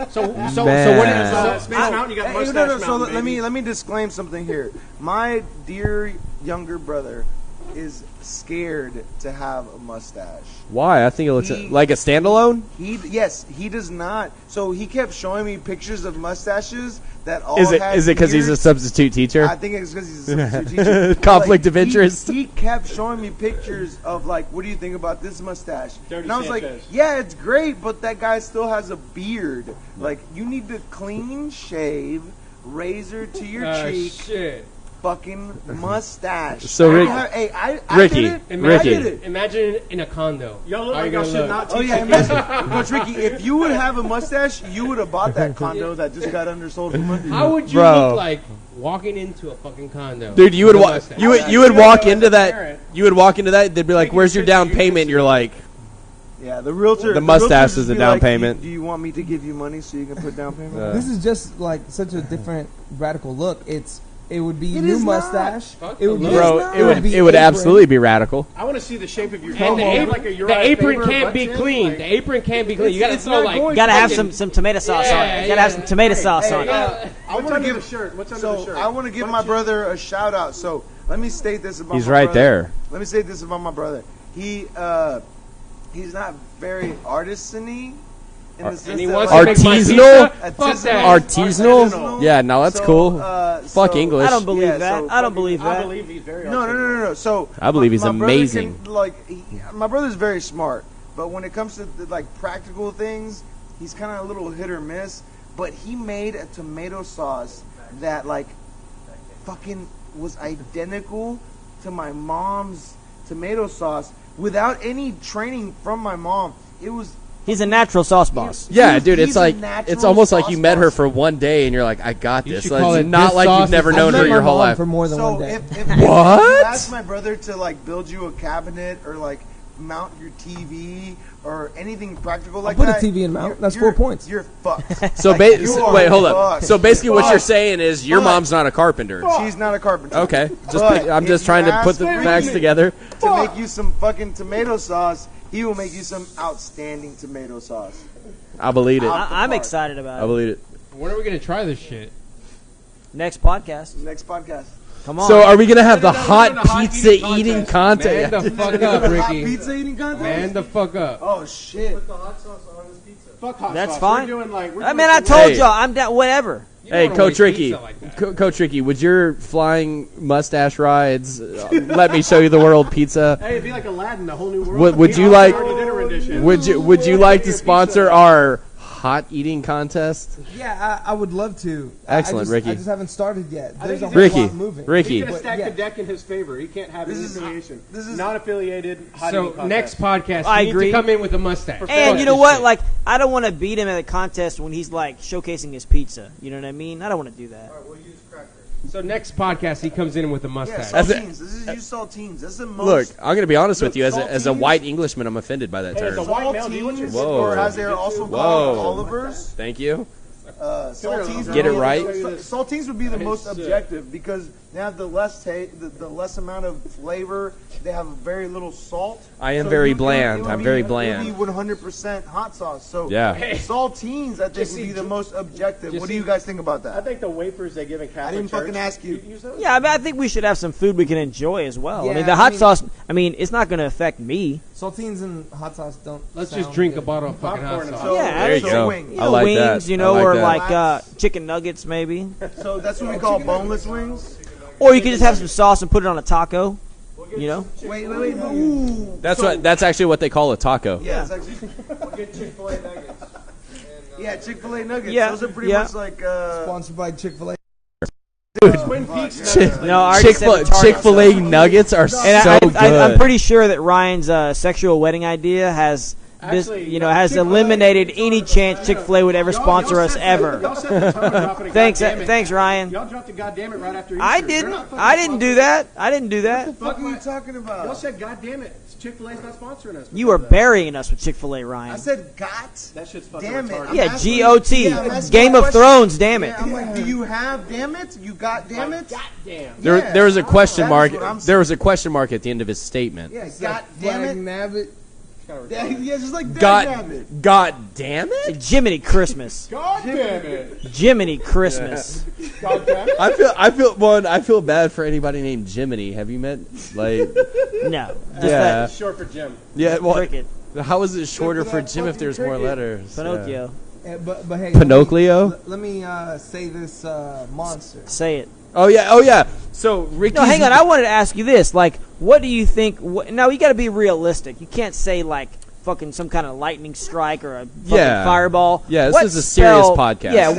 So Man. what is Space Mountain, you got Hey, Mustache no, so Mountain, let baby. me disclaim something here. My dear younger brother is scared to have a mustache. why? I think it looks He- like a standalone. He does not. So he kept showing me pictures of mustaches that all Is it had because he's a beards. substitute teacher? I think it's because he's a substitute teacher. But, Conflict of he- interest. He kept showing me pictures of like, what do you think about this mustache? Dirty and I was Sanchez. like, yeah, it's great, but that guy still has a beard. Like, you need to clean shave, razor to your cheek, shit. fucking mustache. So, Rick- I Ricky, did it. Ricky. I did it. Imagine in a condo. Y'all look How like you y'all gonna should look? not Oh teach yeah, you. imagine, Coach Ricky, if you would have a mustache, you would have bought that condo that just got undersold from under you. How would you Bro. look like walking into a fucking condo? Dude, you would with a walk. mustache? You would walk into as a that. parent. You would walk into that. They'd be like, Taking "Where's your pictures down of your payment?" And you're like, Yeah, the realtor. The mustache realtor is just a be down like, payment. Do you want me to give you money so you can put down payment? This is just like such a different radical look. It would be It new is not. mustache. Fuck It would the be, look. "Bro, it be would apron. absolutely be radical." I want to see the shape of your And the combo, apron, like a the Uriah apron Faber can't be butt chin, clean. like- The apron can't be clean. You gotta It's throw not like. going Gotta have fucking- some tomato sauce on Yeah, it. Gotta have yeah. some tomato sauce Hey, on it. What's under the shirt? What's under the So shirt? I want to give Why my don't you- brother a shout out. So let me state this about. He's my right brother. there. Let me say this about my brother. He's not very artisan-y, in the sense And he that, wants like, to make my Artisanal? pizza? Fuck that. Artisanal? Yeah, no, that's So, cool. Fuck so- English. I don't believe Yeah, that. so I don't believe I that. believe he's very No. So I believe he's my brother amazing. My brother's very smart, but when it comes to like practical things, he's kind of a little hit or miss. But he made a tomato sauce that like fucking was identical to my mom's tomato sauce without any training from my mom. It was. He's a natural sauce boss. Yeah, He's- dude, he's it's a like natural it's almost like you sauce met her boss. for one day and you're like, I got You this. should Like, call it's it not this like sauce you've never is- known I've her met your my whole mom life. for more than So one day. if What? you ask my brother to like build you a cabinet or like mount your TV or anything practical like put a that, TV in mount. you're- That's 4 you're- points. You're fucked. So Like, you are wait, hold up. fucked. So basically, what you're Fucked. saying is your Fuck. mom's not a carpenter. She's not a carpenter. Okay, But I'm if just you trying to put ask the me facts together. To make you some fucking tomato sauce, he will make you some outstanding tomato sauce. I believe it. I'm excited I about it. believe it. When are we gonna try this shit? Next podcast. Next podcast. Come on. So are we gonna have the No, hot the hot pizza eating eating contest. Man contest? the fuck up, Hot Ricky. pizza eating contest? Man the fuck up. Oh shit. Fuck hot That's sauce. fine. We're doing like, we're I doing mean, I some- told Hey. y'all. I'm down. Whatever. You Hey, don't wanna Coach waste Ricky. pizza like that. Coach Ricky, would your flying mustache rides let me show you the world pizza? Hey, it'd be like Aladdin, the whole new world. Would you Peanut like? butter dinner rendition. Would you like to sponsor our hot eating contest? Yeah, I would love to. Excellent, I just, Ricky. I just haven't started yet. I There's a think whole Ricky, lot moving. He's Ricky, gonna stack yeah. the deck in his favor. He can't have any affiliation. this is- Non-affiliated hot So eating contest. next podcast, I you need agree. to come in with a mustache. And Fuck you know this what? shit. Like, I don't want to beat him at a contest when he's like showcasing his pizza. You know what I mean? I don't want to do that. So next podcast, he comes in with a Yeah, mustache. That's it. saltines. This is you saltines. That's the most. look, I'm gonna be honest with you. As Look, a saltines- white Englishman, I'm offended by that Hey, as a term. white male, do you want your saltines, Whoa. or as they're also Whoa. called Olivers. Thank you. Saltines. Get it would be- right. Saltines would be the most It's, objective because they have the less the less amount of flavor. They have very little salt. I am So very it would bland. be- I'm very It bland. would be 100% hot sauce. So Yeah. saltines, I think, would be the most objective. What do you guys think about I that? think the wafers they give in Catholic I didn't Church, fucking ask you. use those? Yeah, I mean, I think we should have some food we can enjoy as well. I Yeah, mean, the I hot mean- sauce. I mean, it's not going to affect me. Saltines and hot sauce don't. Let's sound just drink a good. bottle of fucking hot Popcorn and sauce. So, Yeah, There you so go. wings. You I know, like wings. that. You I know, like or that. like chicken nuggets, maybe. So that's what we call boneless wings. Or you could just have some sauce and put it on a taco. You know. Wait. Ooh. That's actually what they call a taco. Yeah, it's actually. Yeah, Chick-fil-A nuggets. Yeah, Those are pretty yeah. much like. Sponsored by Chick-fil-A. Twin Peaks. No, I already said retarded. Chick-fil-A nuggets are so And good. I'm pretty sure that Ryan's sexual wedding idea has this, Actually, has Chick-fil-A- eliminated any chance Chick-fil-A would ever sponsor Y'all us said ever. Y'all said the tongue dropping and Thanks, goddamn it. thanks, Ryan. Y'all dropped the goddamn it right after Easter. I They're didn't. not fucking I didn't do sponsoring that. I didn't do that. What the fuck are you talking Y'all about? said goddamn it. Chick-fil-A's not sponsoring us. You are burying us with Chick-fil-A, I Ryan. said got. That shit's fucking Damn it. retarded. I'm Yeah, asking- G-O-T. Yeah, I'm asking Game you a of question. Thrones, damn it. Yeah, I'm like, do you have damn it? You got damn it? Goddamn. There was a question That is mark. what I'm There was a question mark at the end of his statement. Yeah, god damn Flag it. nabbit. Yeah, just like damn God, it. God damn it! Jiminy Christmas. God damn it. Jiminy Christmas. God damn it. I feel bad for anybody named Jiminy. Have you met like? No. Just Yeah. Short for Jim. Yeah. that Well, cricket. how is it shorter for for that Jim if fucking there's more cricket. letters? Pinocchio. But hey, Pinocchio? Let me say this monster. Say it. Oh yeah. So Ricky. No, hang on. I wanted to ask you this. Like, what do you think? Now, you got to be realistic. You can't say, like, fucking some kind of lightning strike or a fucking Yeah. fireball. Yeah, this What is a serious podcast. Yeah,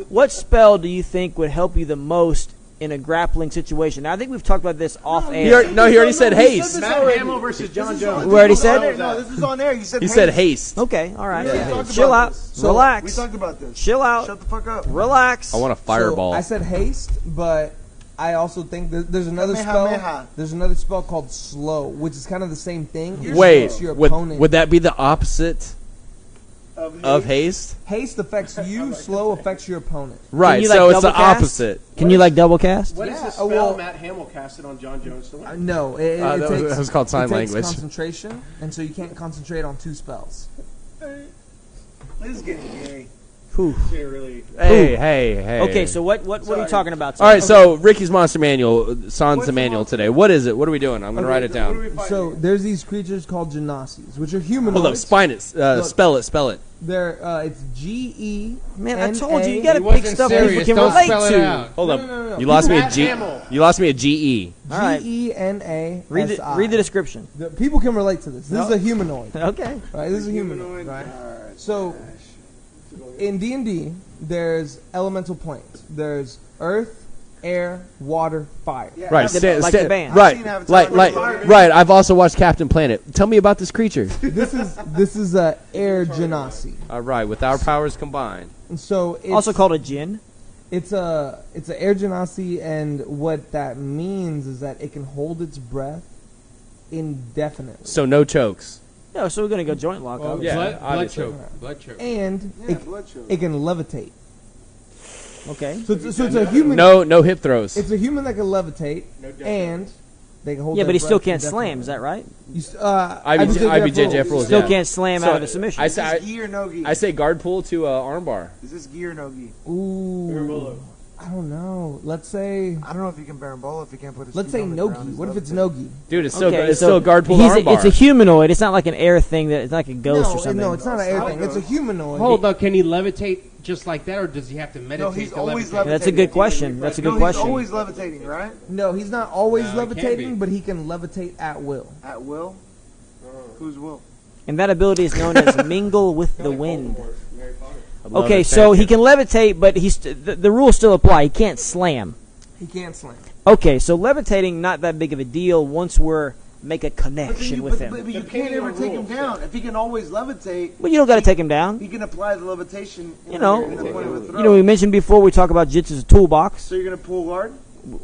what spell do you think would help you the most in a grappling situation? Now, I think we've talked about this off He air. already said haste. Matt Hamill versus John Jones. We already said it? No, this is on air. You said He said haste. Okay, all right. Yeah, we talked Chill about out. this. So, Relax. We talked about this. Chill out. Shut the fuck up. Relax. I want a fireball. So I said haste, but I also think that there's another Kamehameha. spell. There's another spell called slow, which is kind of the same thing. It Wait, affects your would opponent. that be the opposite of haste? Haste affects you. Slow affects your opponent. Right. you, So like, it's the double cast? opposite. Can you, like, double cast? What is Yeah, the spell well- Matt Hamill casted on John Jones to win? No, that was called sign it takes language. concentration, and so you can't concentrate on two spells. This is getting gay. Whew. Hey. Okay, so what are you talking about? All right, so Ricky's Monster Manual, Sans the manual today. What is it? What are we doing? I'm going to write it down. So there's these creatures called Genasi's, which are humanoids. Hold up, spine it. Spell it. They're it's G-E. Man, I told you, you got to He pick wasn't stuff serious. people can Don't relate spell it to. out. Hold up. No. You lost me Matt at G. Hamill. You lost me at GE. All right. Genasi. Read the description. People can relate to this. This is a humanoid. Okay. Right, this is a humanoid. Right. So, in D&D, there's elemental planes. There's earth, air, water, fire. Yeah, Right, Like the band. right, I've seen Avatar. right. I've also watched Captain Planet. Tell me about this creature. This is a air genasi. All right, with our powers combined. And so it's Also called a djinn. it's a air genasi, and what that means is that it can hold its breath indefinitely. So no chokes. Yeah, so we're gonna go joint lock. Oh, up. Yeah, blood obviously. choke. Blood choke. And Yeah, blood chill. it can levitate. Okay. So it's a human. No hip throws. It's a human that can levitate, and they can hold. Yeah, their but he still breath can't slam. Is indefinitely. that right? You s- IBJJF rules. Still yeah. can't slam So, out of a submission. I Is say, this gi or no gi? I say guard pull to armbar. Is this gi or no gi? Ooh, I don't know. Let's say I don't know if you can Barambola if you can't put his let's feet say on the no ground. gi. He's What if it's levitating. no gi? Dude, it's still Okay, it's so still guard pull he's armbar. it's a humanoid. It's not like an air thing. It's not like a ghost or something. No, it's not an air It's thing. not It's a ghost. humanoid. Hold up, can he levitate just like that, or does he have to meditate? he's to always levitate? levitating. That's a good question. That's a good No, question. he's always levitating, right? No, he's not always No, he can't levitating, be. but he can levitate at will. At will. Whose will? And that ability is known as mingle with the wind. I love Okay, it, so thank he you. can levitate, but the rules still apply. He can't slam. He can't slam. Okay, so levitating not that big of a deal once we're make a But connection with him. But you can't ever take him down. If he can always levitate, Well, you don't got to take him down. he can apply the levitation. You know, in the point of a throw. You know, we mentioned before we talk about jits as a toolbox. So you're gonna pull guard.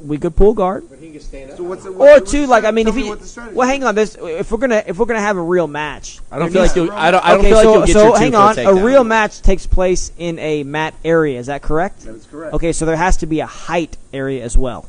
We could pull guard, But he can stand up. So what's the, or what's two. the Like I mean, tell if me you what the strategy well, is. hang on. This if we're gonna have a real match. I don't there feel needs like you. I don't okay, feel like so you'll get so your hang two on. for A takedown. real match takes place in a mat area. Is that correct? That is correct. Okay, so there has to be a height area as well.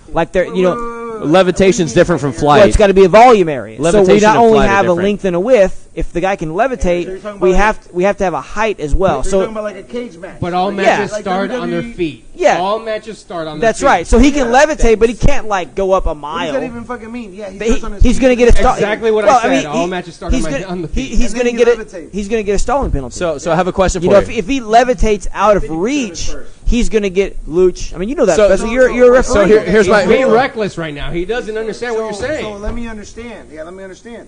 Like there, you know. Levitation's different from Well, flight. it's got to be a volume area. So we Levitation not and only flight are have a different. length and a width. If the guy can So you're levitate, talking we about have to have a height as well. So you're So talking about like a cage match. But all Like- matches like start on their WWE. feet. Yeah. All matches start on their that's feet. right. So he can levitate, but he can't like go up a What does that mile. even fucking mean? Yeah, he But starts on his he's feet. going to get a stall. Exactly what I well, said. mean, All matches start he's on gonna- on the he- feet. He's And going then to you get levitate. He's going to get a stalling penalty. So I have a question for you know, you. if he levitates out of reach, he's going to get looch. I mean, you know that. So- Professor. You're a referee. So here's He's my being reckless right now. He doesn't understand what you're So saying. let me understand. Yeah, let me understand.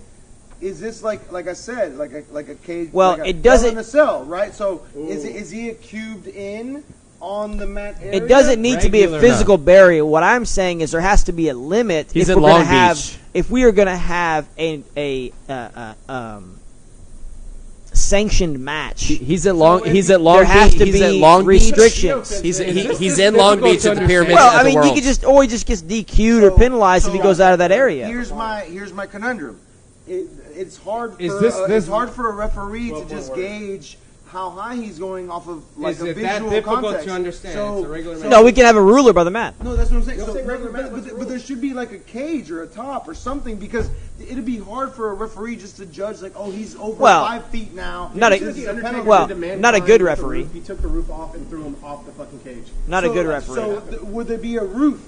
Is this like I said, like a cage? Well, like a it doesn't- hell in a cell, right? So is he a cubed in on the mat area? It doesn't need to be a Regular. physical barrier. What I'm saying is there has to be a limit. He's if in we're gonna Long have, Beach. If we are going to have a sanctioned match, He's at Long. He's at there Long has Beach. to He's be at Long Beach. restrictions. He's Is this he's in Long difficult Beach to at the pyramid. understand? Well, at I the mean, World. he could just, or he just gets DQ'd or penalized if he goes out of that area. Here's my conundrum. It's hard. Is For, this- it's hard for a referee to just gauge how high he's going off of like Is a it that visual difficult context. to understand? So, It's a regular match. No, we can have a ruler by the mat. No, that's what I'm saying. So, but there should be like a cage or a top or something because it'd be hard for a referee just to judge like, oh, he's over Well, 5 feet now. not a- This is penalty. well, The not a man good climbed the referee. roof. He took the roof off and threw him off the fucking cage. Not a good referee. So would there be a roof?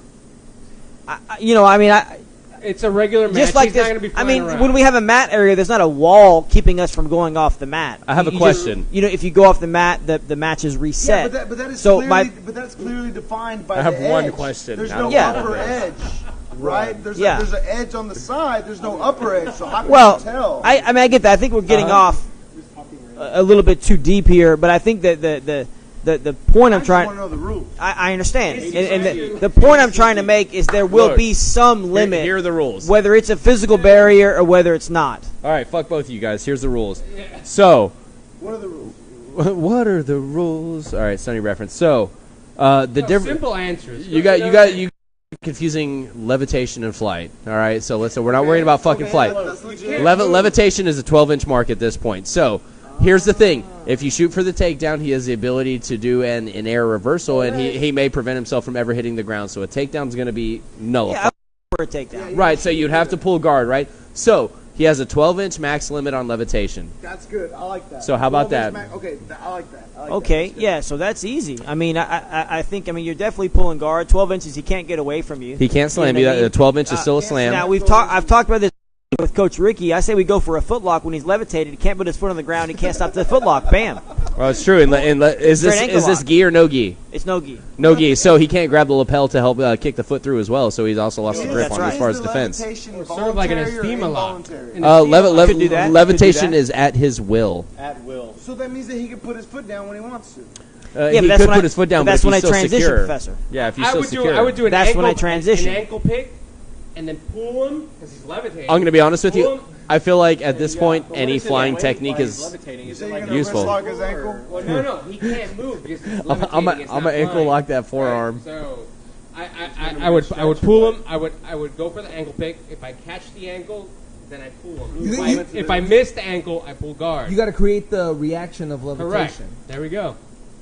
It's a regular match. just like He's not this. gonna be I flying mean, around. when we have a mat area, there's not a wall keeping us from going off the mat. I have a You question. Just, if you go off the mat, the match is reset. Yeah, but that is so clearly, but that's clearly defined by I have the one edge. question. There's I no don't Yeah. upper edge, right? There's Yeah. there's an edge on the side. There's no upper edge. So how can Well, you tell? I mean, I get that. I think we're getting off a little bit too deep here, but I think that the point I'm I just trying. want to know the rules. I understand, and the point I'm trying to make is there will Look, be some limit, Here are the rules. whether it's a physical barrier or whether it's not. All right, fuck both of you guys. Here's the rules. So, What are the rules? what are the rules? All right, Sunny reference. So, the difference. Simple answers. You confusing levitation and flight. All right, so we're not worrying about fucking flight. That's legit. Levitation is a 12-inch mark at this point. So, here's the thing: if you shoot for the takedown, he has the ability to do an air reversal, and he may prevent himself from ever hitting the ground. So a takedown is going to be nullified. Yeah, for a takedown. Right, so you'd have to pull guard, right? So He has a 12-inch max limit on levitation. That's good. I like that. So how about 12 inch that? Okay, I like that. I like Okay, that. That's yeah, so that's easy. I mean, I think, you're definitely pulling guard. 12 inches, he can't get away from you. He can't slam know you. what I mean? The 12 inch is still a can't slam. Now, I've talked about this with Coach Ricky. I say we go for a footlock when he's levitated. He can't put his foot on the ground. He can't stop the footlock. Bam. Well, it's true. Is Straight ankle this lock. gi or no gi? It's no gi. No gi. So he can't grab the lapel to help kick the foot through as well. So he's also lost the Yeah, grip that's on right. as far as Is the defense. levitation Sort of like an voluntary or Estima lock. involuntary? An Estima lock. Could do that. Levitation Could do that. is at his will. At will. So that means that he can put his foot down when he wants to. Yeah, he but that's could when put his foot down, but that's but when I if he's so transition, secure. Professor. Yeah, if he's I so would secure. do an That's ankle, when I transition. an ankle pick, and then pull him because he's levitating. I'm going to be honest with Pull you. him. I feel like at this point, But what any is it flying that way technique while he's is. levitating? Is So it you're like gonna useful. wrist lock his ankle? Well, no, he can't move because he's I'm levitating. gonna It's not ankle flying. lock that forearm. Right, so I would pull him. I would go for the ankle pick. If I catch the ankle, then I pull him. If I miss the ankle, I pull guard. You got to create the reaction of levitation. Correct. There we go.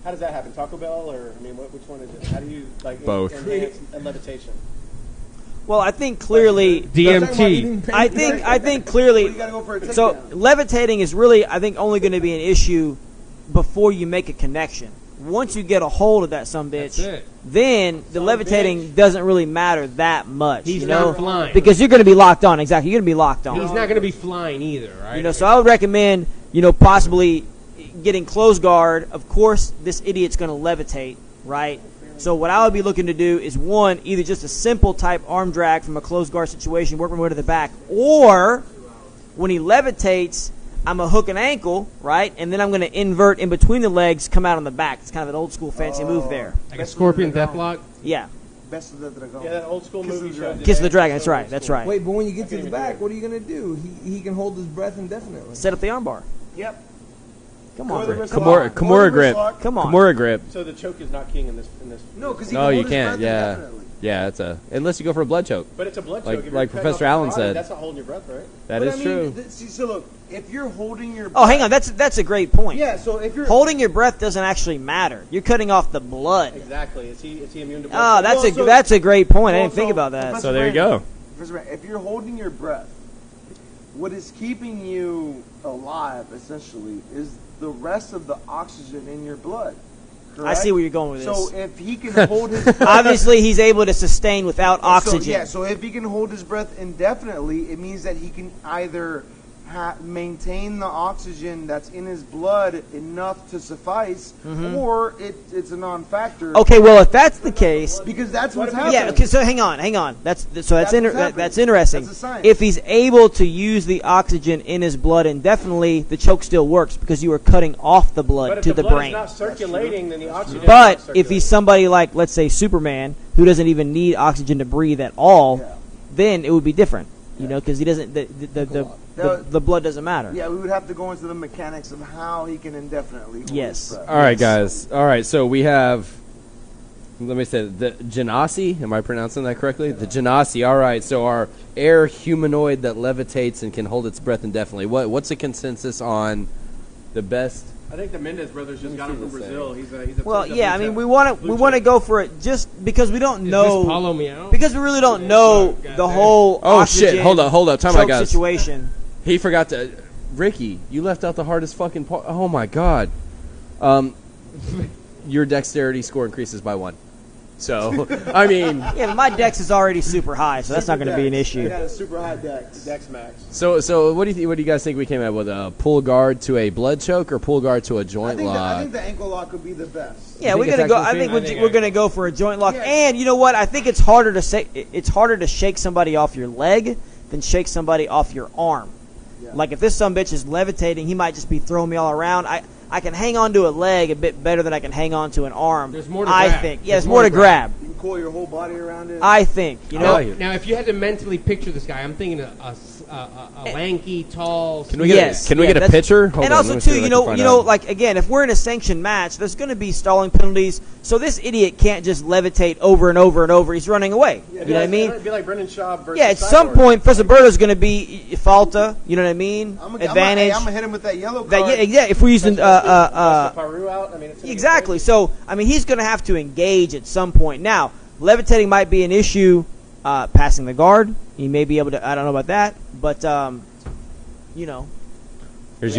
How does that happen? Taco Bell, or I mean, which one is it? How do you like Both. enhance levitation? Well, I think clearly. DMT. I think Well, clearly. you gotta go for a takedown. So levitating is really, I think, only going to be an issue before you make a connection. Once you get a hold of that sumbitch, That's it. then the levitating doesn't really matter that much. He's you know, not flying. because you're going to be locked on. Exactly, you're going to be locked on. He's not going to be flying either, right? You know, so I would recommend, possibly getting close guard. Of course, this idiot's going to levitate, right? So what I would be looking to do is, one, either just a simple type arm drag from a close guard situation, work my way to the back, or when he levitates, I'm going to hook an ankle, right? And then I'm going to invert in between the legs, come out on the back. It's kind of an old school fancy move there. Like a scorpion deathlock. Yeah. Best of the dragon. Yeah, that old school movie show. Kiss of the Dragon, that's right, that's right. Wait, but when you get to the even back, do it. what are you gonna do? He can hold his breath indefinitely. Set up the armbar. Yep. Come Or the on. wrist Kimura- lock. Kimura Or the wrist grip. lock. Come on. Kimura grip. So the choke is not king in this. No, because he No, can you hold his can't. breath Yeah, indefinitely. yeah. It's unless you go for a blood choke. But it's a blood Like- choke. If like you're Professor cutting off Allen the body, said. That's not holding your breath, right? That But is I mean, true. See, so look, if you're holding your Oh, hang on. That's a great point. Yeah, so if you're Holding your breath doesn't actually matter. You're cutting off the blood. Exactly. Is he immune to blood? Oh, choke? that's a great point. I Well, didn't think so about that. Professor So there you Brandon, go. Professor Brandon, if you're holding your breath, what is keeping you alive essentially is the rest of the oxygen in your blood. I correct? see where you're going with So this. if he can hold his breath, Obviously, he's able to sustain without oxygen. So if he can hold his breath indefinitely, it means that he can either maintain the oxygen that's in his blood enough to suffice, or it's a non-factor. Okay, well, if that's the case, Because that's what's happening. yeah. Okay, so hang on. That's what's happening. that's interesting. That's the science. If he's able to use the oxygen in his blood indefinitely, the choke still works because you are cutting off the blood But if to the the blood brain. is not circulating, then the oxygen. is But not if he's circulating. somebody like, let's say, Superman, who doesn't even need oxygen to breathe at all, Yeah. then it would be different. You know, because he doesn't. The blood doesn't matter. Yeah, we would have to go into the mechanics of how he can indefinitely hold Yes. his breath. All right, guys. All right, so we have. Let me say the Genasi. Am I pronouncing that correctly? The Genasi. All right, so our air humanoid that levitates and can hold its breath indefinitely. What's the consensus on the best? I think the Mendez brothers just got him from see this Brazil. He's a Well, yeah. I blue mean, chip. we want Blue to chip. go for it just because we don't Is know. this Paulo Meow? Because we really don't know the whole Oh oxygen shit! Hold up! Time out, choke guys. situation. He forgot to. Ricky, you left out the hardest fucking part. Oh my god. Your dexterity score increases by 1. So, I mean, Yeah, but my dex is already super high, so that's not going to be an I issue. got a super high dex. Dex Max. so what do you guys think we came up with? A pull guard to a blood choke or pull guard to a I joint think, lock? I think the ankle lock would be the best. Yeah, You we're think gonna it's go. actually I think safe? we're gonna go for a joint lock. Yeah. And you know what? I think it's harder to say. It's harder to shake somebody off your leg than shake somebody off your arm. Yeah. Like if this sumbitch is levitating, he might just be throwing me all around. I can hang on to a leg a bit better than I can hang on to an arm. There's more to I grab. think. Yeah, there's more to grab. You can coil your whole body around it. I think. You know. Now, if you had to mentally picture this guy, I'm thinking a lanky, tall. Can we get Yes, can we yeah, get a that's- picture? Hold and on, also let me see too, what I you can know, find you know, out. like again, if we're in a sanctioned match, there's going to be stalling penalties. So this idiot can't just levitate over and over and over. He's running away. You know what I mean? It'd be like Brendan Schaub versus Yeah, at some Cyborg. point, Professor Berto's going to be falta. You know what I mean? Advantage. I'm gonna hit him with that yellow card. That, yeah, if we're using Paru out. I mean, it's gonna be exactly. crazy. So I mean, he's going to have to engage at some point. Now, levitating might be an issue. Passing the guard, he may be able to. I don't know about that, but you know. Here's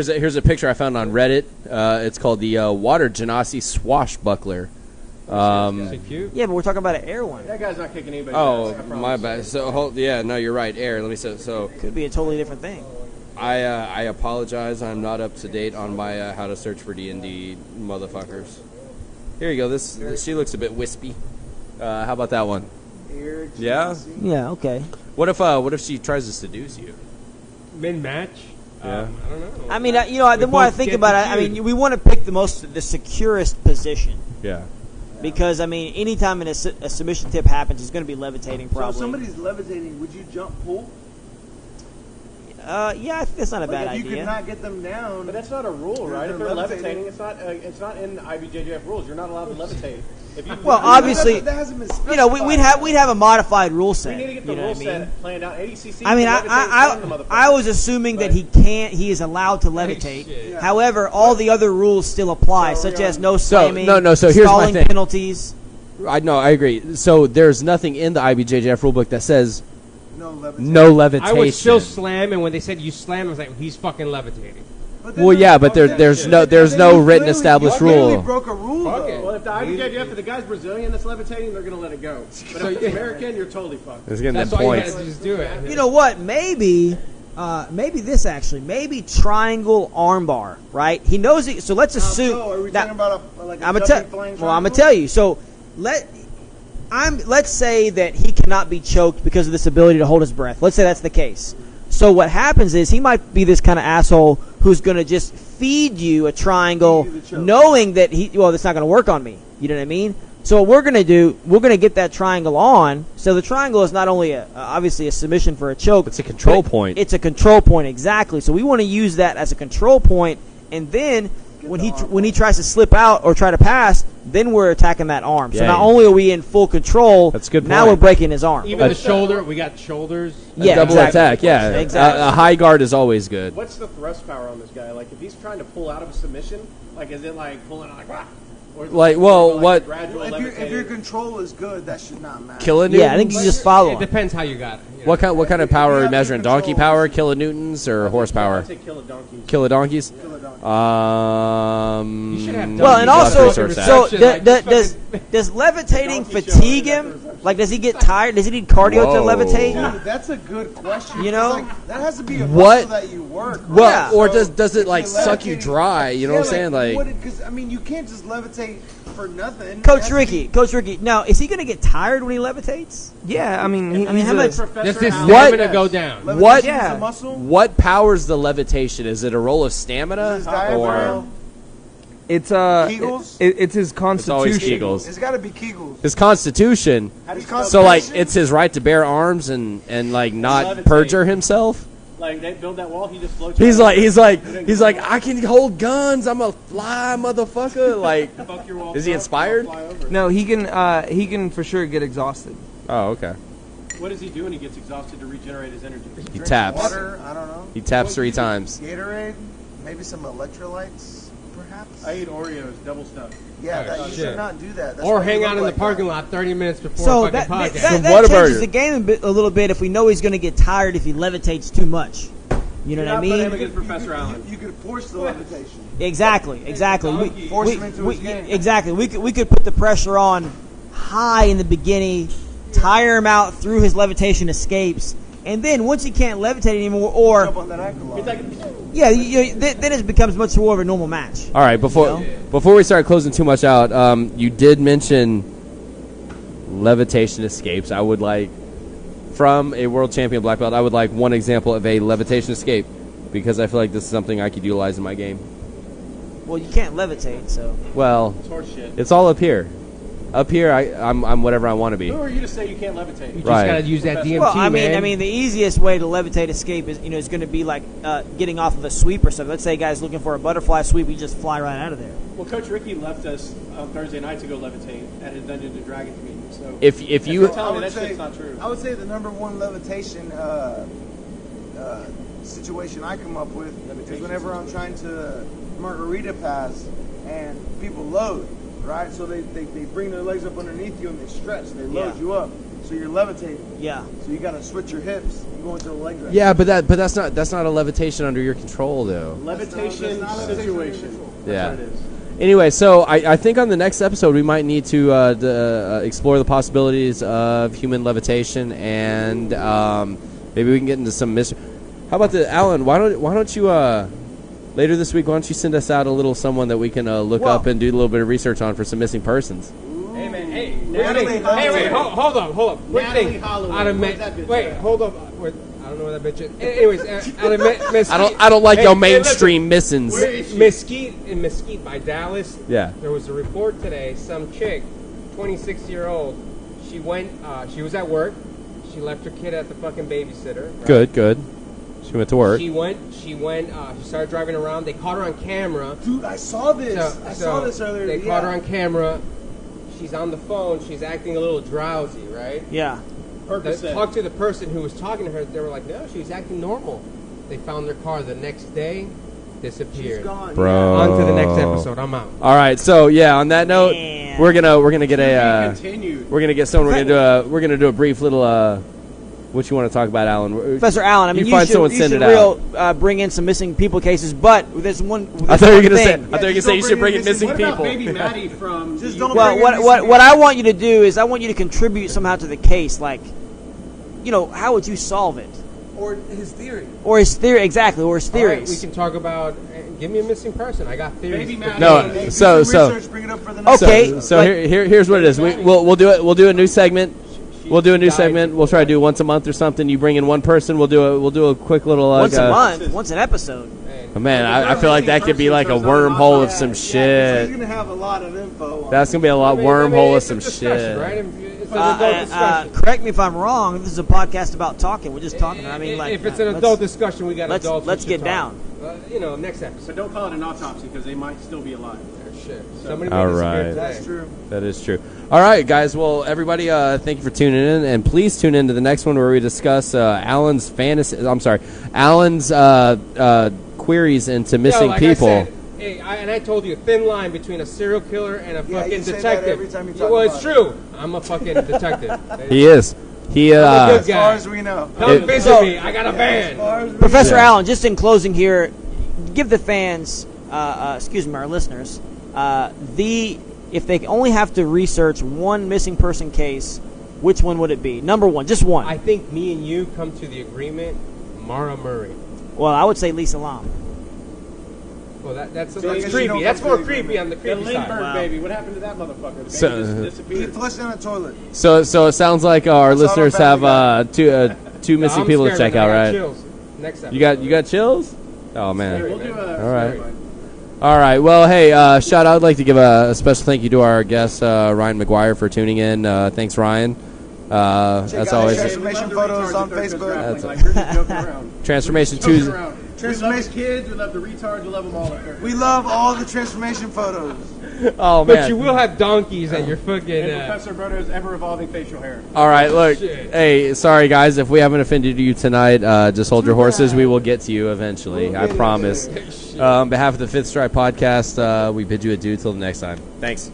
here's a picture I found on Reddit. It's called the Water Genasi Swashbuckler. Is it cute? Yeah, but we're talking about an air one. That guy's not kicking anybody. Oh, ass, I my promise. bad. So no, you're right. Air. Let me say so. Could be a totally different thing. I apologize. I'm not up to date on my how to search for D&D motherfuckers. Here you go. This she looks a bit wispy. How about that one? Air Yeah? Genasi. Yeah, okay. What if she tries to seduce you? Mid-match? Yeah. I don't know. I mean, the more I both think get about it, I confused. mean, we want to pick the securest position. Yeah. Because, I mean, anytime a submission tip happens, it's going to be levitating So if probably. somebody's levitating, would you jump pull? Yeah, I think that's not a bad Like if you idea. could not get them down. But that's not a rule, right? They're If they're levitating. levitating, it's not in the IBJJF rules. You're not allowed to levitate. If you Well, obviously, that hasn't been you know, we'd have a modified rule we set. need to get the you know rule what I mean? set planned out. ADCC. I mean, can levitate from the I motherfucker. was assuming that But- he is allowed to levitate. shit. However, all the other rules still apply, So, such yeah. as no So, slamming, no, so here's my stalling thing. penalties. I agree. So there's nothing in the IBJJF rulebook that says no levitation. no levitation. I would still slam, and when they said you slam, I was like, he's fucking levitating. But then Well, there's- yeah, but there's no you written clearly- established you clearly rule. broke a rule Fuck though. it. Well, if the IBJJF, if the guy's Brazilian that's levitating, they're going to let it go. But if it's American, you're totally fucked. It's getting That's them why you points. gotta just do it. You know what? Maybe this actually. Maybe triangle armbar. Right? He knows it. So let's assume. So are we that- talking about a I'm gonna jumping flying Well, I'm gonna triangle? tell you. So let's say that he cannot be choked because of this ability to hold his breath. Let's say that's the case. So what happens is he might be this kind of asshole who's going to just feed you a triangle, Feed you the choke. knowing that that's not going to work on me. You know what I mean? So what we're going to do, we're going to get that triangle on. So the triangle is not only obviously a submission for a choke. It's a control but point. It's a control point, exactly. So we want to use that as a control point, and then when he tries to slip out or try to pass, then we're attacking that arm. So Yeah. not only are we in full control, That's a good now point. we're breaking his arm. Even the shoulder, we got shoulders. Yeah, Double exactly. attack, yeah. Exactly. A high guard is always good. What's the thrust power on this guy? Like, if he's trying to pull out of a submission, like, is it like pulling out like, wah? Or is it Like, more well, like what- a gradual If your levitating? control is good, that should not matter. Kilonewtons? Yeah, I think you just follow It him. depends how you got it. you know. What kind of power are we have measuring? controls. Donkey power, kilonewtons, or horsepower? I'd say kill a donkey. Kilodonkeys? Kill a donkey. You should have Well, and Donkey also, research that. so Like, does levitating Donkey show fatigue or him? Like, does he get tired? Does he need cardio Whoa. to levitate? Dude, that's a good question. You know? Like, that has to be a What? muscle that you work. Well, Yeah. or So, does it like if suck you levitating- dry? You know what I'm saying? Like, because I mean, you can't just levitate for nothing. Coach It has Ricky, Coach Ricky. Now, is he going to get tired when he levitates? Yeah, I mean, he, I mean, how much? Does his Al- stamina Yes. go down? levitation What? is Yeah. a muscle. what powers the levitation? Is it a roll of stamina His or? diaphragm. it's Kegels? it's his It's always constitution. Kegels. It's got to be Kegels. His constitution. How do you His spell So like, Constitution? it's his right to bear arms and like not Levitate. perjure himself. Like, they build that wall, he just floats. He's right like, over. he's like, I can hold guns. I'm a fly motherfucker. Like, Fuck your wall, is he fly- inspired? fly over. No, he can for sure get exhausted. oh, okay. What does he do when he gets exhausted to regenerate his energy? He Drink taps. Water, I don't know. He taps 3 times. Gatorade, maybe some electrolytes, perhaps. I eat Oreos, double stuff. Yeah, that, you shit. should not do that. That's Or why you hang look out in the like parking that. lot 30 minutes before So a that fucking podcast. that Whataburger. changes the game a little bit if we know he's going to get tired if he levitates too much. You know You're what I not putting him mean? against Professor Allen. You could force the levitation. Exactly. Donkey. Force him into his game. Exactly. We could put the pressure on high in the beginning, tire him out through his levitation escapes, and then once he can't levitate anymore, Jump or on that ankle lock. He's like, then it becomes much more of a normal match. All right, before we start closing too much out, you did mention levitation escapes. I would like, from a world champion black belt, I would like one example of a levitation escape because I feel like this is something I could utilize in my game. Well, you can't levitate, so Well, it's horse shit. it's all up here. Up here, I'm whatever I want to be. Who are you to say you can't levitate? You just Right. gotta use that DMT, well, I man. mean, the easiest way to levitate escape is going to be like getting off of a sweep or something. Let's say a guy's looking for a butterfly sweep, we just fly right out of there. Well, Coach Ricky left us on Thursday night to go levitate at his Dungeons and Dragons meeting. So If you're you telling me would that say- shit's not true. I would say the number one levitation situation I come up with is whenever I'm trying to margarita pass and people load, right? So they bring their legs up underneath you and they stretch, they load Yeah. you up. So you're levitating. Yeah. So you gotta switch your hips. You go into the leg rest. Yeah, but that's not a levitation under your control though. Levitation situation. Yeah. That's what it is. Anyway, so I think on the next episode we might need to explore the possibilities of human levitation, and maybe we can get into some mystery. How about Alan? Why don't you later this week? Why don't you send us out a little someone that we can look up and do a little bit of research on for some missing persons? Hey man, hey, Natalie wait, hold up. Quick Natalie thing. Holloway. Out of Where's that bitch wait, at? hold up. Wait, I don't know where that bitch is. Anyways, out of Mesquite. I don't like Hey, your hey, mainstream missings. Where is she? Mesquite by Dallas. Yeah. There was a report today. Some chick, 26-year-old. She went. She was at work. She left her kid at the fucking babysitter. Right? Good. She went to work. She went. She started driving around. They caught her on camera. Dude, I saw this. I saw this earlier. They caught her on camera. She's on the phone. She's acting a little drowsy, right? Yeah. They talked to the person who was talking to her. They were like, no, she was acting normal. They found their car the next day. Disappeared. She's gone. Bro. On to the next episode. I'm out. All right. So yeah, on that note, Man. we're gonna get a Continued. we're gonna do a brief little what you want to talk about, Alan? Professor Allen, I mean, You find should, someone, you send should it out. bring in some missing people cases, but there's one. I thought you were gonna say. thing. I thought you were gonna say you should bring in missing What people. about Baby Maddie from? Just the don't Well, bring in what I want you to do is I want you to contribute somehow to the case, like, how would you solve it, Or his theory. or his theory exactly, or his All right, theories. we can talk about. Give me a missing person. I got theories. Baby Maddie. No, Do so some research, bring it up for the next Okay. episode. So but- here's what it is. We'll do it. We'll do a new segment. We'll do a new segment. We'll try to do it once a month or something. You bring in one person. We'll do a quick little once a month, once an episode. Oh, man, I feel like that could be like a wormhole of some Yeah, shit. he's gonna have a lot of info. That's gonna be a lot wormhole of it's a some discussion, shit. right? It's an adult discussion. Correct me if I'm wrong. This is a podcast about talking. We're just talking. I mean, like, if it's an let's- adult discussion, we got let's- adults. let's who get should down. talk. Next episode. So don't call it an autopsy because they might still be alive. Shit. Somebody All made this right. weird today. That's true. That is true. All right, guys. Well, everybody, thank you for tuning in, and please tune in to the next one where we discuss Alan's fantasy. I'm sorry, Alan's queries into missing like people. I said, I told you, a thin line between a serial killer and a Yeah, fucking you say that detective. every time you talk Well, about it's it. true. I'm a fucking detective. He is. He I'm a good As far guy. as we know. Come visit me. I got a van. Professor Yeah. Allen, just in closing here, give the fans, excuse me, our listeners, if they only have to research one missing person case, which one would it be? Number one, just one. I think me and you come to the agreement. Mara Murray. Well, I would say Lisa Lam. Well, that's I guess you creepy. don't That's come more to the creepy on the The creepy Lindbergh side. baby. What happened to that motherfucker? The So- baby just He disappeared. flushed in a toilet. So it sounds like our That's all listeners I'm have about two No, missing I'm people to scared check of out, that. I right? got chills. Next episode. You got chills? Oh man. We'll do a All right. storyline. All right. Well, hey, shout out. I'd like to give a special thank you to our guest Ryan McGuire for tuning in. Thanks, Ryan. Check As out always, his transformation photos on That's Facebook. That's like, we're just joking around. Transformation Joking Tuesday. around. We love the Transformation. kids. We love the retards. We love them all. Up there. We love all the transformation photos. Oh But man. you will have donkeys and your fucking. And Professor Brodo's ever-evolving facial hair. All right, look. Shit. Hey, sorry guys, if we haven't offended you tonight, just hold your horses. We will get to you eventually. I promise. On behalf of the Fifth Strike Podcast, we bid you adieu till the next time. Thanks.